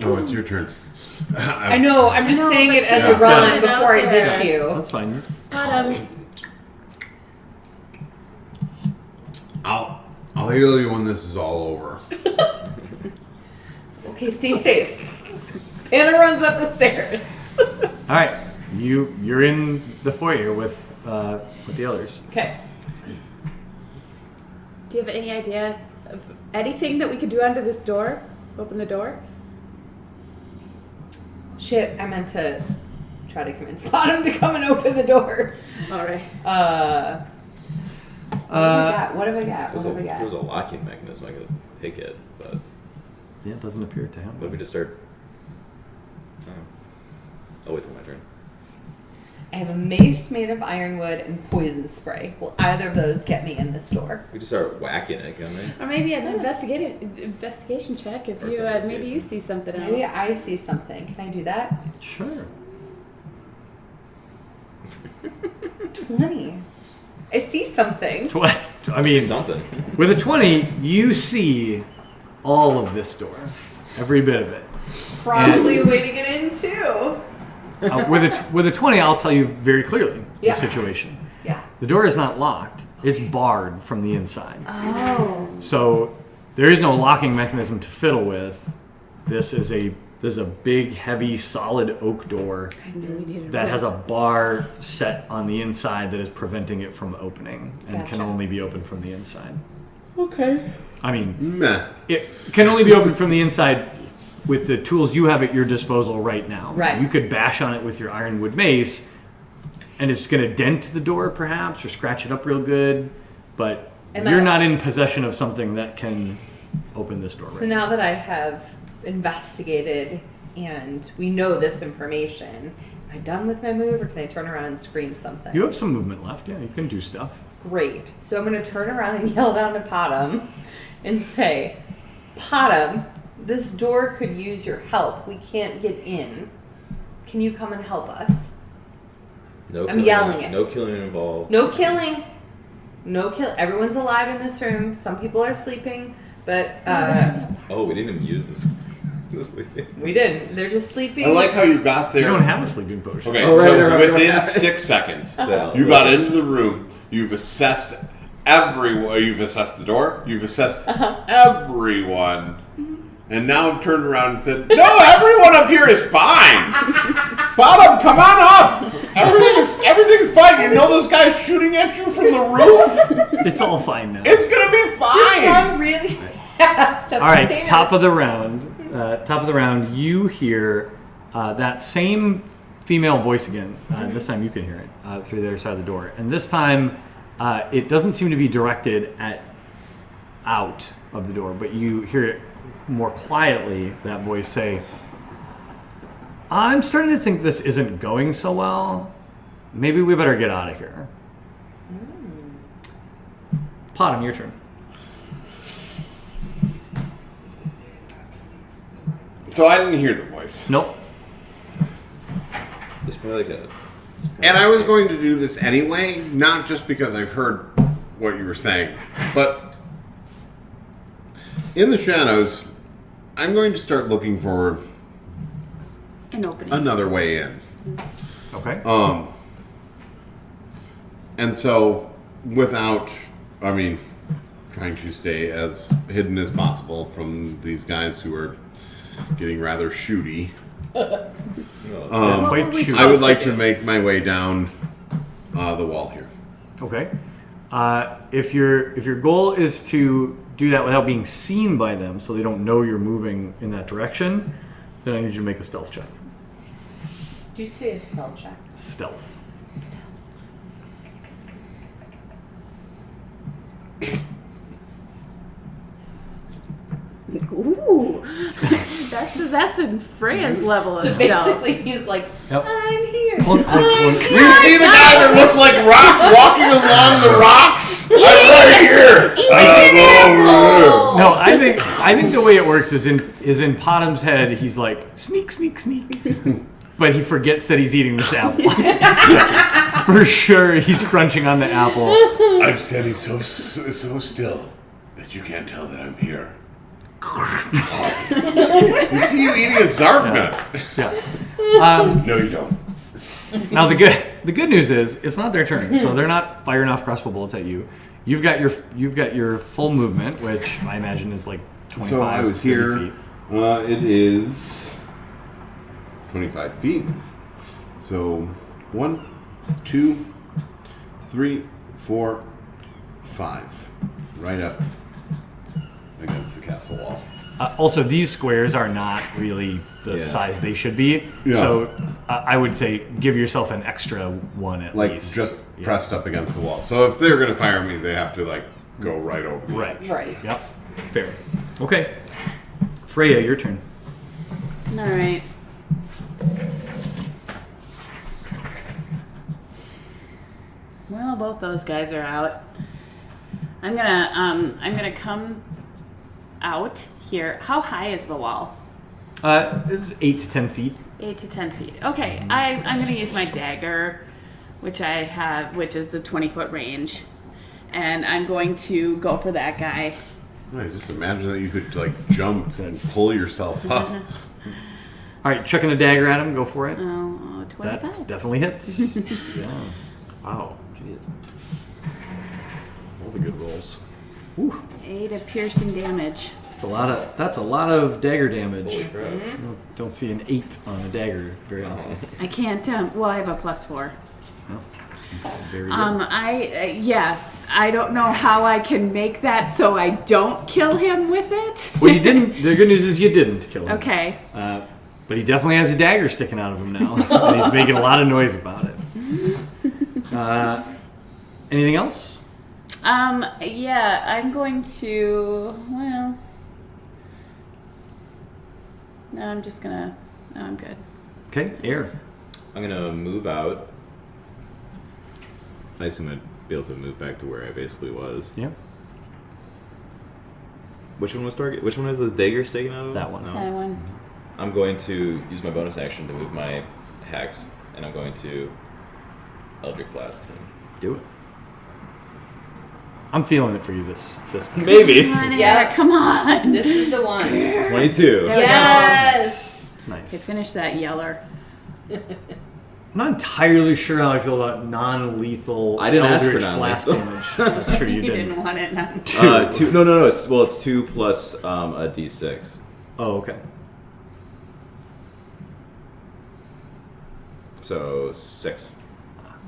Oh, it's your turn. I know. I'm just No, saying but it as she a run put it out before I ditch there. you. That's fine. I'll heal you when this is all over. Okay, stay safe. Anna runs up the stairs. All right. You're in the foyer with the others. Okay. Do you have any idea of anything that we could do under this door? Open the door? Shit, I meant to try to convince Bottom to come and open the door. All right. What have I got? If there was a locking mechanism, I could pick it, but Yeah, it doesn't appear to what if we have. just start... I'll wait till my turn. I have a mace made of ironwood and poison spray. Will either of those get me in this door? We just start whacking it, can we? Or maybe an investigation check if First you maybe investigation. you see something else. Maybe I see something. Can I do that? Sure. 20. I see something. I mean, something. with a 20, you see all of this door, every bit of it. Probably a way to get in too. With a 20, I'll tell you very clearly Yeah. the situation. Yeah. The door is not locked; it's barred from the inside. Oh. So there is no locking mechanism to fiddle with. This is a big, heavy, solid oak door I knew we needed that wood. has a bar set on the inside that is preventing it from opening and can Gotcha. only be opened from the inside. Okay. I mean, Meh. it can only be opened from the inside with the tools you have at your disposal right now. Right. You could bash on it with your ironwood mace, and it's going to dent the door, perhaps, or scratch it up real good. But you're not in possession of something that can open this door. So now that I have investigated and we know this information, am I done with my move, or can I turn around and scream something? You have some movement left. Yeah, you can do stuff. Great. So I'm going to turn around and yell down to Potom and say, Potom, this door could use your help. We can't get in. Can you come and help us? No I'm yelling it. No killing involved. No killing. No kill. Everyone's alive in this room. Some people are sleeping, but Oh, we didn't even use this sleeping. we didn't. They're just sleeping. I like how you got there. You don't have a sleeping potion. Okay, Oh, right, so right, within right. 6 seconds, Yeah. you got into the room. You've assessed everyone. You've assessed the door. You've assessed everyone. And now I've turned around and said, "No, everyone up here is fine. Bottom, come on up. Everything is fine. You know those guys shooting at you from the roof? It's all fine now. It's gonna be Just fine." run really fast up All the right, stairs. top of the round. You hear that same female voice again. This time you can hear it through the other side of the door, and this time it doesn't seem to be directed out of the door, but you hear it more quietly. That voice say, "I'm starting to think this isn't going so well. Maybe we better get out of here." Potom, your turn. So I didn't hear the voice. Nope. It's probably like a. And I was going to do this anyway, not just because I've heard what you were saying, but in the shadows, I'm going to start looking for An opening. another way in. Okay. And so, without, trying to stay as hidden as possible from these guys who are getting rather shooty, Quite shooty. I would like to make my way down the wall here. Okay. If your goal is to do that without being seen by them, so they don't know you're moving in that direction, then I need you to make a stealth check. Did you say a spell check? Stealth. Ooh, that's in Freya's level of So stealth. basically, he's like, Yep. I'm here. Clunk, clunk, clunk. You see the guy that looks like Rock walking along the rocks? I'm right here. No, I think the way it works is in Potom's head. He's like sneak, sneak, sneak, but he forgets that he's eating this apple. For sure, he's crunching on the apple. I'm standing so still that you can't tell that I'm here. You see you eating a Zarknut. Yeah. No, you don't. Now the good news is it's not their turn, so they're not firing off crossbow bullets at you. You've got your full movement, which I imagine is like 25. So I was 30 here. feet. It is 25 feet. So 1, 2, 3, 4, 5. Right up against the castle wall. Also, these squares are not really the size they should be. Yeah. So I would say give yourself an extra one at Like least. just pressed up against the wall. So if they're going to fire me, they have to go right over the Right. edge. Right. Yep. Fair. Okay. Freya, your turn. All right. Well, both those guys are out. I'm gonna come out here. How high is the wall? This is 8 to 10 feet. 8 to 10 feet. Okay, I'm gonna use my dagger, which I have, which is the 20-foot range, and I'm going to go for that guy. Right, just imagine that you could jump and pull yourself up. All right, chucking a dagger at him. Go for it. Oh, 25. That definitely hits. Yeah. Wow. Jeez. All the good rolls. 8 of piercing damage. That's a lot of dagger damage. Holy crap. Don't see an 8 on a dagger very often. I can't. Well, I have a +4. Very good. I don't know how I can make that so I don't kill him with it. Well, you didn't. The good news is you didn't kill him. Okay. But he definitely has a dagger sticking out of him now. And he's making a lot of noise about it. Anything else? Yeah, I'm going to, well, no, I'm just gonna, no, I'm good. Okay, Air. I'm gonna move out. I assume I'd be able to move back to where I basically was. Yeah, Which one was target? Which one has the dagger sticking out of it? That one. No. That one. I'm going to use my bonus action to move my hex, and I'm going to Eldritch Blast him. do it. I'm feeling it for you this time. Maybe. Come on, Yes. Eric, come on. This is the one. 22. Yes. Okay, Nice. finish that yeller. I'm not entirely sure how I feel about non-lethal I didn't ask for Eldritch Blast non-lethal. damage. That's true, you You didn't. didn't want it, no. 2. No. It's 2 plus a d6. Oh, okay. So 6.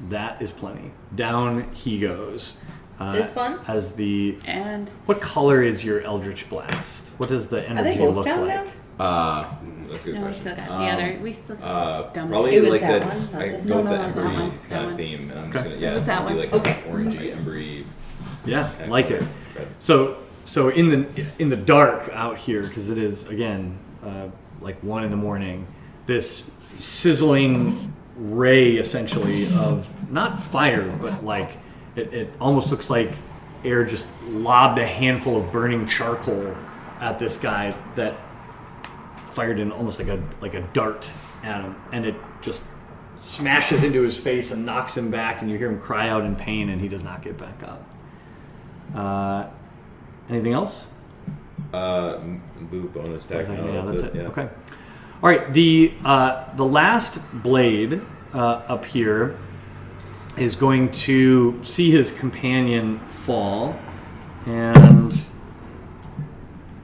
That is plenty. Down he goes. This one? As the... And What color is your Eldritch Blast? What does the Are energy they both look down like? now? That's a good no, we question. still got the other. We still dumb. Probably It was like that that. one, not I this go one? with the No, that embery one. That kind of one. theme, and I'm Okay. just gonna, yeah, What was it's that gonna be one? like Okay. kind of orangey, embery. Yeah, kind of like color. it. Red. So in the dark out here, because it is again like 1 a.m, this sizzling ray essentially of not fire, but like it almost looks like Air just lobbed a handful of burning charcoal at this guy that fired in almost like a dart at him, and it just smashes into his face and knocks him back, and you hear him cry out in pain, and he does not get back up. Anything else? Move bonus attack. No, Yeah, that's it. Yeah. Okay. All right. The last blade up here is going to see his companion fall, and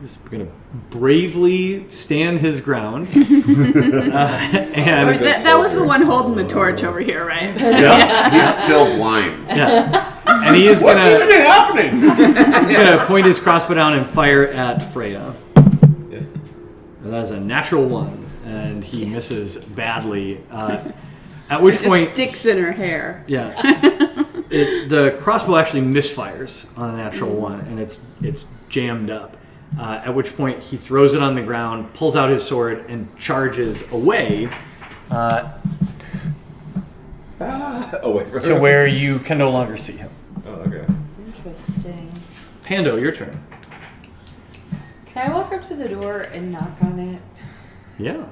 he's going to bravely stand his ground. And That was the one holding the torch over here, right? Yeah, he's still blind. yeah, and he is What's going even to happening? he's going to point his crossbow down and fire at Freya. Yeah. And that is a natural 1, and he misses badly. At which Just point, sticks in her hair. yeah, the crossbow actually misfires on a natural 1, and it's jammed up. At which point, he throws it on the ground, pulls out his sword, and charges away Away from to where you can no longer see him. Oh, okay. Interesting. Pando, your turn. Can I walk up to the door and knock on it? Yeah.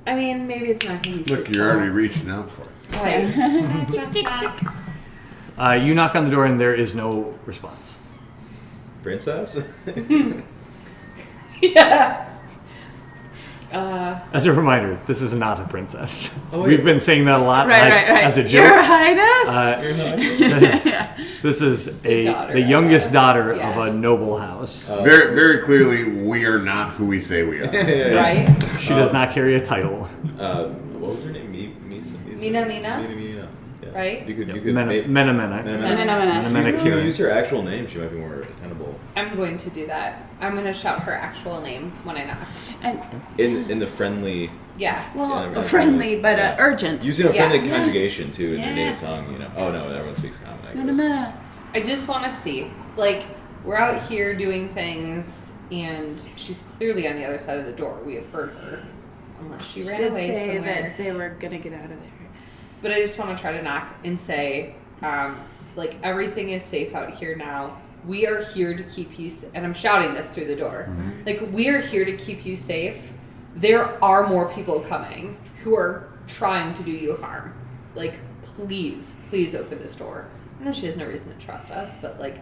I mean, maybe it's not going to be Look, you're already reaching out for it. Right. You knock on the door, and there is no response. Princess? Yeah. As a reminder, this is not a princess. Oh, We've yeah. been saying that a lot Right. as a joke. Your Highness? This is daughter the of youngest a- daughter yeah. of a noble house. Very, very clearly, we are not who we say we are. Right? She does not carry a title. What was her name? Mina? Mina. Yeah. Right? You could Mena. Mena. Mena If you use her actual name, she might be more attainable. I'm going to do that. I'm going to shout her actual name when I knock. And, In the friendly, Yeah. well, Yeah, friendly, but yeah. urgent. using a Yeah. friendly conjugation too in Yeah. your native tongue. You know. Oh no, everyone speaks common. I guess. Mena. I just want to see. Like, we're out here doing things, and she's clearly on the other side of the door. We have heard her. Unless she ran did away say somewhere. that they were gonna get out of there. But I just want to try to knock and say, like, everything is safe out here now. We are here to keep you and I'm shouting this through the door. Like, we are here to keep you safe. There are more people coming who are trying to do you harm. Like, please open this door. I know she has no reason to trust us, but, like,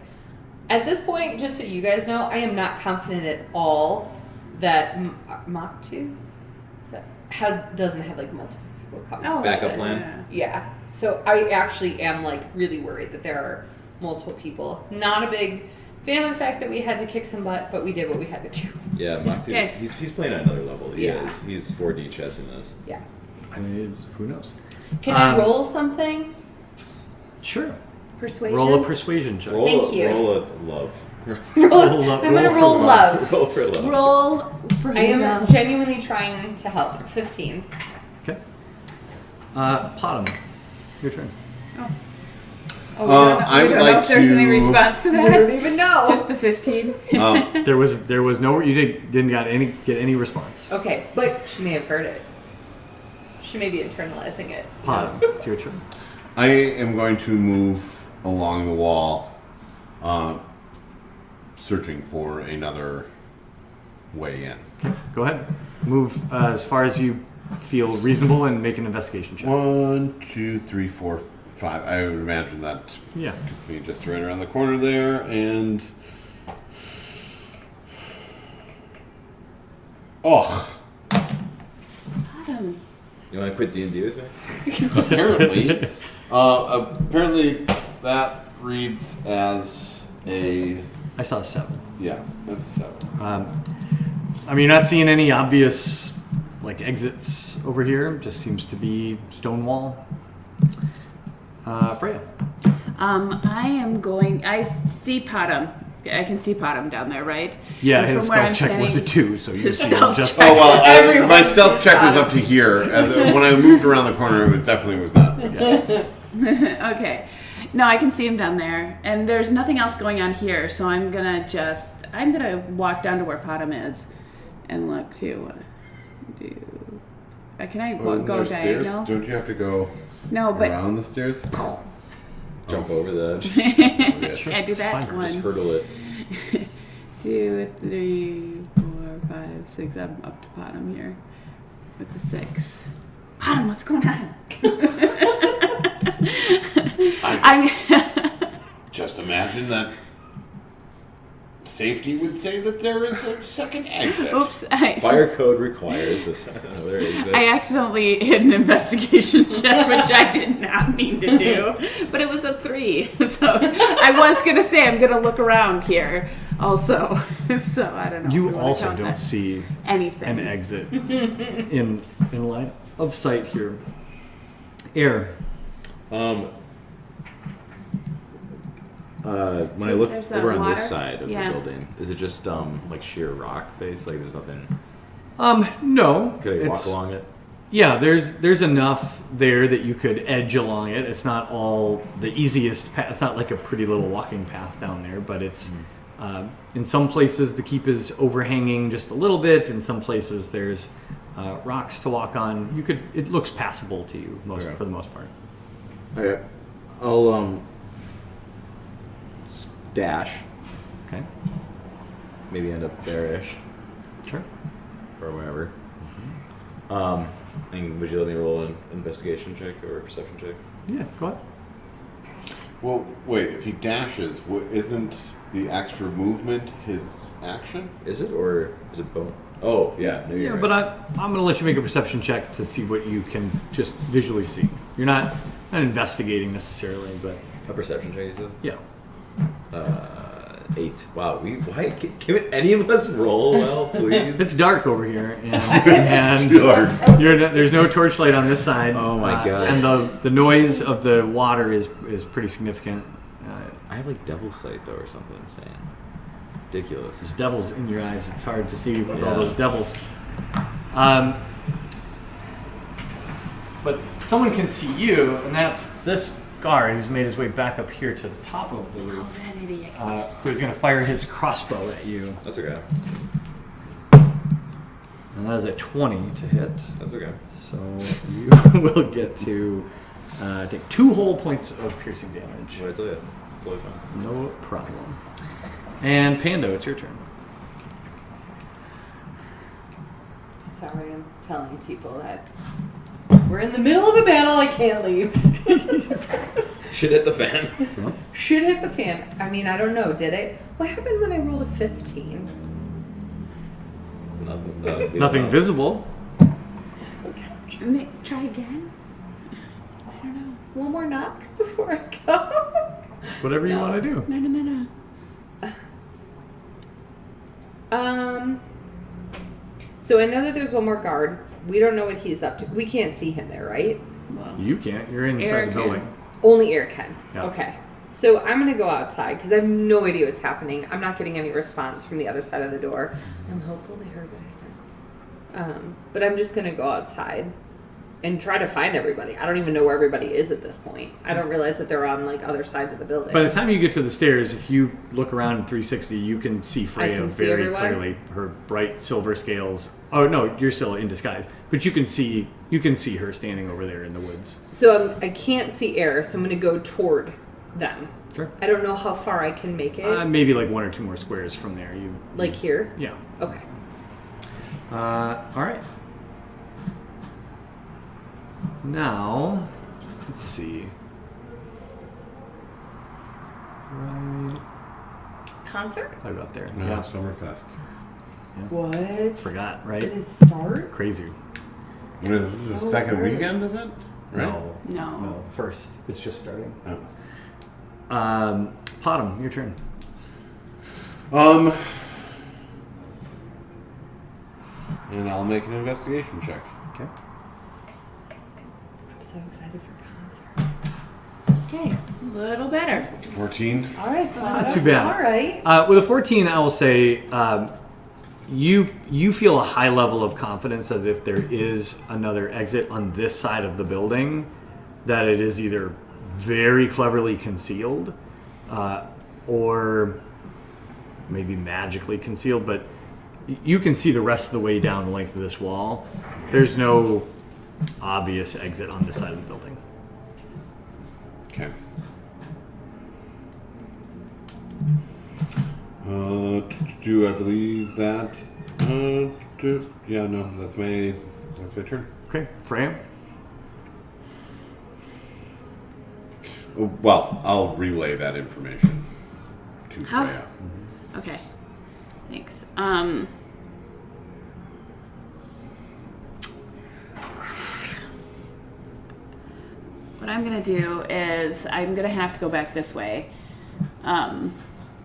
at this point, just so you guys know, I am not confident at all that Mach 2 doesn't have, like, multiple people coming. Oh, Backup this. plan? Yeah. So I actually am, like, really worried that there are multiple people. Not a big fan of the fact that we had to kick some butt, but we did what we had to do. Yeah, Mach 2. Okay. He's playing at another level. He Yeah. is. He's 4D chess in this. Yeah. I mean, who knows? Can I roll something? Sure. Persuasion. Roll a persuasion check. Thank you. Roll a love. I'm gonna roll for love. Roll for love. Roll for I am love. genuinely trying to help. 15. Okay. Potom, your turn. Oh, we don't know, I we would don't know like if there's any to- response to I don't that. even know. Just a 15. There was no you didn't get any response. Okay, but she may have heard it. She may be internalizing it. Potom, it's your turn. I am going to move along the wall, searching for another way in. Go ahead. Move as far as you feel reasonable and make an investigation check. 1, 2, 3, 4, 5. I would imagine that Yeah. gets me just right around the corner there, and Bottom. You want to quit D&D with me? apparently that reads as a I saw a 7. yeah. That's a 7. I mean, you're not seeing any obvious like exits over here. Just seems to be stone wall. Freya. I see Potom. I can see Potom down there, right? Yeah, And his from where stealth I'm check was a standing- 2, so you His see him stealth just. check. Oh well, Everyone's my stealth check was up to here. And when I moved around the corner, it was definitely was not. Okay. No, I can see him down there, and there's nothing else going on here, so I'm gonna walk down to where Potom is, and look to can I Isn't go there stairs? diagonal? Don't you have to go No, but around the stairs? Jump over the edge. can I do that fine. one? Just hurdle it. 2, 3, 4, 5, 6. I'm up to Potom here with the 6. Potom, what's going on? Just imagine that safety would say that there is a second exit. Oops. Fire code requires this. There is it. I accidentally hit an investigation check, which I did not mean to do, but it was a 3. So I was gonna say I'm gonna look around here, also. So I don't know. if You we wanna also count don't that. see anything. an exit in line of sight here. Air. When I So look there's that over on water? this side of Yeah. the building, is it just like sheer rock face? Like there's nothing. No. Could I walk it's- along it? Yeah, there's enough there that you could edge along it. It's not all the easiest path. It's not like a pretty little walking path down there, but it's in some places the keep is overhanging just a little bit. In some places there's rocks to walk on. It looks passable to you Okay. for the most part. Okay. I'll dash. Okay, Maybe end up there-ish sure. or wherever. And would you let me roll an investigation check or a perception check? Yeah, go ahead. Well, wait. If he dashes, isn't the extra movement his action? Is it or is it bone? Oh yeah, maybe. Yeah, you're but right. I'm going to let you make a perception check to see what you can just visually see. You're not investigating necessarily, but A perception check, you said? yeah. 8. Wow. Why can any of us roll well, please? It's dark over here, and there's no torchlight on this side. Oh my God. And the noise of the water is pretty significant. I have like devil sight though, or something insane. Ridiculous. There's devils in your eyes. It's hard to see with all Yeah. those devils. But someone can see you, and that's this guard who's made his way back up here to the top of the roof, That idiot. who's going to fire his crossbow at you. That's okay. And that is a 20 to hit. That's okay. So you will get to take 2 whole points of piercing damage. What did I tell you? Totally fine. No problem. And Pando, it's your turn. Sorry, I'm telling people that we're in the middle of a battle. I can't leave. Shit hit the fan. Shit hit the fan. I mean, I don't know. Did it? What happened when I rolled a 15? Nothing visible. Try again? I don't know. One more knock before I go. Whatever you No. want to do. No. So I know that there's one more guard. We don't know what he's up to. We can't see him there, right? Well, You can't. You're inside Eric the building. Only air can. Yeah. Okay. So I'm gonna go outside because I have no idea what's happening. I'm not getting any response from the other side of the door. I'm hopeful they heard what I said. But I'm just gonna go outside and try to find everybody. I don't even know where everybody is at this point. I don't realize that they're on like other sides of the building. By the time you get to the stairs, if you look around in 360, you can see Freya can see very everyone? clearly. Her bright silver scales. Oh no, you're still in disguise, but you can see her standing over there in the woods. So I can't see air, so I'm gonna go toward them. Sure. I don't know how far I can make it. Maybe like 1 or 2 more squares from there. Like here? Yeah. Okay. All right. Now, let's see. Right Concert? about there. No, Yeah. Summerfest. What? Forgot, right? Did it start? Crazy. When is this the second good. weekend of it? Right? No. No. First. It's just starting. Oh. Potham, your turn. And I'll make an investigation check. Okay. I'm so excited for concerts. Okay, a little better. 14. All right, Not too bad. All right. With a 14, I will say you feel a high level of confidence that if there is another exit on this side of the building, that it is either very cleverly concealed or maybe magically concealed, but you can see the rest of the way down the length of this wall. There's no obvious exit on this side of the building. Okay. Do I believe that? Yeah, no, that's my turn. Okay, Freya? Well, I'll relay that information to How- Freya. Okay, thanks. What I'm gonna do is I'm gonna have to go back this way, and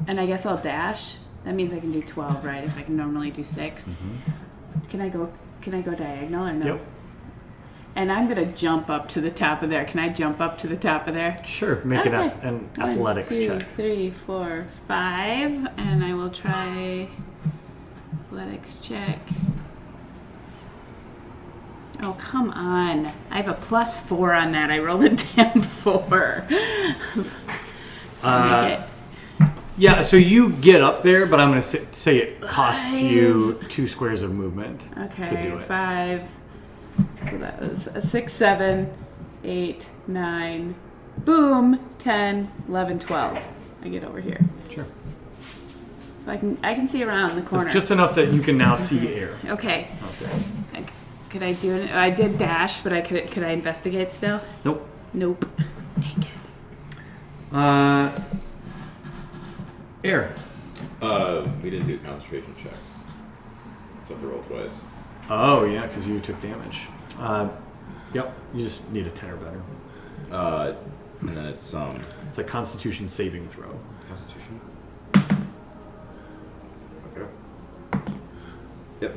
I guess I'll dash. That means I can do 12, right? If I can normally do 6. Can I go diagonal or no? Yep. And I'm gonna jump up to the top of there. Can I jump up to the top of there? Sure, make Okay. an athletics 1, 2, check. 3, 4, 5, and I will try athletics check. Oh, come on. I have a +4 on that. I rolled a damn 4. Make it. Yeah, so you get up there, but I'm going to say it costs you 2 squares of movement to Okay, do it. 5. So that was a 6, 7, 8, 9, boom, 10, 11, 12. I get over here. Sure. So I can see around the corner. It's just enough that you can now see air Okay. out there. Could I do it? I did dash, but could I investigate still? Nope. Nope. Dang it. Air. We didn't do concentration checks, so I have to roll twice. Oh, yeah, because you took damage. Yep, you just need a 10 or better. And then it's It's a Constitution saving throw. Constitution. Okay. Yep.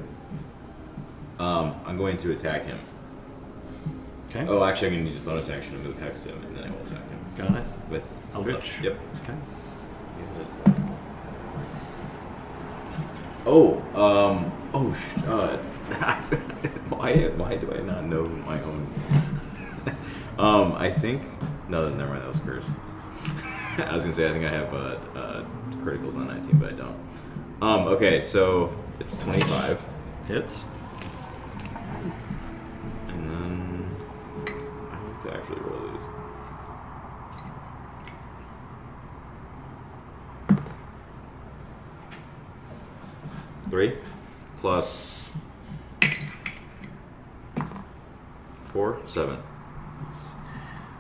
I'm going to attack him. Okay. Oh, actually, I'm going to use a bonus action to move next to him, and then I will attack him Got it. with Eldritch. Yep. Okay. Why do I not know my own? I think no, never mind. That was cursed. I was gonna say I think I have criticals on 19, but I don't. Okay, so it's 25, Hits. and then I like to actually roll these. Three plus 4, 7. All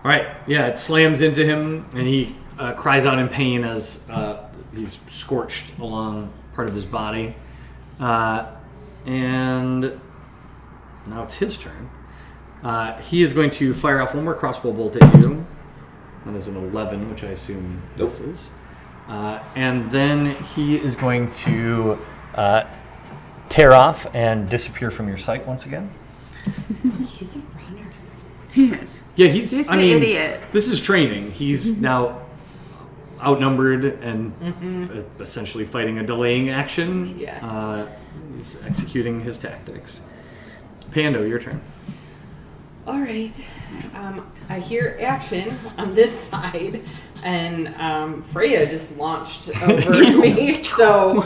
right. Yeah, it slams into him, and he cries out in pain as he's scorched along part of his body. And now it's his turn. He is going to fire off one more crossbow bolt at you. That is an 11, which I assume this is. And then he is going to tear off and disappear from your sight once again. He's a runner. Yeah, He's I the mean, idiot. this is training. He's now outnumbered and essentially fighting a delaying action. Yeah. He's executing his tactics. Pando, your turn. All right. I hear action on this side, and Freya just launched over me. So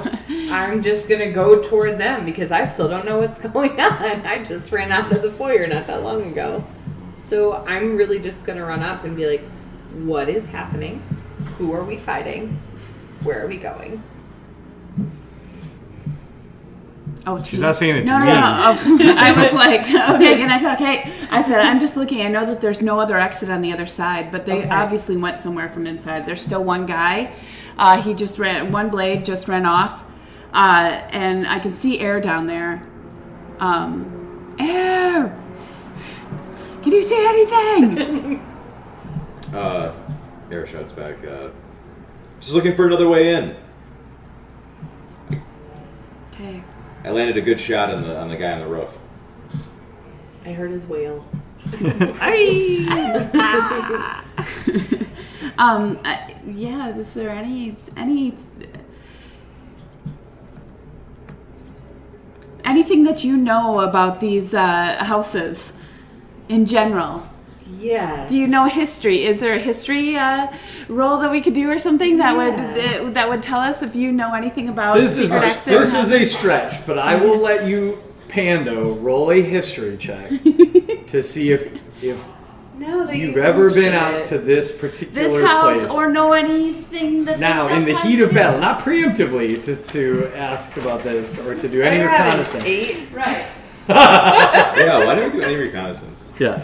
I'm just gonna go toward them because I still don't know what's going on. I just ran out of the foyer not that long ago. So I'm really just gonna run up and be like, "What is happening? Who are we fighting? Where are we going?" Oh, She's not saying it to no, me. No. Oh, I was like, okay, can I talk? Hey, I said, I'm just looking. I know that there's no other exit on the other side, but they obviously went somewhere from inside. There's still one guy. He just ran, one blade just ran off. And I can see Air down there. Air! Can you say anything? Air shouts back, just looking for another way in. Okay. I landed a good shot on the guy on the roof. I heard his wail. Yeah, is there anything that you know about these houses in general? Yes. Do you know history? Is there a history roll that we could do or something that would tell us if you know anything about This is secret exit? this is a stretch, but I will let you, Pando, roll a history check to see if Now that you've you ever mention been out it. to this particular this house place. or know anything that Now, they in the sometimes heat of do? battle, not preemptively to ask about this or to do any I had an reconnaissance. 8. Right. Yeah, why didn't we do any reconnaissance? Yeah.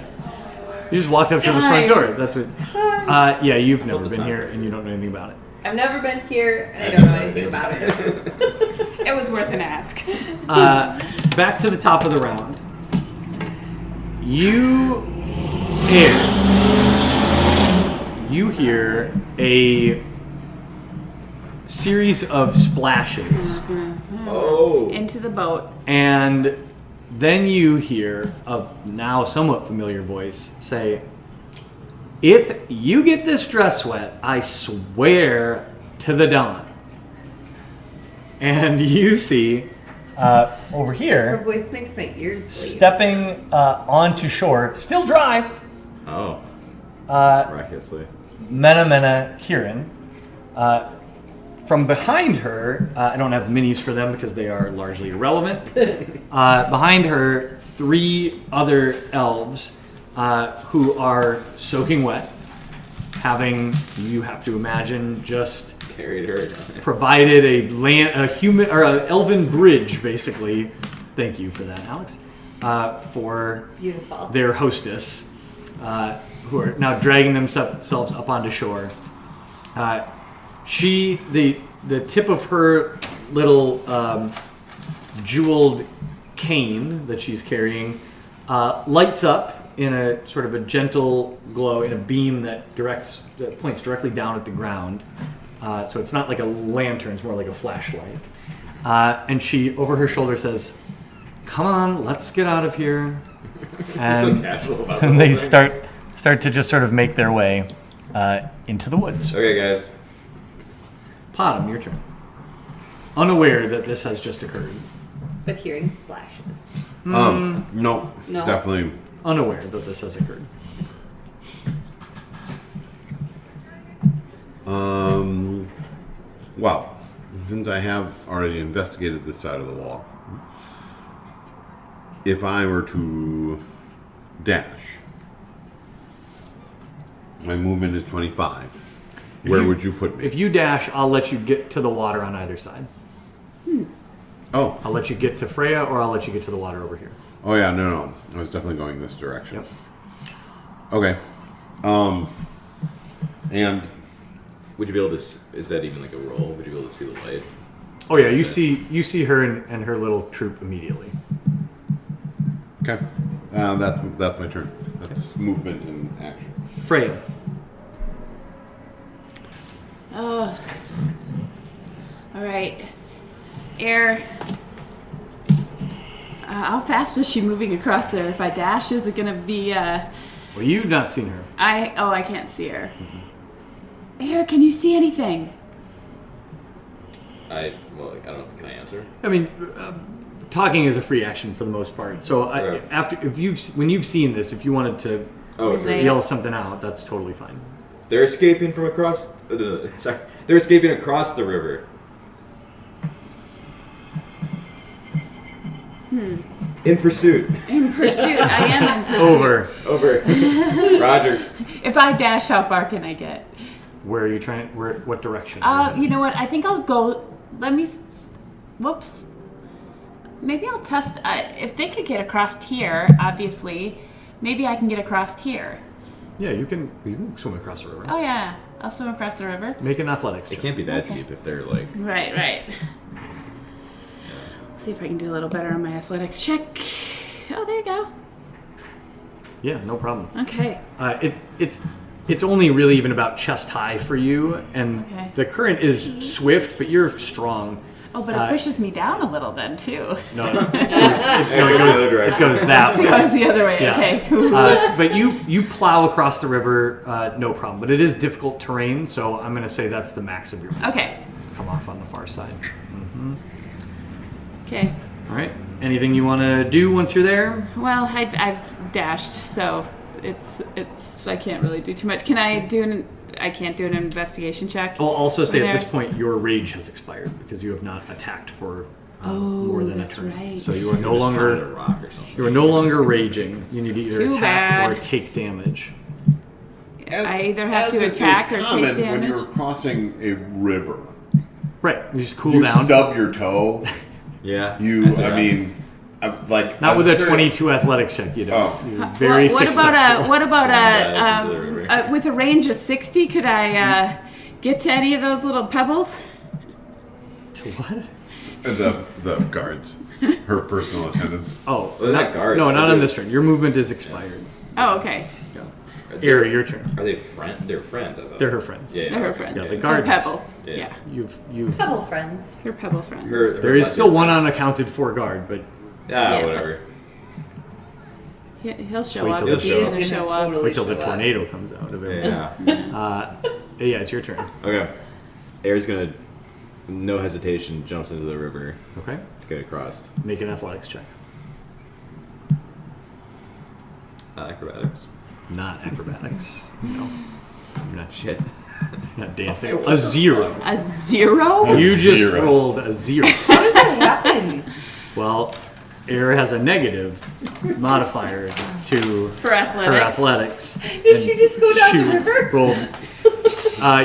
You just walked up to the front door. That's what. Yeah, you've never the been time. here and you don't know anything about it. I've never been here, and I don't know anything about it. It was worth an ask. Back to the top of the round. You hear a series of splashes, Oh. Into the boat. and then you hear a now somewhat familiar voice say, "If you get this dress wet, I swear to the dawn." And you see over Her here, voice makes my ears bleed. stepping onto shore, still dry, Oh. uh, Miraculously. Mena Kieran. From behind her, I don't have minis for them because they are largely irrelevant. Behind her, 3 other elves who are soaking wet, having, you have to imagine, just Carried her. provided a human or an elven bridge, basically. Thank you for that, Alex. For Beautiful. their hostess, who are now dragging themselves up onto shore. The tip of her little jeweled cane that she's carrying lights up in a sort of a gentle glow in a beam that points directly down at the ground. So it's not like a lantern; it's more like a flashlight. And she, over her shoulder, says, "Come on, let's get out of here." You're so And, casual about the and whole they thing. start to just sort of make their way into the woods. Okay, guys. Potom, your turn. Unaware that this has just occurred. But hearing splashes. No, No. definitely. Unaware that this has occurred. Well, since I have already investigated this side of the wall, if I were to dash, my movement is 25. Where would you put me? If you dash, I'll let you get to the water on either side. Oh, I'll let you get to Freya, or I'll let you get to the water over here. oh yeah, no. I was definitely going this direction. Yep. Okay. And Would you be able to? Is that even like a roll? Would you be able to see the light? Oh yeah, you see her and her little troop immediately. okay, that's my turn. That's movement and action. Freya. Oh. All right. Air. How fast was she moving across there? If I dash, is it gonna be? What Well, you've not seen her. I can't see her. Air, can you see anything? I don't know. Can I answer? I mean, talking is a free action for the most part. So Okay. when you've seen this, if you wanted to Oh, Is sure. it- yell something out, that's totally fine. They're escaping from across. Sorry, they're escaping across the river. In pursuit. In pursuit. I am in pursuit. Over. Roger. If I dash, how far can I get? Where are you trying? What direction? You know what? I think I'll go. Whoops. Maybe I'll test. If they could get across here, obviously, maybe I can get across here. Yeah, you can swim across the river. Oh yeah, I'll swim across the river. Make an athletics It check. can't be that Okay. deep if they're like. Right. See if I can do a little better on my athletics check. Oh, there you go. Yeah, no problem. Okay. It's only really even about chest high for you, and Okay. the current is swift, but you're strong. Oh, but it pushes me down a little then too. No, It goes the other direction. it goes that So way. it goes the other way. Yeah. Okay. But you plow across the river, no problem. But it is difficult terrain, so I'm going to say that's the max of your Okay. come off on the far side. Okay. All right. Anything you want to do once you're there? Well, I've dashed, so it's I can't really do too much. Can I do I can't do an investigation check. I'll also say There. at this point your rage has expired because you have not attacked for more than that's a turn. right. So you are no Just pounded longer a rock or something. you are no longer raging. You need to either Too attack or bad. take damage. I either have as to it is attack or common take when damage. you're crossing a river. Right. You just cool You down. stub your toe. Yeah. Like Not with I'm a sure- 22 athletics check. You don't. Oh. You're very what successful. about Swim into the river. with a range of 60? Could I get to any of those little pebbles? To what? The guards, her personal attendants. Oh, Well, they're not guards. No, not They're- on this turn. Your movement is expired. Oh, okay. Eri, your turn. Are they friends? They're friends. I thought. They're her friends. Yeah. They're her okay. friends. Yeah, the They're guards. pebbles. Yeah. Yeah. You've. Pebble friends. They're pebble friends. There is still one unaccounted for guard, but Yeah, whatever. He'll show Wait up. till If the he show. doesn't He's show gonna up. totally wait till the show up. tornado comes out of it. Yeah. Yeah, it's your turn. Okay. Air's gonna, no hesitation, jumps into the river Okay. to get across. Make an athletics check. Acrobatics. Not acrobatics. No. You're not, Shit. not dancing. A 0. A 0? You just Zero. rolled a 0. How does that happen? Well, Air has a negative modifier to For athletics. her athletics. Did she just go down the river? Roll.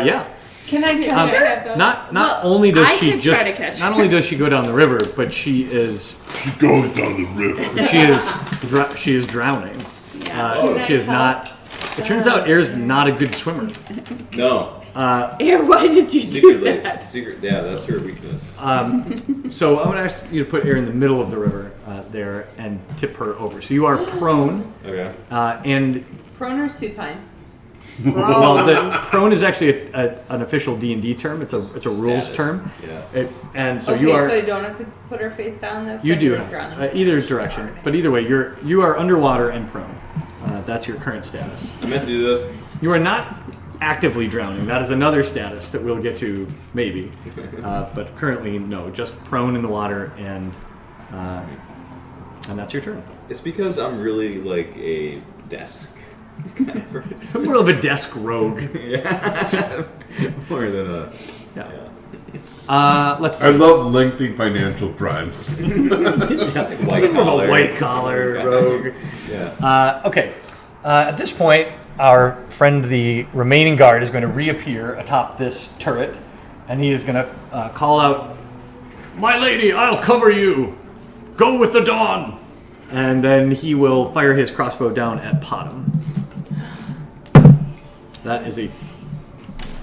Yeah. Can I catch her? Not only does I she could just try to catch not her. only does she go down the river, but she is She goes down the river. she is drowning. Yeah. Can She I is not. It turns out Air's not a good swimmer. No. Air, why did you do Secretly. that? Yeah, that's her weakness. So I'm gonna ask you to put Air in the middle of the river there and tip her over. So you are prone, Okay. and Prone or supine? well, the prone is actually an official D&D term. It's a rules Status. term. Yeah. And so Okay, you are. so I don't have to put her face down though? 'cause You I'm do really have drowning. either direction, but either way, you are underwater and prone. That's your current status. I meant to do this. You are not actively drowning. That is another status that we'll get to maybe, but currently no. Just prone in the water, and that's your turn. It's because I'm really like a desk kind of person. More of a desk rogue. Yeah. More than a. Yeah. Let's I see. love lengthy financial drives. White A collar. white collar rogue. Yeah. Okay. At this point, our friend, the remaining guard, is going to reappear atop this turret, and he is going to call out, "My lady, I'll cover you. Go with the dawn." And then he will fire his crossbow down at Potom. That is a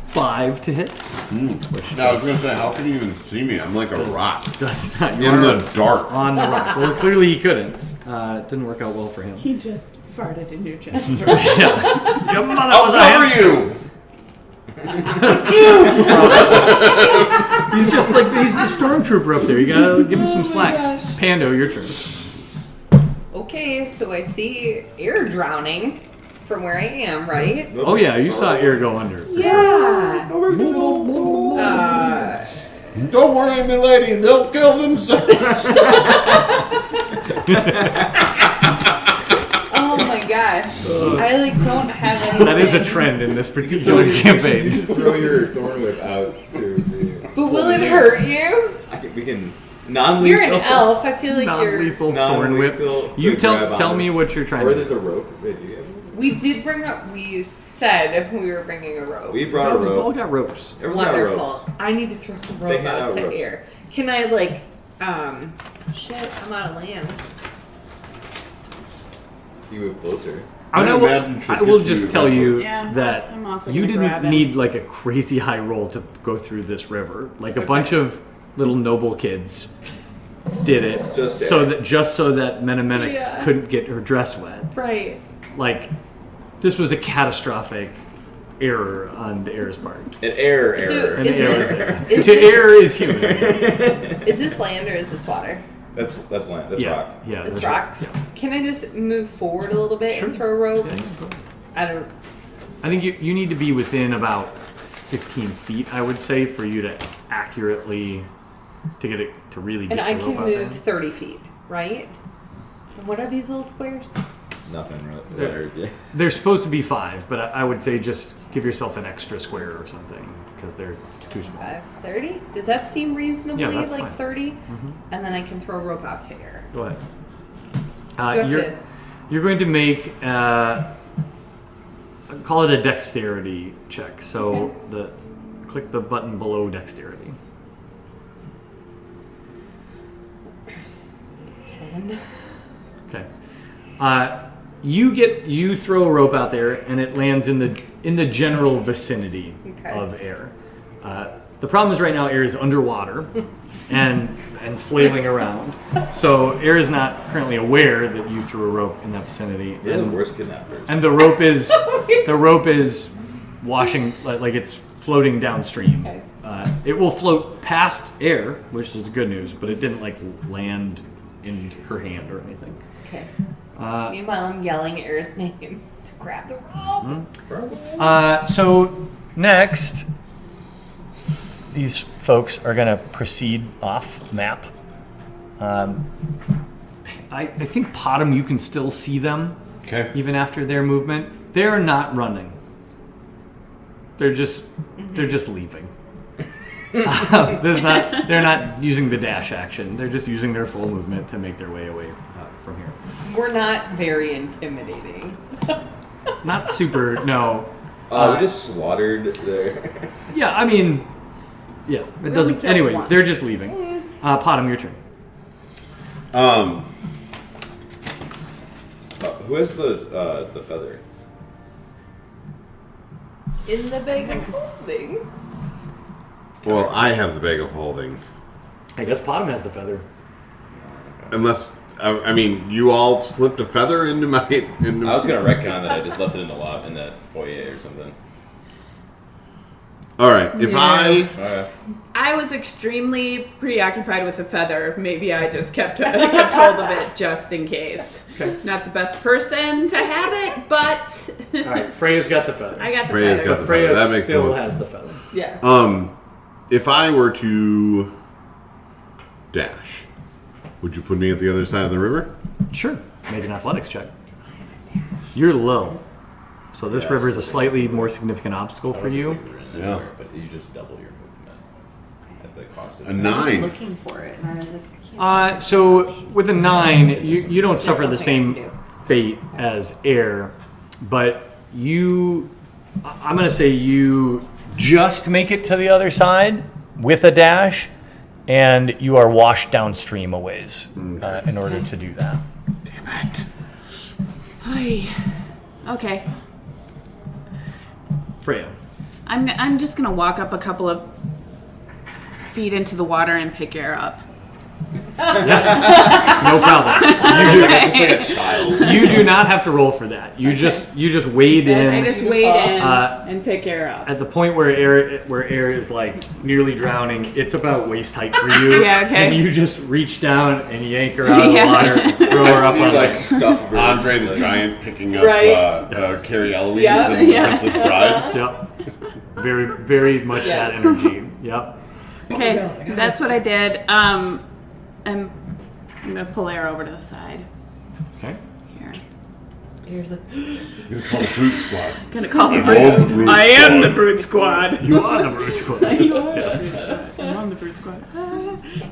5 to hit. Which Now I was gonna say, how can you even see me? I'm like a rock does not. You in are the dark. on the rock. Well, clearly he couldn't. It didn't work out well for him. He just farted in your chest. Yeah. Your mother I'll was a cover hamster. you. He's just like he's the stormtrooper up there. You gotta give him some slack. Pando, your turn. Okay, so I see Air drowning from where I am, right? Oh yeah, you saw air go under. Yeah. Don't worry, milady, they'll kill themselves. Oh my gosh. I don't have anything. That is a trend in this particular You campaign. should throw your thorn whip out to the. But will it hurt you? We can non-lethal. You're an elf. I feel like you're. Non-lethal thorn whip. Non-lethal You to grab tell on. me what you're trying Or to there's do. a rope. Wait, do you have one? We did bring up. We said we were bringing a rope. We brought a We've all rope. got ropes. Everyone's got Wonderful. ropes. I need to throw the They rope hand out out to ropes. air. Can I shit, I'm out of land. You move closer. I I will, imagine should I will get just you tell you Yeah, that I'm also you gonna grab didn't it. need like a crazy high roll to go through this river. Like a Okay. bunch of little noble kids did it Just so there. that Mena Yeah. couldn't get her dress wet. Right. Like this was a catastrophic error on the Air's part. An error. So An is error. this To err is human. is this land or is this water? That's land. That's yeah, rock. yeah. This that's rock. right. Yeah. Can I just move forward a little bit and Sure. throw a rope? Yeah, go ahead. I don't. I think you need to be within about 15 feet, I would say, for you to accurately to get it to really get And I the can rope out move there. 30 feet, right? And what are these little squares? Nothing really. Or, yeah. They're supposed to be 5, but I would say just give yourself an extra square or something because they're too small. 30? Does that seem reasonably Yeah, that's like fine. 30? And then I can throw a rope out to air. Go ahead. Do I have You're, to- you're going to make call it a dexterity check. So click the button below dexterity. 10. Okay. You throw a rope out there and it lands in the general vicinity Okay. of air. The problem is right now air is underwater and flailing around. So air is not currently aware that you threw a rope in that vicinity. You're the And, worst kidnappers. and the rope is washing like it's floating downstream. Okay. It will float past air, which is good news, but it didn't like land in her hand or anything. Okay. Meanwhile, I'm yelling Air's name to grab the rope. So next, these folks are going to proceed off map. I think Potom, you can still see them Okay. even after their movement. They're not running. They're just leaving. They're not using the dash action. They're just using their full movement to make their way away from here. We're not very intimidating. Not super. No. Oh, we just slaughtered their. Yeah, I mean, yeah, it doesn't. killed Anyway, one. they're just leaving. Potom, your turn. Who has the feather? In the bag of holding. Well, I have the bag of holding. I guess Potom has the feather. Unless, I mean, you all slipped a feather into my. Into I was gonna retcon that I just left it in the foyer or something. All right, if I. Alright. I was extremely preoccupied with the feather. Maybe I just kept hold of it just in case. Okay. Not the best person to have it, but All right, Freya's got the feather. I got the Freya's feather. got the Freya feather. That makes still sense. has the feather. Yes. If I were to dash, would you put me at the other side of the river? Sure. Make an athletics check. You're low, so this river is a slightly more significant obstacle for you. Yeah. But you just double your movement at the cost of A 9. Looking for it, and I was like, I can't. So with a 9, you don't Just suffer the something I same can do. fate as air, but I'm going to say you just make it to the other side with a dash, and you are washed downstream a ways in order to do that. Damn it. Ay. Okay. Freya. I'm just gonna walk up a couple of feet into the water and pick air up. No problem. Just like a child. You do not have to roll for that. You just wade in. I just wade in Uh, and pick air up. At the point where air is like nearly drowning, it's about waist height for you. Yeah, okay. And you just reach down and yank her out of Yeah. the water and throw her I up see on like Scuff her. Andre the Like- Giant picking up Right. Yes. Carrie Eloise Yeah. and the Yeah. Princess Bride. Yep. Very, very much that Yes. energy. Yep. Okay, that's what I did. I'm gonna pull air over to the side. Okay. Here. Here's a. You're gonna call the Brute Squad. Gonna call the I'm brute. the Brute I am Squad. the brute squad. You are the brute squad. You are the brute squad. I'm on the brute squad.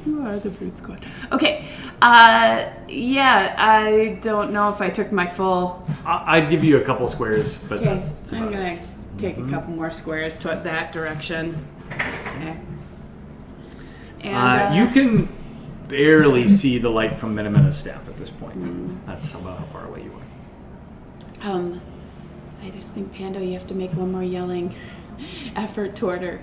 You are the brute squad. Okay. Yeah. I don't know if I took my full. I'd give you a couple squares, but Okay. that's I'm about it. gonna take a couple more squares toward that direction. Okay. And You can barely see the light from Menemena's staff at this point. That's about how far away you are. I just think Pando, you have to make one more yelling effort toward her.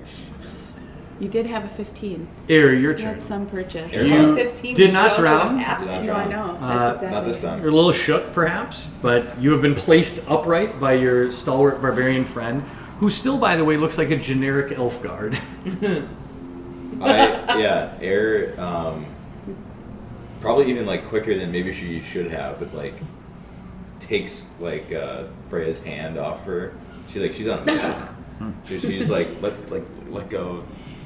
You did have a 15. Air, your You turn. had some purchase. Air. You 15. did not Don't know what drown. happened. Did No, not I drown. know. That's exactly. Not this time. You're a little shook, perhaps, but you have been placed upright by your stalwart barbarian friend, who still, by the way, looks like a generic elf guard. Air, probably even like quicker than maybe she should have, but like takes like Freya's hand off her. She's on. She's like let go.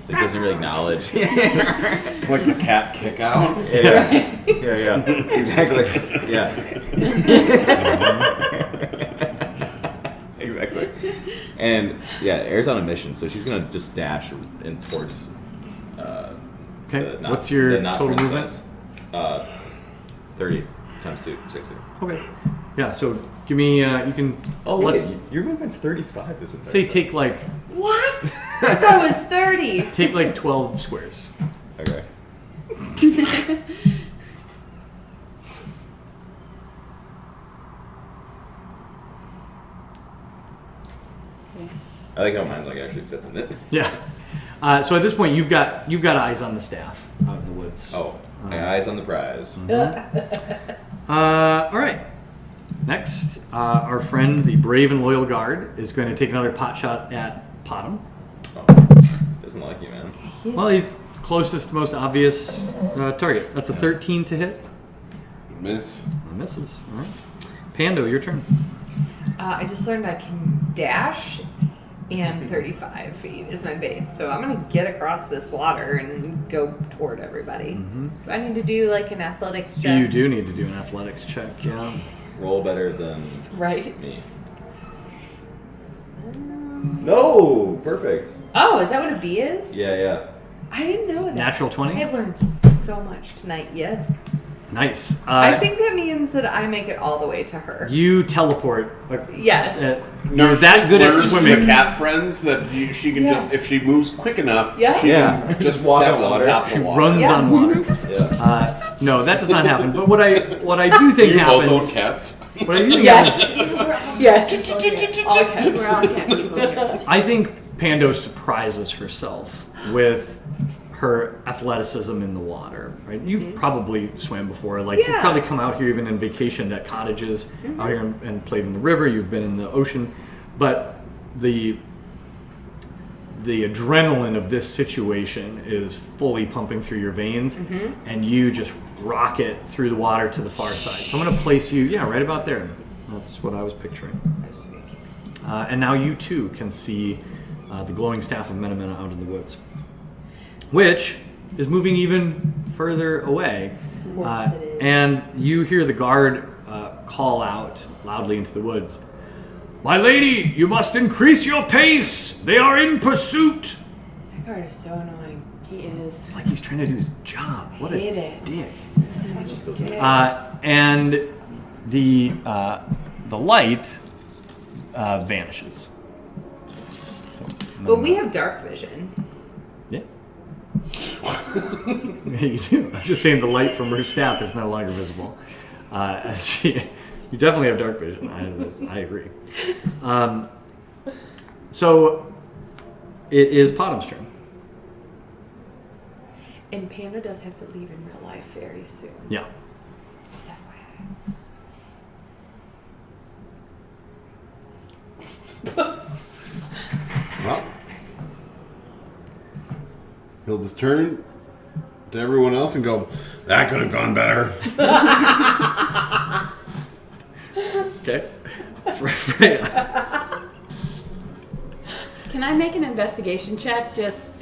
Like doesn't really acknowledge. Like the cat kick out. Yeah. Exactly. Yeah. Exactly. And yeah, Air's on a mission, so she's gonna just dash in towards. Okay, the not- what's your the not total princess. 30 times 2, 60. Okay. Yeah, so give me, you can, let's your movement's 35 this entire say time. take like What? I thought it was 30. take like 12 squares. Okay. I like how mine like actually fits in it. Yeah. So at this point, you've got eyes on the staff out in the woods. Oh, my eyes on the prize. All right. Next, our friend, the brave and loyal guard, is going to take another pot shot at Potom. Oh, doesn't like you, man. Well, he's closest, most obvious target. That's a 13 to hit. Miss. Misses. All right. Pando, your turn. I just learned I can dash, and 35 feet is my base. So I'm gonna get across this water and go toward everybody. Do I need to do like an athletics check? You do need to do an athletics check, yeah. Roll better than Right. me. No, perfect. Oh, is that what a B is? Yeah. I didn't know that. Natural 20? I've learned so much tonight. Yes. Nice. I think that means that I make it all the way to her. You teleport. Yes. You're that good at learns from swimming. the cat friends that she can Yeah. just, if she moves quick enough, Yeah. she Yeah. can Just just walk step on on water. top of She the water. runs Yeah. on water. Yeah. No, that does not happen. But what I do think You both own happens. cats. What I do think Yes. happens. Yes. Okay, we're all cat people here. I think Pando surprises herself with her athleticism in the water. Right? You've probably swam before. Like you've Yeah. probably come out here even in vacation at cottages out here and played in the river. You've been in the ocean, but the adrenaline of this situation is fully pumping through your veins, and you just rocket through the water to the far side. So I'm going to place you, right about there. That's what I was picturing. And now you too can see the glowing staff of Menemena out in the woods, which is moving even further away. Of course it is. And you hear the guard call out loudly into the woods, "My lady, you must increase your pace! They are in pursuit!" That guard is so annoying. He is. It's like he's trying to do his job. What Hate a it. dick. Such a dick. And the light vanishes. So, But we have dark vision. Yeah. Yeah, you do. I'm just saying the light from her staff is no longer visible. You definitely have dark vision. I agree. So it is Potom's turn. And Panda does have to leave in real life very soon. Yeah. Just FYI. Well, he'll just turn to everyone else and go, "That could have gone better." Okay. Freya. Can I make an investigation check? Just,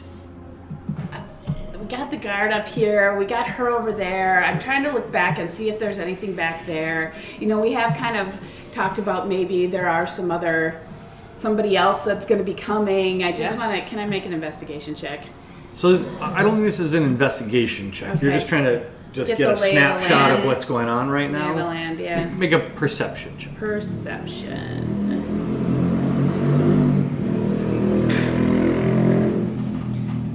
we got the guard up here, we got her over there. I'm trying to look back and see if there's anything back there. You know, we have kind of talked about maybe there are somebody else that's going to be coming. I just want to, can I make an investigation check? So I don't think this is an investigation check. You're Okay. just trying to get the a lay of the snapshot land. of what's going on right Lay now. of the land, yeah. Make a perception check. Perception.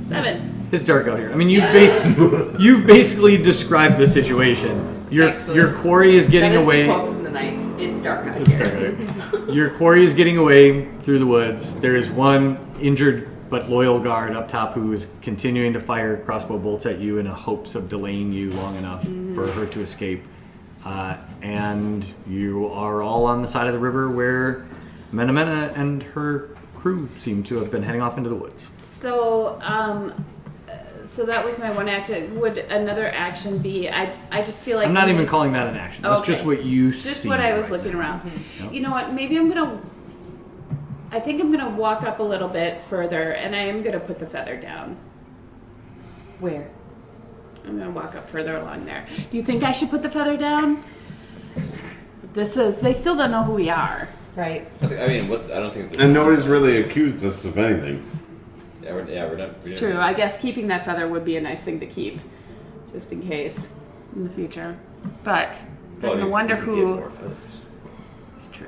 7. It's dark out here. I mean, you've basically described the situation. Your Excellent. quarry is getting That is away. the quote from the night. It's dark out It's here. dark out here. Your quarry is getting away through the woods. There is one injured but loyal guard up top who is continuing to fire crossbow bolts at you in the hopes of delaying you long enough for her to escape. And you are all on the side of the river where Menemena and her crew seem to have been heading off into the woods. So, so that was my one action. Would another action be? I just feel like I'm not even calling that an action. That's Okay. just what you see. Just what I was right looking now. around. Yep. You know what? Maybe I think I'm gonna walk up a little bit further, and I am gonna put the feather down. Where? I'm gonna walk up further along there. Do you think I should put the feather down? They still don't know who we are. Right. I mean, I don't think it's. And nobody's really accused us of anything. Yeah, we're not. We True. I guess keeping that feather would be a nice thing to keep, just in case in the future. But Well, I wonder you could get who. more feathers. It's true.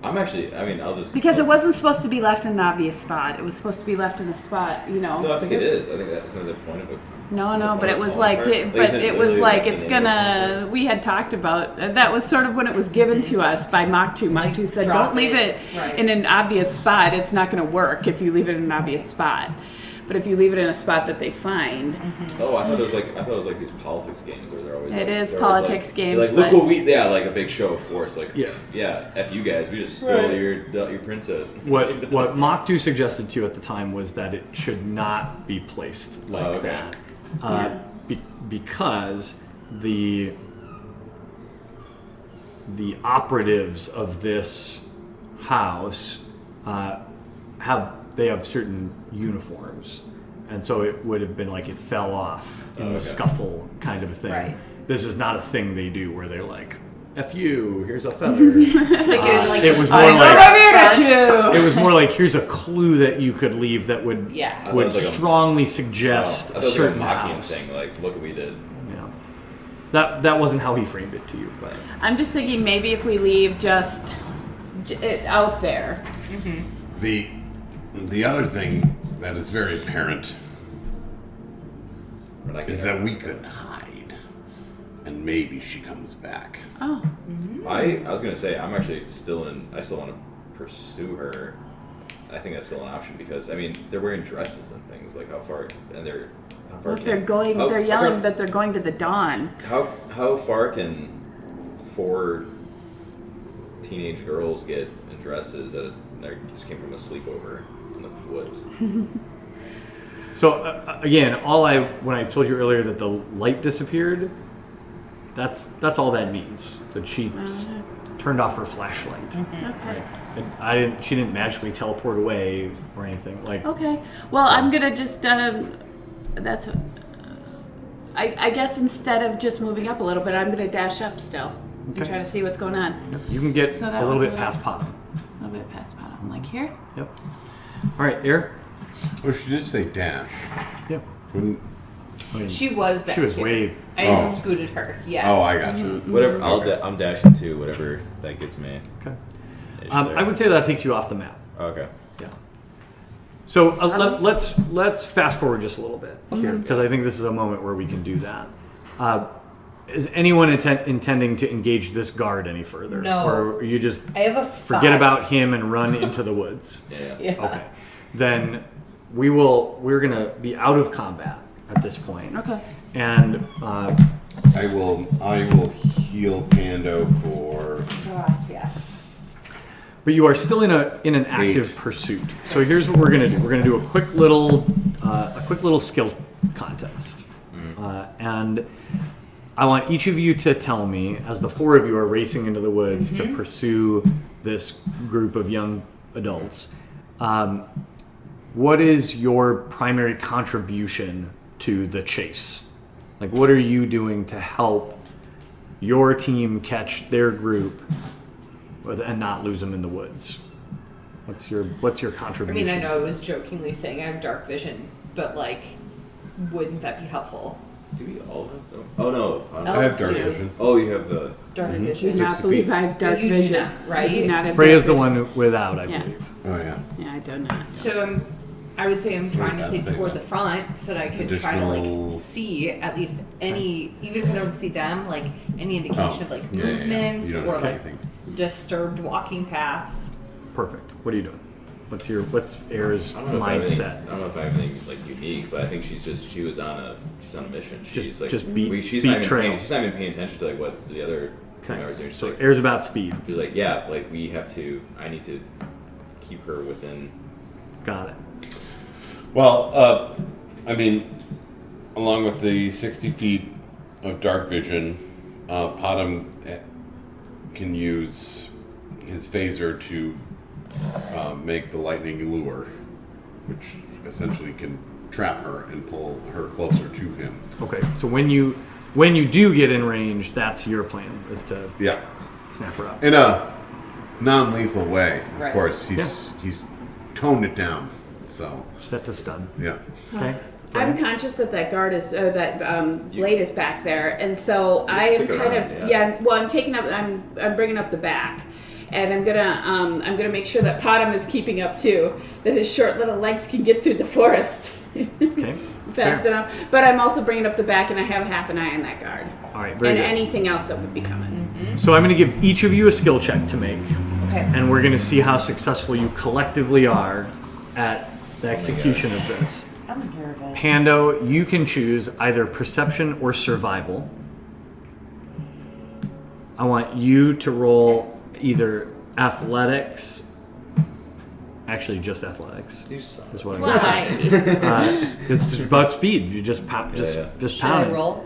I'm actually. I mean, I'll just. Because it let's- wasn't supposed to be left in an obvious spot. It was supposed to be left in a spot, you know. No, I think it is. I think that's another point of it. No, but it was falling like, apart. but it was like, it's literally gonna, we had talked about, that was sort of when it was given to us by Mach2. Mach2 said, drop don't leave it Right. in an obvious spot. It's not gonna work if you leave it in an obvious spot. But if you leave it in a spot that they find, Oh, I thought it was like these politics games where they're always. It like, is they're always politics like, games, They're like, look but- what we. Yeah, like a big show of force. Like, Yeah. F you guys. We just stole your princess. What Mach 2 suggested to you at the time was that it should not be placed like Oh, okay. that. Because the operatives of this house have certain uniforms, and so it would have been like it fell off in the Okay. scuffle kind of a thing. Right. This is not a thing they do where they're like, "F you, here's a feather." Stick it in like It was a- more a like- rubber too. It was more like, here's a clue that you could leave that would Yeah. thought it would was like a- strongly I suggest thought a it was certain like a mocking house. thing. Like, look what we did. Yeah. That wasn't how he framed it to you, but I'm just thinking maybe if we leave just it out there. The other thing that is very apparent We're not is gonna- that we could hide, and maybe she comes back. Oh, I was gonna say I still want to pursue her. I think that's still an option because I mean they're wearing dresses and things like how far if they're going, how- they're how yelling far- that they're going to the dawn. How far can 4 teenage girls get in dresses that they just came from a sleepover in the woods? so again, when I told you earlier that the light disappeared, that's all that means. That she turned off her flashlight. Okay. And she didn't magically teleport away or anything like. Okay. Well, I'm gonna just that's. I guess instead of just moving up a little bit, I'm gonna dash up still and Okay. try to see what's going on. You can get So that a little was bit what past Pop. A little bit past bottom, like here. Yep. All right, Air. Oh, she did say dash. Yep. Wouldn't- She was back She was here. way. I Oh. scooted her. Yeah. Oh, I got you. Whatever. Okay. I'm dashing too. Whatever that gets me. Okay. Ish I there. would say that takes you off the map. Okay. Yeah. So let's fast forward just a little bit here because I think this is a moment where we can do that. Is anyone intending to engage this guard any further? No. Or you just I have a forget 5. about him and run into the woods? Yeah. Yeah. Okay. Then we're gonna be out of combat at this point. Okay. And I will heal Pando for Yes. but you are still in an active 8. pursuit. So here's what we're gonna do. We're gonna do a quick little skill contest, and I want each of you to tell me, as the 4 of you are racing into the woods to pursue this group of young adults, what is your primary contribution to the chase? Like, what are you doing to help your team catch their group and not lose them in the woods? What's your I contribution? mean, I know I was jokingly saying I have dark vision, but like, wouldn't that be helpful? Do we all have them? Oh no. I have dark do. vision. Oh, you have the. Dark I do vision. 60 not believe feet. I have dark You do vision. not, right? I do not have Freya's the dark one without, I Yeah. believe. Oh yeah. vision. Yeah, I do not. So I would say I'm trying to I'd stay say toward that. the front so that I could try to Additional- like see at least any, even if I don't see them, like any indication of like Yeah, yeah, yeah. movement You don't or have like anything. disturbed walking paths. Perfect. What are you doing? What's Air's I don't know if I have anything- mindset? I don't know if I have anything like unique, but I think she was on a mission. She's Just- like just beat- she's beat not even trail. paying, she's not even paying attention to like what the other team members are doing. She's So like, Air's about speed. she's like, yeah, like we have to. I need to keep her within. Got it. Well, I mean, along with the 60 feet of dark vision, Potom can use his phaser to make the lightning lure, which essentially can trap her and pull her closer to him. Okay. So when you do get in range, that's your plan, is to Yeah, snap her up. in a non-lethal way. Of Right. course, he's toned it down. So Set to stun. yeah. Okay. I'm conscious that that guard is that blade is back there, and so I am stick kind around, of yeah. Well, I'm bringing up the back, and I'm gonna make sure that Potom is keeping up too. That his short little legs can get through the forest Okay. fast Fair. enough. But I'm also bringing up the back, and I have half an eye on that guard All right. Very and good. anything else that would be coming. So I'm going to give each of you a skill check to make, Okay. and we're going to see how successful you collectively are at the execution of this. I'm nervous. Pando, you can choose either perception or survival. I want you to roll either athletics. Actually, just athletics You suck. is what I want. Why? It's just about speed. You just pound, Yeah. just Should I pound it. roll?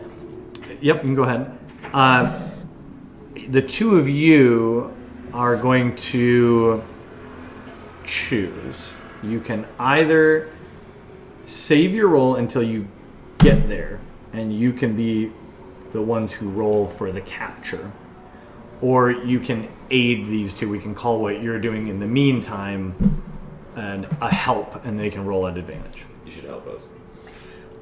Yep, you can go ahead. The 2 of you are going to choose. You can either save your roll until you get there, and you can be the ones who roll for the capture, or you can aid these 2. We can call what you're doing in the meantime and a help, and they can roll at advantage. You should help us.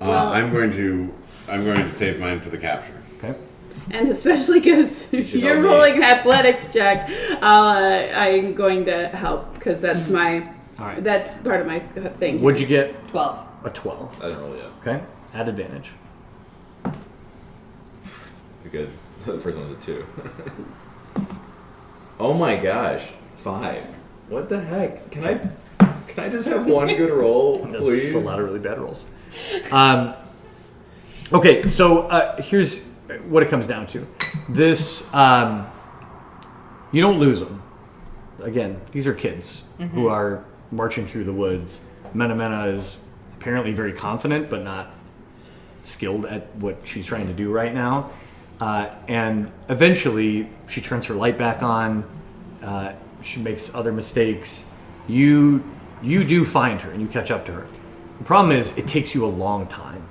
I'm going to save mine for the capture. Okay. And especially because should you're help me. rolling an athletics check, I'm going to help because that's my All right. that's part of my thing. What'd you get? 12. A 12. I didn't roll yet. Okay. At advantage. You're good. The first one was a 2. Oh my gosh, 5. What the heck? Can I just have one good roll, please? That's a lot of really bad rolls. Okay, so here's what it comes down to. This, you don't lose them. Again, these are kids who are marching through the woods. Mena is apparently very confident, but not skilled at what she's trying to do right now. And eventually, she turns her light back on. She makes other mistakes. You do find her and you catch up to her. The problem is, it takes you a long time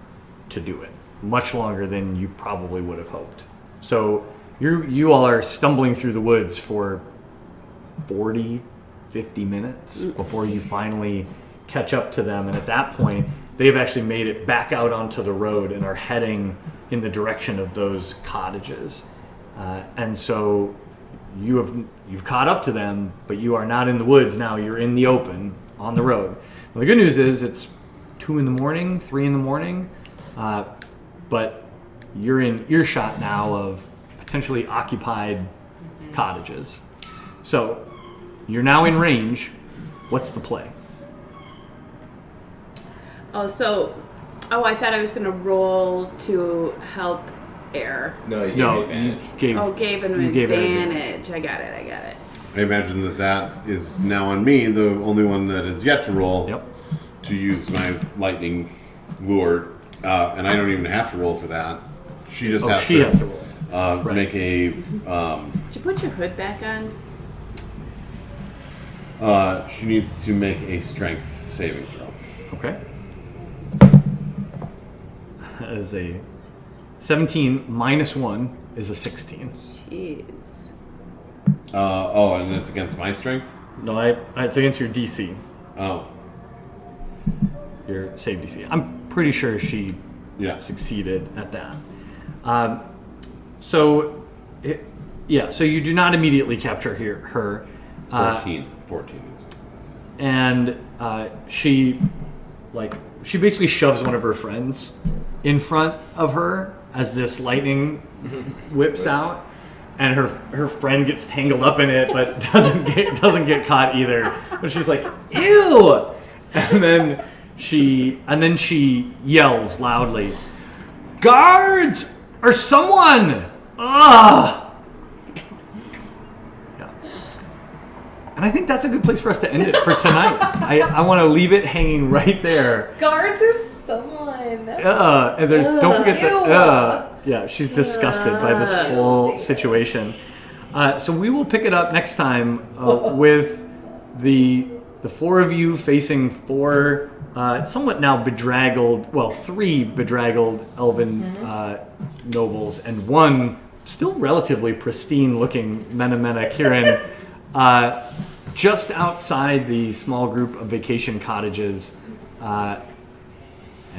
to do it, much longer than you probably would have hoped. So you all are stumbling through the woods for 40, 50 minutes before you finally catch up to them. And at that point, they've actually made it back out onto the road and are heading in the direction of those cottages. And so you've caught up to them, but you are not in the woods now. You're in the open on the road. Well, the good news is it's 2 a.m, 3 a.m, but you're in earshot now of potentially occupied cottages. So you're now in range. What's the play? Oh, so Oh, I thought I was going to roll to help Air. No, you No, gave you advantage. gave. Gave him you an gave it advantage. I got it. I imagine that is now on me, the only one that is yet to roll, Yep. to use my lightning lure, and I don't even have to roll for that. She just has She to, has to roll. Right. make a. Did you put your hood back on? She needs to make a strength saving throw. Okay. That is a 17 minus 1 is a 16. Jeez. And it's against my strength. No, it's against your DC. Oh, Your save DC. I'm pretty sure she yeah. succeeded at that. So you do not immediately capture her. 14 is. And she basically shoves one of her friends in front of her as this lightning whips out, and her friend gets tangled up in it, but doesn't get caught either. But she's like, "Ew!" And then she yells loudly, "Guards or someone!" Ugh. And I think that's a good place for us to end it for tonight. I want to leave it hanging right there. Guards or someone. And there's don't forget that. Yeah, she's disgusted by this whole situation. So we will pick it up next time with the four of you facing four somewhat now three bedraggled elven nobles and one still relatively pristine looking Mena Kirin. Just outside the small group of vacation cottages, and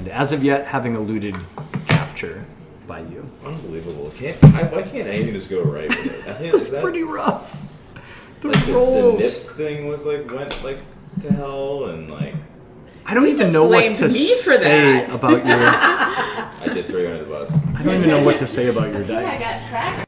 as of yet having eluded capture by you. Unbelievable. Why can't anything just go right with it? I think It's pretty rough. The like the rolls. Nips thing was went to hell, and I don't even just know what blamed to me for say that. about your. I did throw you under the bus. I don't even know what to say about your Yeah, I dice. got tracked